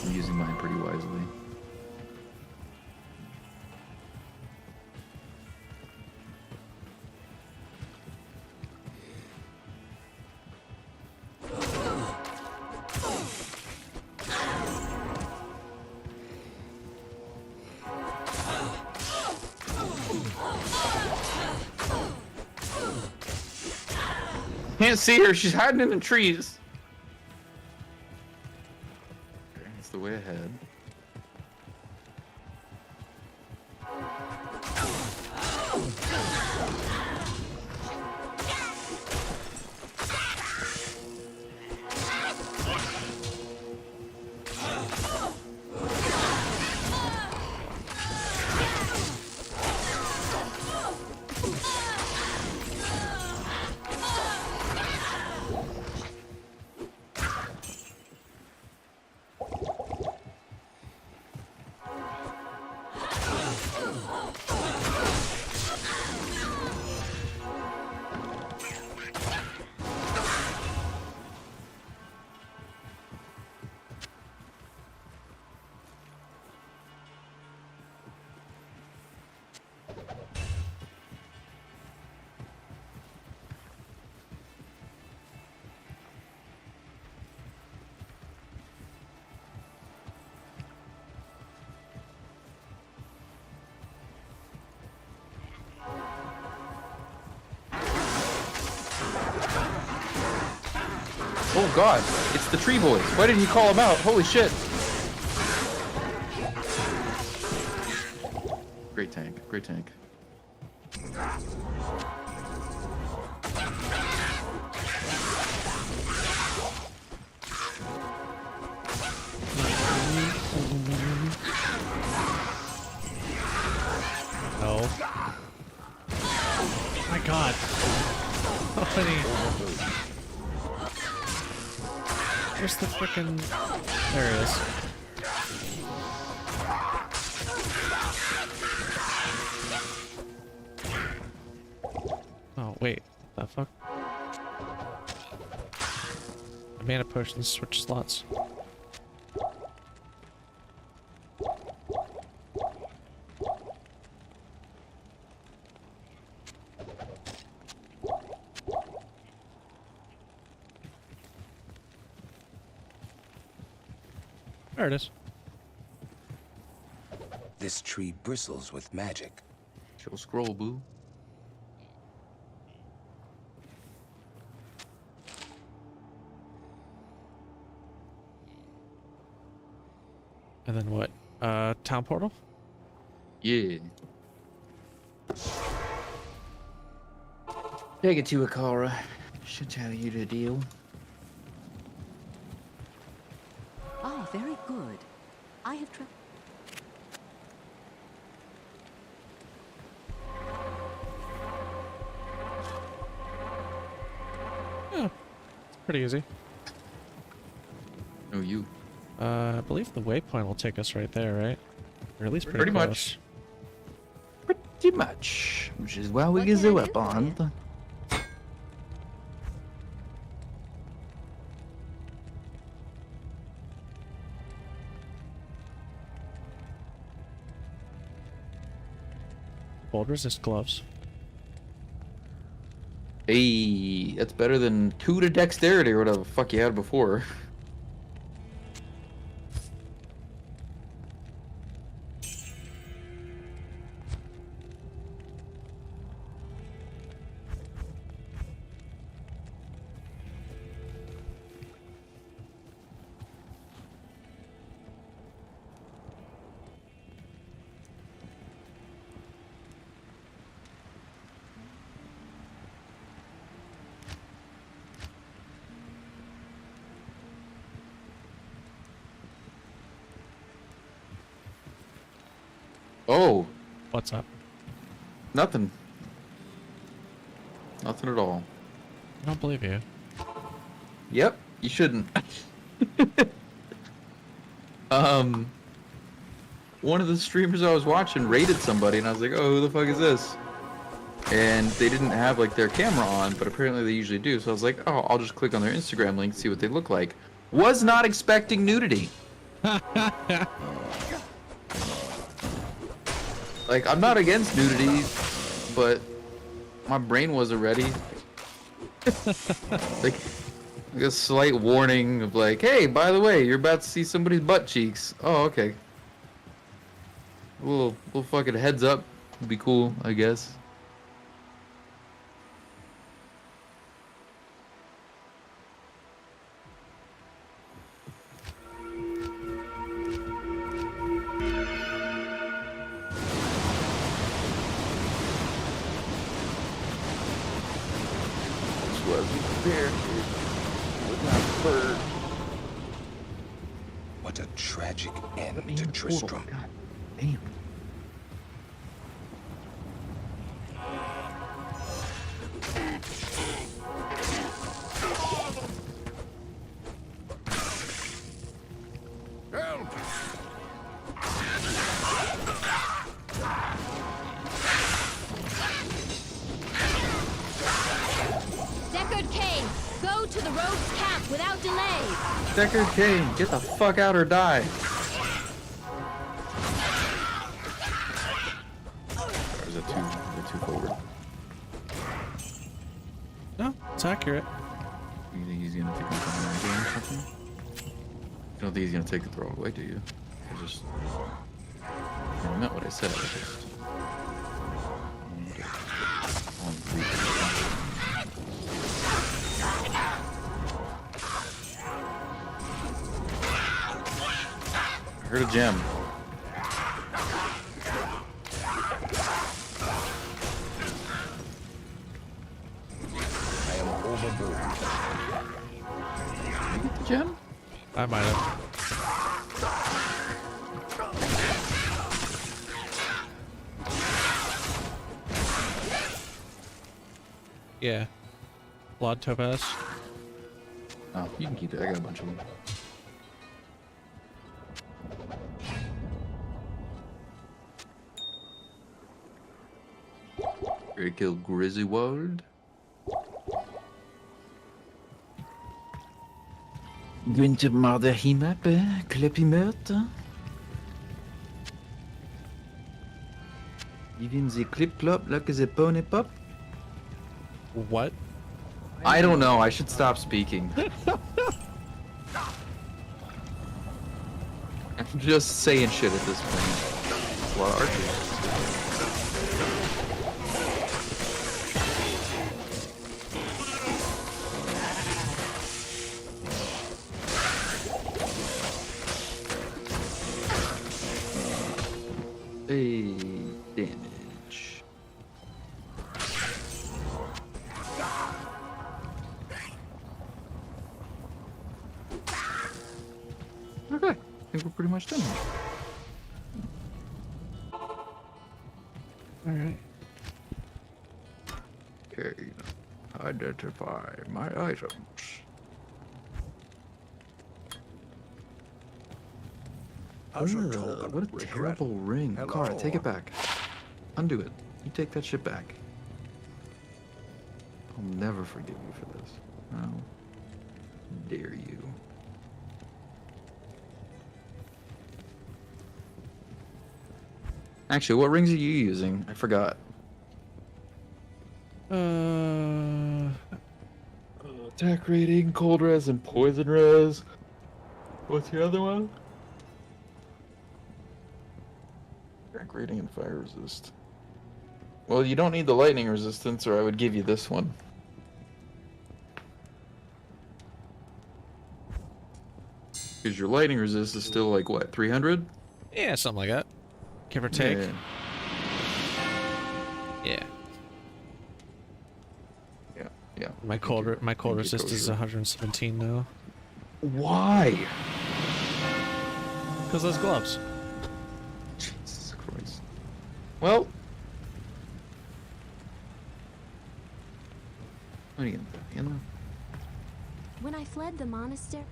I'm using mine pretty wisely. Can't see her, she's hiding in the trees. Okay, that's the way ahead. Oh god, it's the tree boys. Why didn't he call them out? Holy shit. Great tank, great tank. No. My god. How many... Where's the frickin'... There it is. Oh, wait. What the fuck? I made a potion switch slots. There it is. This tree bristles with magic. Chill scroll, boo. And then what? Town portal? Yeah. Take it to Akara. She'll tell you the deal. Ah, very good. I have tried. Yeah, it's pretty easy. Oh, you. I believe the waypoint will take us right there, right? Or at least Pretty close. much. Pretty much. Which is why we What get can I the do for weapon. you? Cold resist gloves. Hey, that's better than 2 to dexterity or whatever the fuck you had before. Oh, What's up? nothing. Nothing at all. I don't believe you. Yep, you shouldn't. One of the streamers I was watching raided somebody, and I was like, "Oh, who the fuck is this?" And they didn't have like their camera on, but apparently they usually do. So I was like, "Oh, I'll just click on their Instagram link, see what they look like." Was not expecting nudity. Like, I'm not against nudity, but my brain wasn't ready. like a slight warning of like, hey, by the way, you're about to see somebody's butt cheeks. Oh, okay. A little fucking heads up would be cool, I guess. What a tragic end to Tristram. God damn. Deckard Cain, go to the rogue's camp without delay. Deckard Cain, get the fuck out or die. Or is it too forward? No, it's accurate. You think he's gonna take the throw or something? You don't think he's gonna take the throw away, do you? I meant what I said. I heard a gem. I am overboard. Did you get the gem? I might have. Yeah. Blood topaz. Oh, you can keep it. I got a bunch of them. Ready to kill Griswold? Günther Marder Himape, Kleppimörter. Even the clip clop like the pony pop. What? I don't know. I should stop speaking. I'm just saying shit at this point. It's a lot of archers. Hey, damage. Okay, I think we're pretty much done here. Alright. Okay, identify my items. Ugh, what a terrible ring. Kara, take it back. Undo it. You take that shit back. I'll never forgive you for this. How dare you? Actually, what rings are you using? I forgot. Attack rating, cold res, and poison res. What's the other one? Attack rating and fire resist. Well, you don't need the lightning resistance, or I would give you this one. Because your lightning resist is still like, what, 300? Yeah, something like that. Give or take. Yeah. Yeah. Yeah. Yeah. My cold resist is 117 now. Why? Because those gloves. Jesus Christ. Well. What are you gonna do? When I fled the monastery...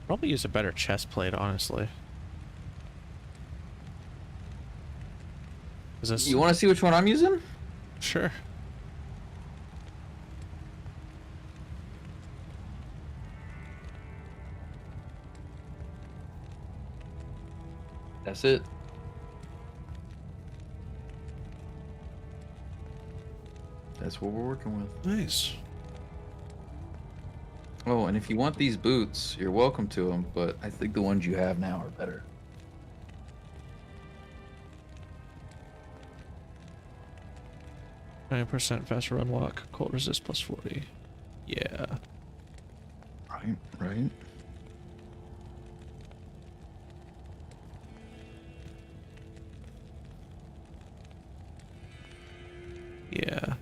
Probably use a better chest plate, honestly. Is this... You want to see which one I'm using? Sure. That's it. That's what we're working with. Nice. Oh, and if you want these boots, you're welcome to them, but I think the ones you have now are better. %, faster run walk, cold resist plus 40. Yeah. Right, right. Yeah.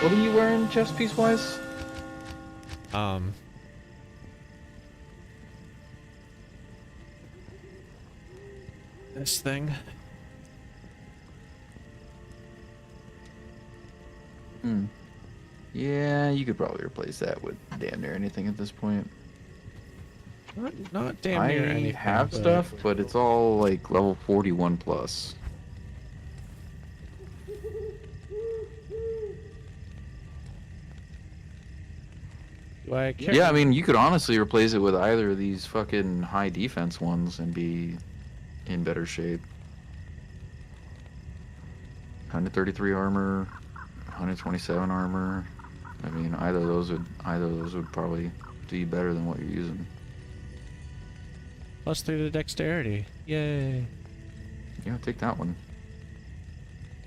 What are you wearing chest piece wise? This thing. Yeah, you could probably replace that with damn near anything at this point. Not damn near anything. I have stuff, but it's all like level 41 plus. Yeah, I mean, you could honestly replace it with either of these fucking high defense ones and be in better shape. 133 armor, 127 armor. I mean, either of those would probably be better than what you're using. +3 to dexterity. Yay. Yeah, take that one.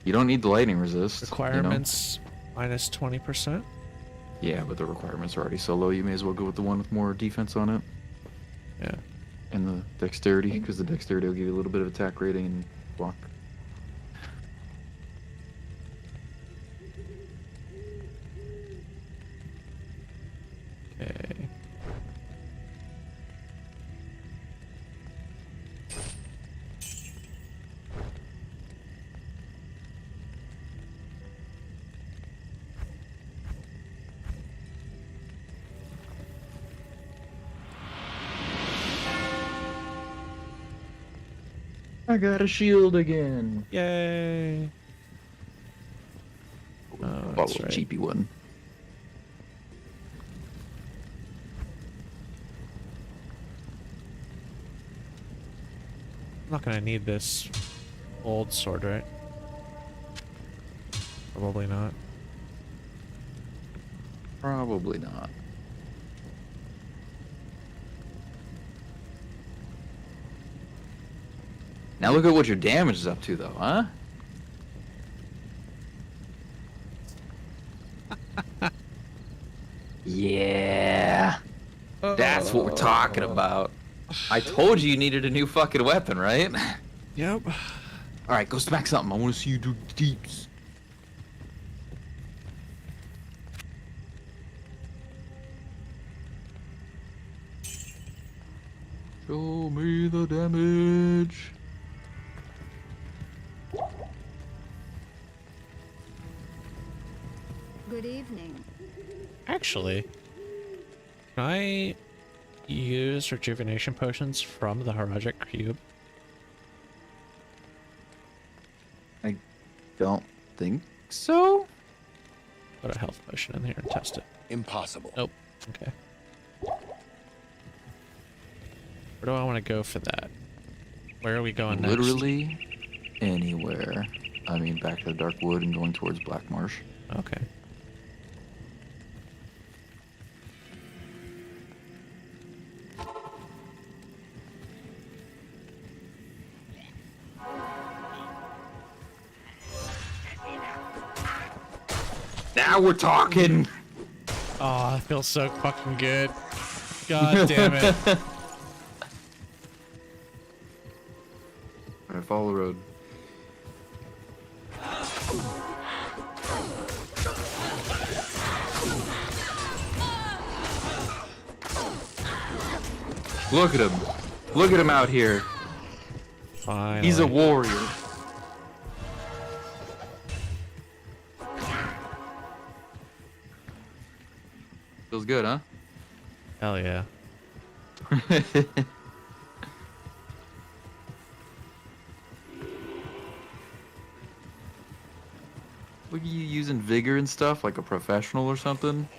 You don't need the lightning resist. Requirements -20%. Yeah, but the requirements are already so low, you may as well go with the one with more defense on it. Yeah. And the dexterity, because the dexterity will give you a little bit of attack rating and block. Okay. I got a shield again. Yay. Oh, Bought a that's little right. cheapy one. I'm not gonna need this old sword, right? Probably not. Probably not. Now look at what your damage is up to, though, huh? Yeah. That's what we're talking about. I told you needed a new fucking weapon, right? Yep. Alright, go smack something. I want to see you do the deeps. Show me the damage. Good evening. Actually, can I use rejuvenation potions from the Harajic cube? I don't think so. Put a health potion in here and test it. Impossible. Nope. Okay. Where do I want to go for that? Where are we going next? Literally anywhere. I mean, back to the Dark Wood and going towards Black Marsh. Okay. Now we're talking. Oh, it feels so fucking good. God damn it. Alright, follow the road. Look at him. Look at him out here. Finally. He's a warrior. Feels good, huh? Hell yeah. Look at you using vigor and stuff like a professional or something.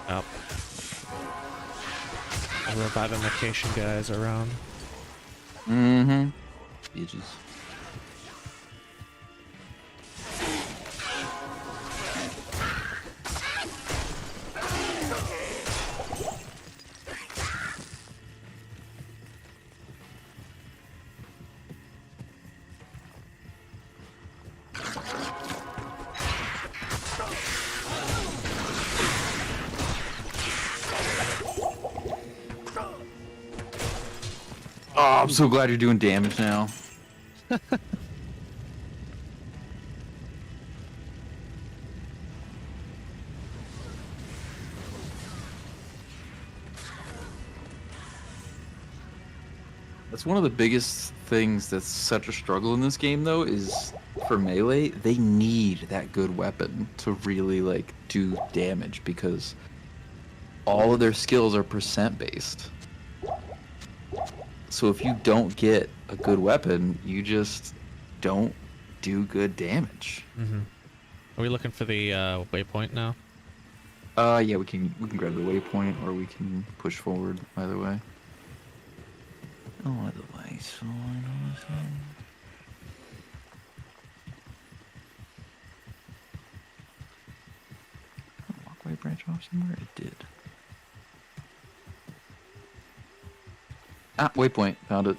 Up. The revivification guys around. Mm-hmm. Bitches. Oh, I'm so glad you're doing damage now. That's one of the biggest things that's such a struggle in this game, though, is for melee, they need that good weapon to really, like, do damage, because all of their skills are percent based. So if you don't get a good weapon, you just don't do good damage. Mm-hmm. Are we looking for the waypoint now? Yeah, we can grab the waypoint, or we can push forward. Either way. Oh, either way. So walkway branch off somewhere. It did. Ah, waypoint. Found it.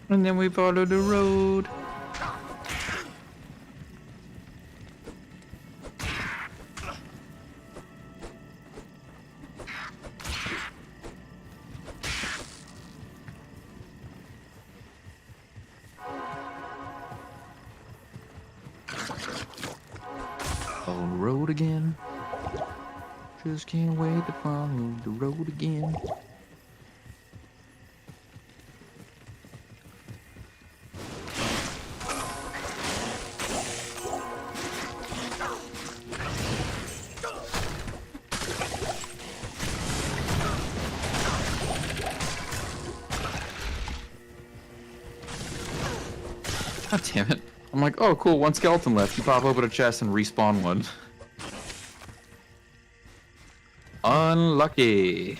And then we follow the road. On the road again. Just can't wait to follow the road again. God damn it. I'm like, oh cool, one skeleton left. You pop open a chest and respawn one. Unlucky.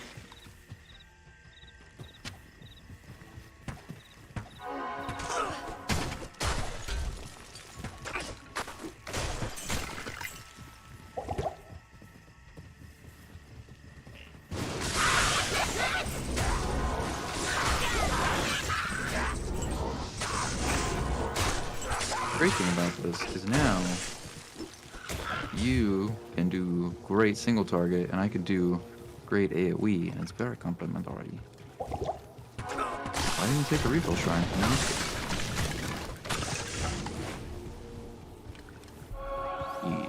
Great thing about this is now you can do great single target and I can do great AoE, and it's very complementary. Why didn't you take a refill shrine? No. Yeah.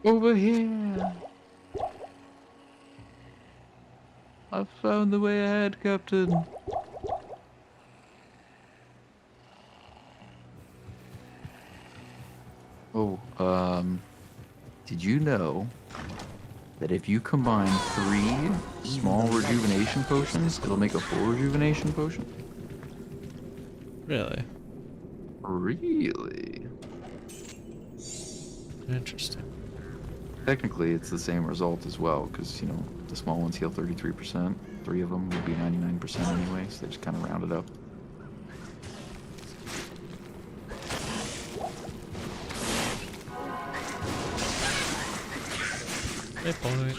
Over here. I found the way ahead, Captain. Oh, did you know that if you combine 3 small rejuvenation potions, it'll make a full rejuvenation potion? Really? Really? Interesting. Technically, it's the same result as well, because, you know, the small ones heal 33%. 3 of them would be 99% anyway, so they just kind of round it up. Waypoint.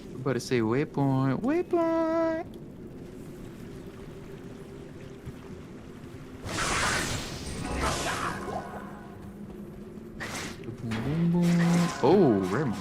Everybody say waypoint, waypoint! Oh, rare one.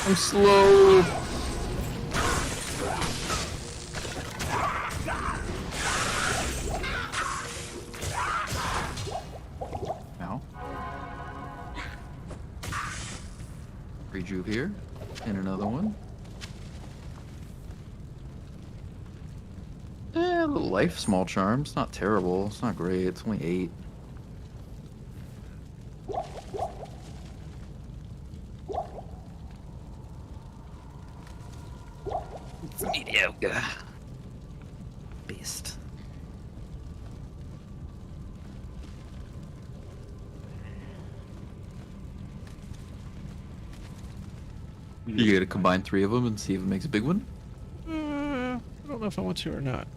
I'm slow. Now. Rejuve here. And another one. A little life, small charm. It's not terrible. It's not great. It's only 8. Mediocre. Beast. You gotta combine 3 of them and see if it makes a big one? I don't know if I want to or not.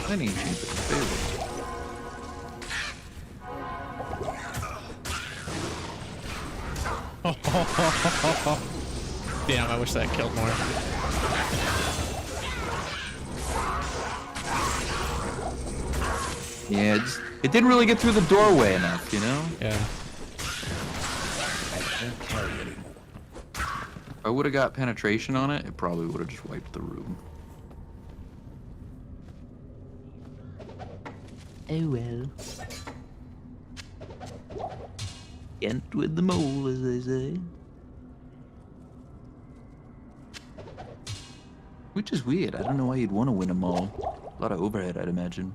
I need cheap favorite. Damn, I wish that killed more. Yeah, it didn't really get through the doorway enough, you know? Yeah. I can't carry anymore. If I would have got penetration on it, it probably would have just wiped the room. Oh well. Kent with the mole, as they say. Which is weird. I don't know why you'd want to win them all. A lot of overhead, I'd imagine.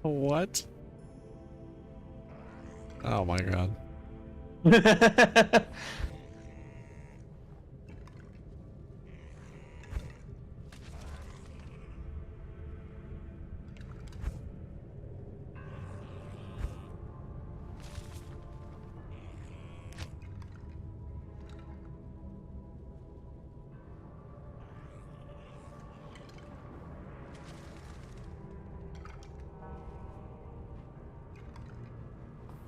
What? Oh my god.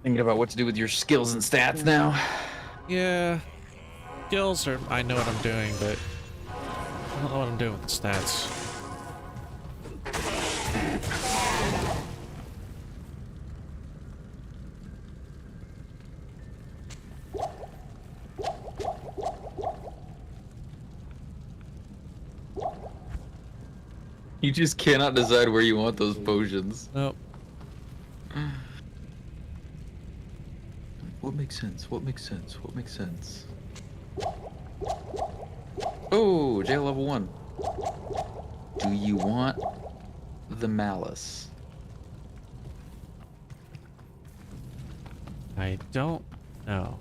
Thinking about what to do with your skills and stats now. Yeah. Skills are, I know what I'm doing, but I don't know what I'm doing with the stats. You just cannot decide where you want those potions. Nope. What makes sense? What makes sense? What makes sense? Oh, jail level 1. Do you want the malice? I don't know.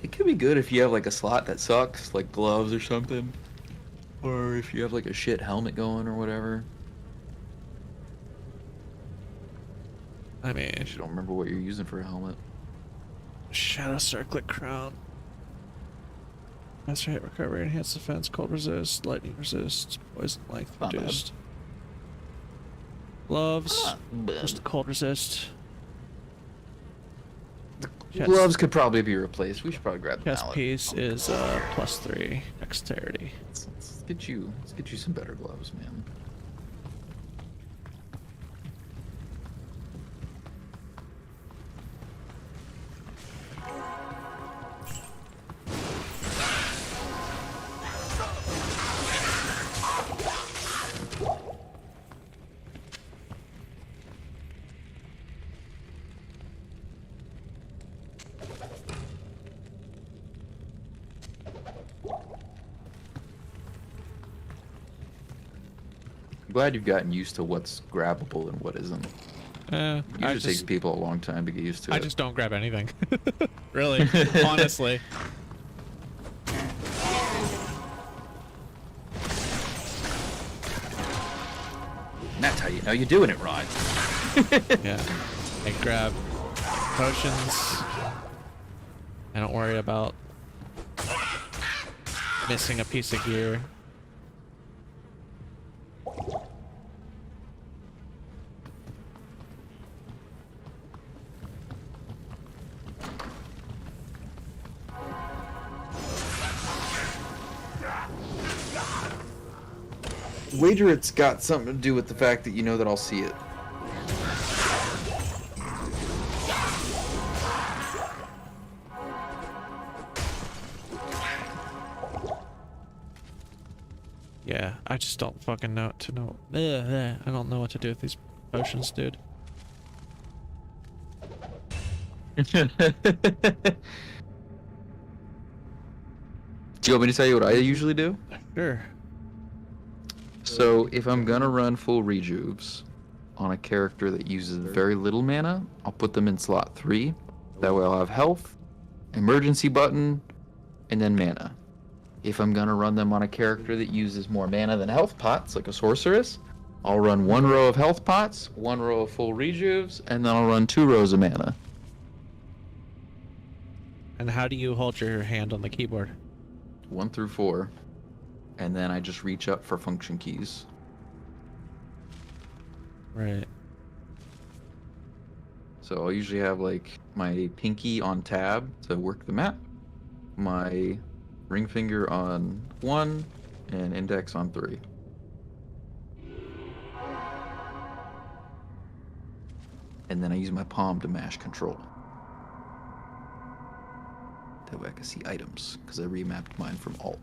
It could be good if you have like a slot that sucks, like gloves or something. Or if you have like a shit helmet going or whatever. I mean, I don't remember what you're using for a helmet. Shadow Circlet Crown. That's right, recovery, enhanced defense, cold resist, lightning resist, poison length Not bad. reduced. Gloves, just cold resist. Chest, Gloves could probably be replaced. We should probably grab the chest mallet. piece is +3 dexterity. Let's get you some better gloves, man. I'm glad you've gotten used to what's grabbable and what isn't. I Usually takes just, people a long time to get used to it. I just don't grab anything. Really, honestly. And that's how you know you're doing it right. Yeah, I grab potions. I don't worry about missing a piece of gear. Wager it's got something to do with the fact that you know that I'll see it. Yeah, I just don't fucking know what to know. I don't know what to do with these potions, dude. Do you want me to tell you what I usually do? Sure. So if I'm gonna run full rejuves on a character that uses very little mana, I'll put them in slot 3. That way I'll have health, emergency button, and then mana. If I'm gonna run them on a character that uses more mana than health pots, like a sorceress, I'll run 1 row of health pots, 1 row of full rejuves, and then I'll run 2 rows of mana. And how do you hold your hand on the keyboard? 1 through 4. and then I just reach up for function keys. Right. So I'll usually have like my pinky on tab to work the map, my ring finger on 1, and index on 3. And then I use my palm to mash control. That way I can see items, because I remapped mine from Alt.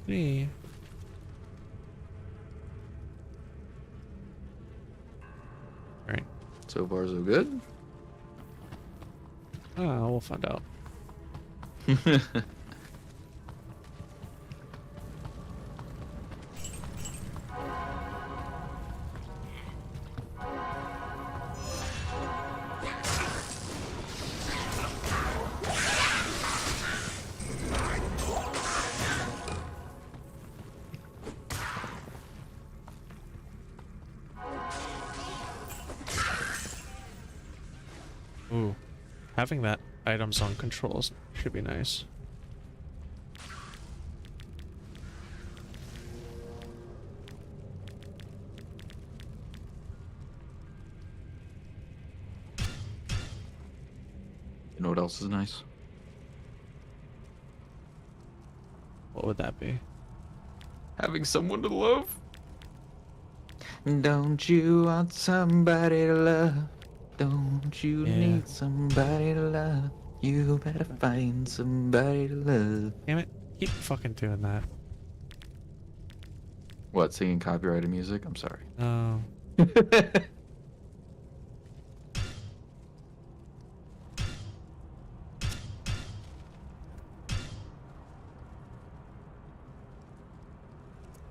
Me. Alright. So far, so good. We'll find out. Ooh. Having that items on controls should be nice. You know what else is nice? What would that be? Having someone to love. Don't you want somebody to love? Don't you Yeah. need somebody to love? You better find somebody to love. Damn it. Keep fucking doing that. What, singing copyrighted music? I'm sorry. Oh.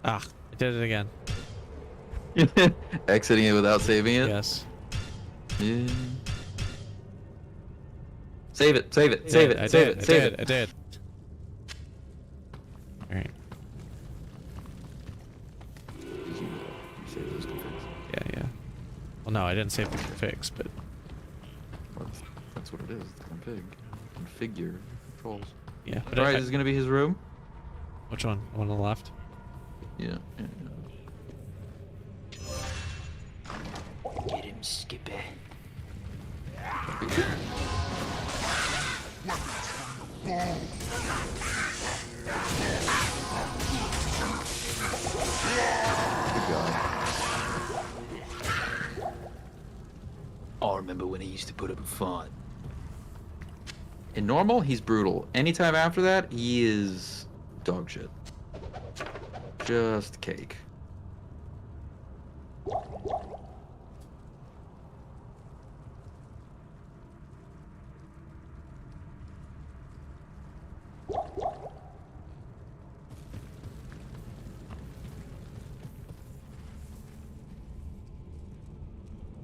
Ah, I did it again. Exiting it without saving it? Yes. Yeah. Save it, save it, I save did, it, save it, save it. I did. Alright. Save those configs. Yeah. Well, no, I didn't save the configs, but... Well, that's what it is, the config. Configure controls. Yeah. But Alright, this is gonna be his room? Which one? The one on the left? Yeah. Get him, Skippy. Good God. I remember when he used to put up a fight. In normal, he's brutal. Anytime after that, he is dog shit. Just cake.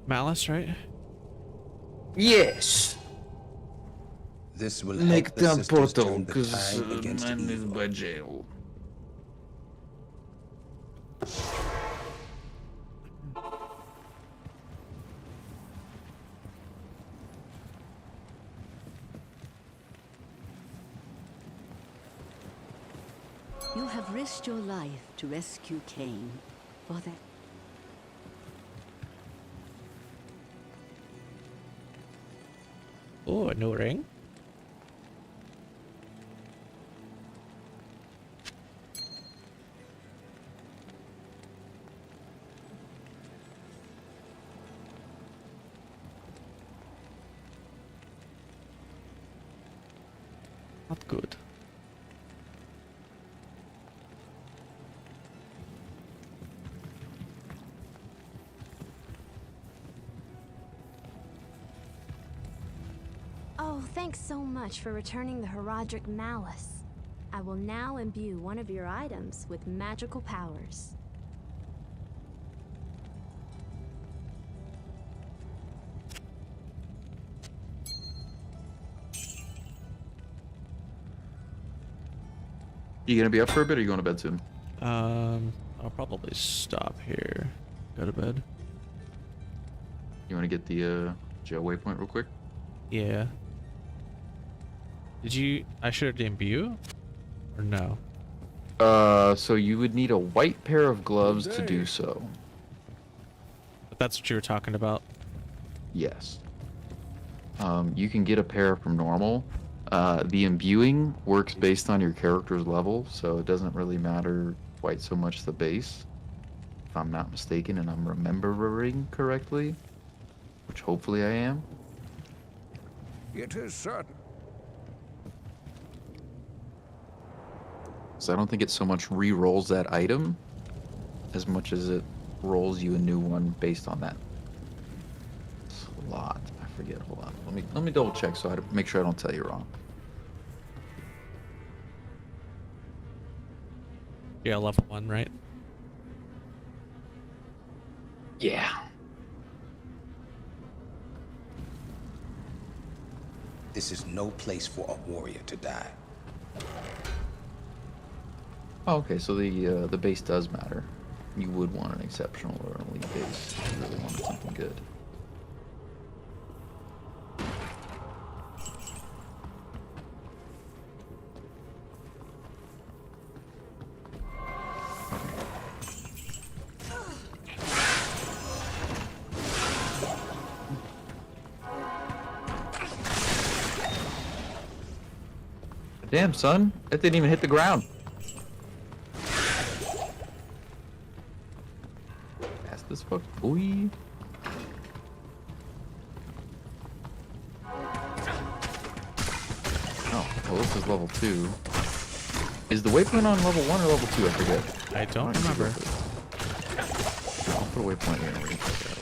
Malice, right? Yes. This will Make help the that sisters portal, turn the because tide against mine is evil. by jail. You have risked your life to rescue Cain. For that, Oh, a new ring. Not good. thanks so much for returning the Herodric Malice. I will now imbue one of your items with magical powers. You gonna be up for a bit, or you going to bed soon? I'll probably stop here. Go to bed. You want to get the jail waypoint real quick? Yeah. Did you? I should have imbue, or no? So you would need a white pair of gloves to do so. But that's what you were talking about. Yes. You can get a pair from normal. The imbuing works based on your character's level, so it doesn't really matter quite so much the base. If I'm not mistaken and I'm remembering correctly, which hopefully I am. It is certain. So I don't think it so much re-rolls that item as much as it rolls you a new one based on that slot. I forget. Hold on. Let me double check so I make sure I don't tell you wrong. Yeah, level 1, right? Yeah. This is no place for a warrior to die. Oh, okay, so the base does matter. You would want an exceptional or an elite base if you really wanted something good. Damn, son, that didn't even hit the ground. Fast as fuck, boy. Oh, well, this is level 2. Is the waypoint on level 1 or level 2? I forget. I don't remember. I'll put a waypoint here and we can check it out.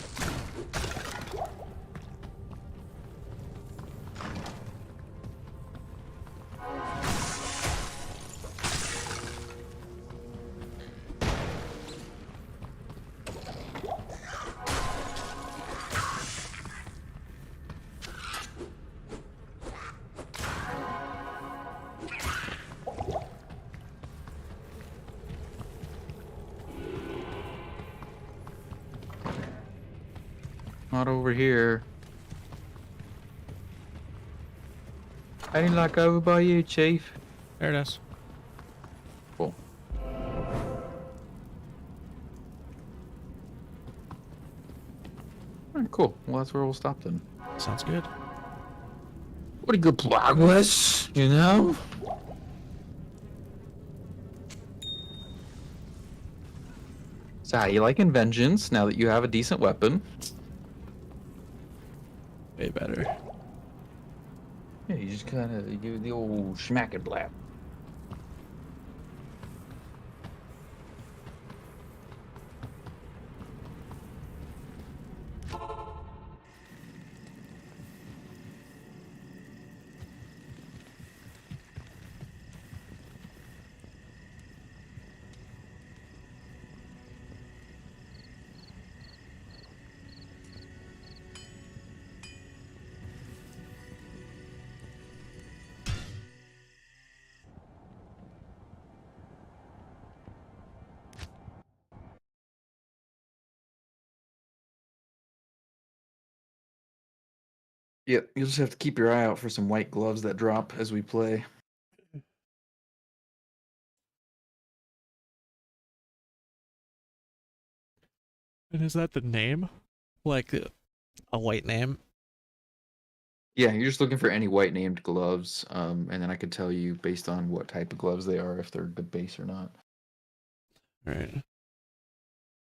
Not over here. I didn't like over by you, Chief. There it is. Cool. Alright, cool. Well, that's where we'll stop then. Sounds good. Pretty good progress, you know? So how you liking Vengeance now that you have a decent weapon? Way better. Yeah, you just kind of give the old smack and blap. Yep, you'll just have to keep your eye out for some white gloves that drop as we play. And is that the name? Like a white name? Yeah, you're just looking for any white named gloves, and then I could tell you based on what type of gloves they are if they're good base or not. All right.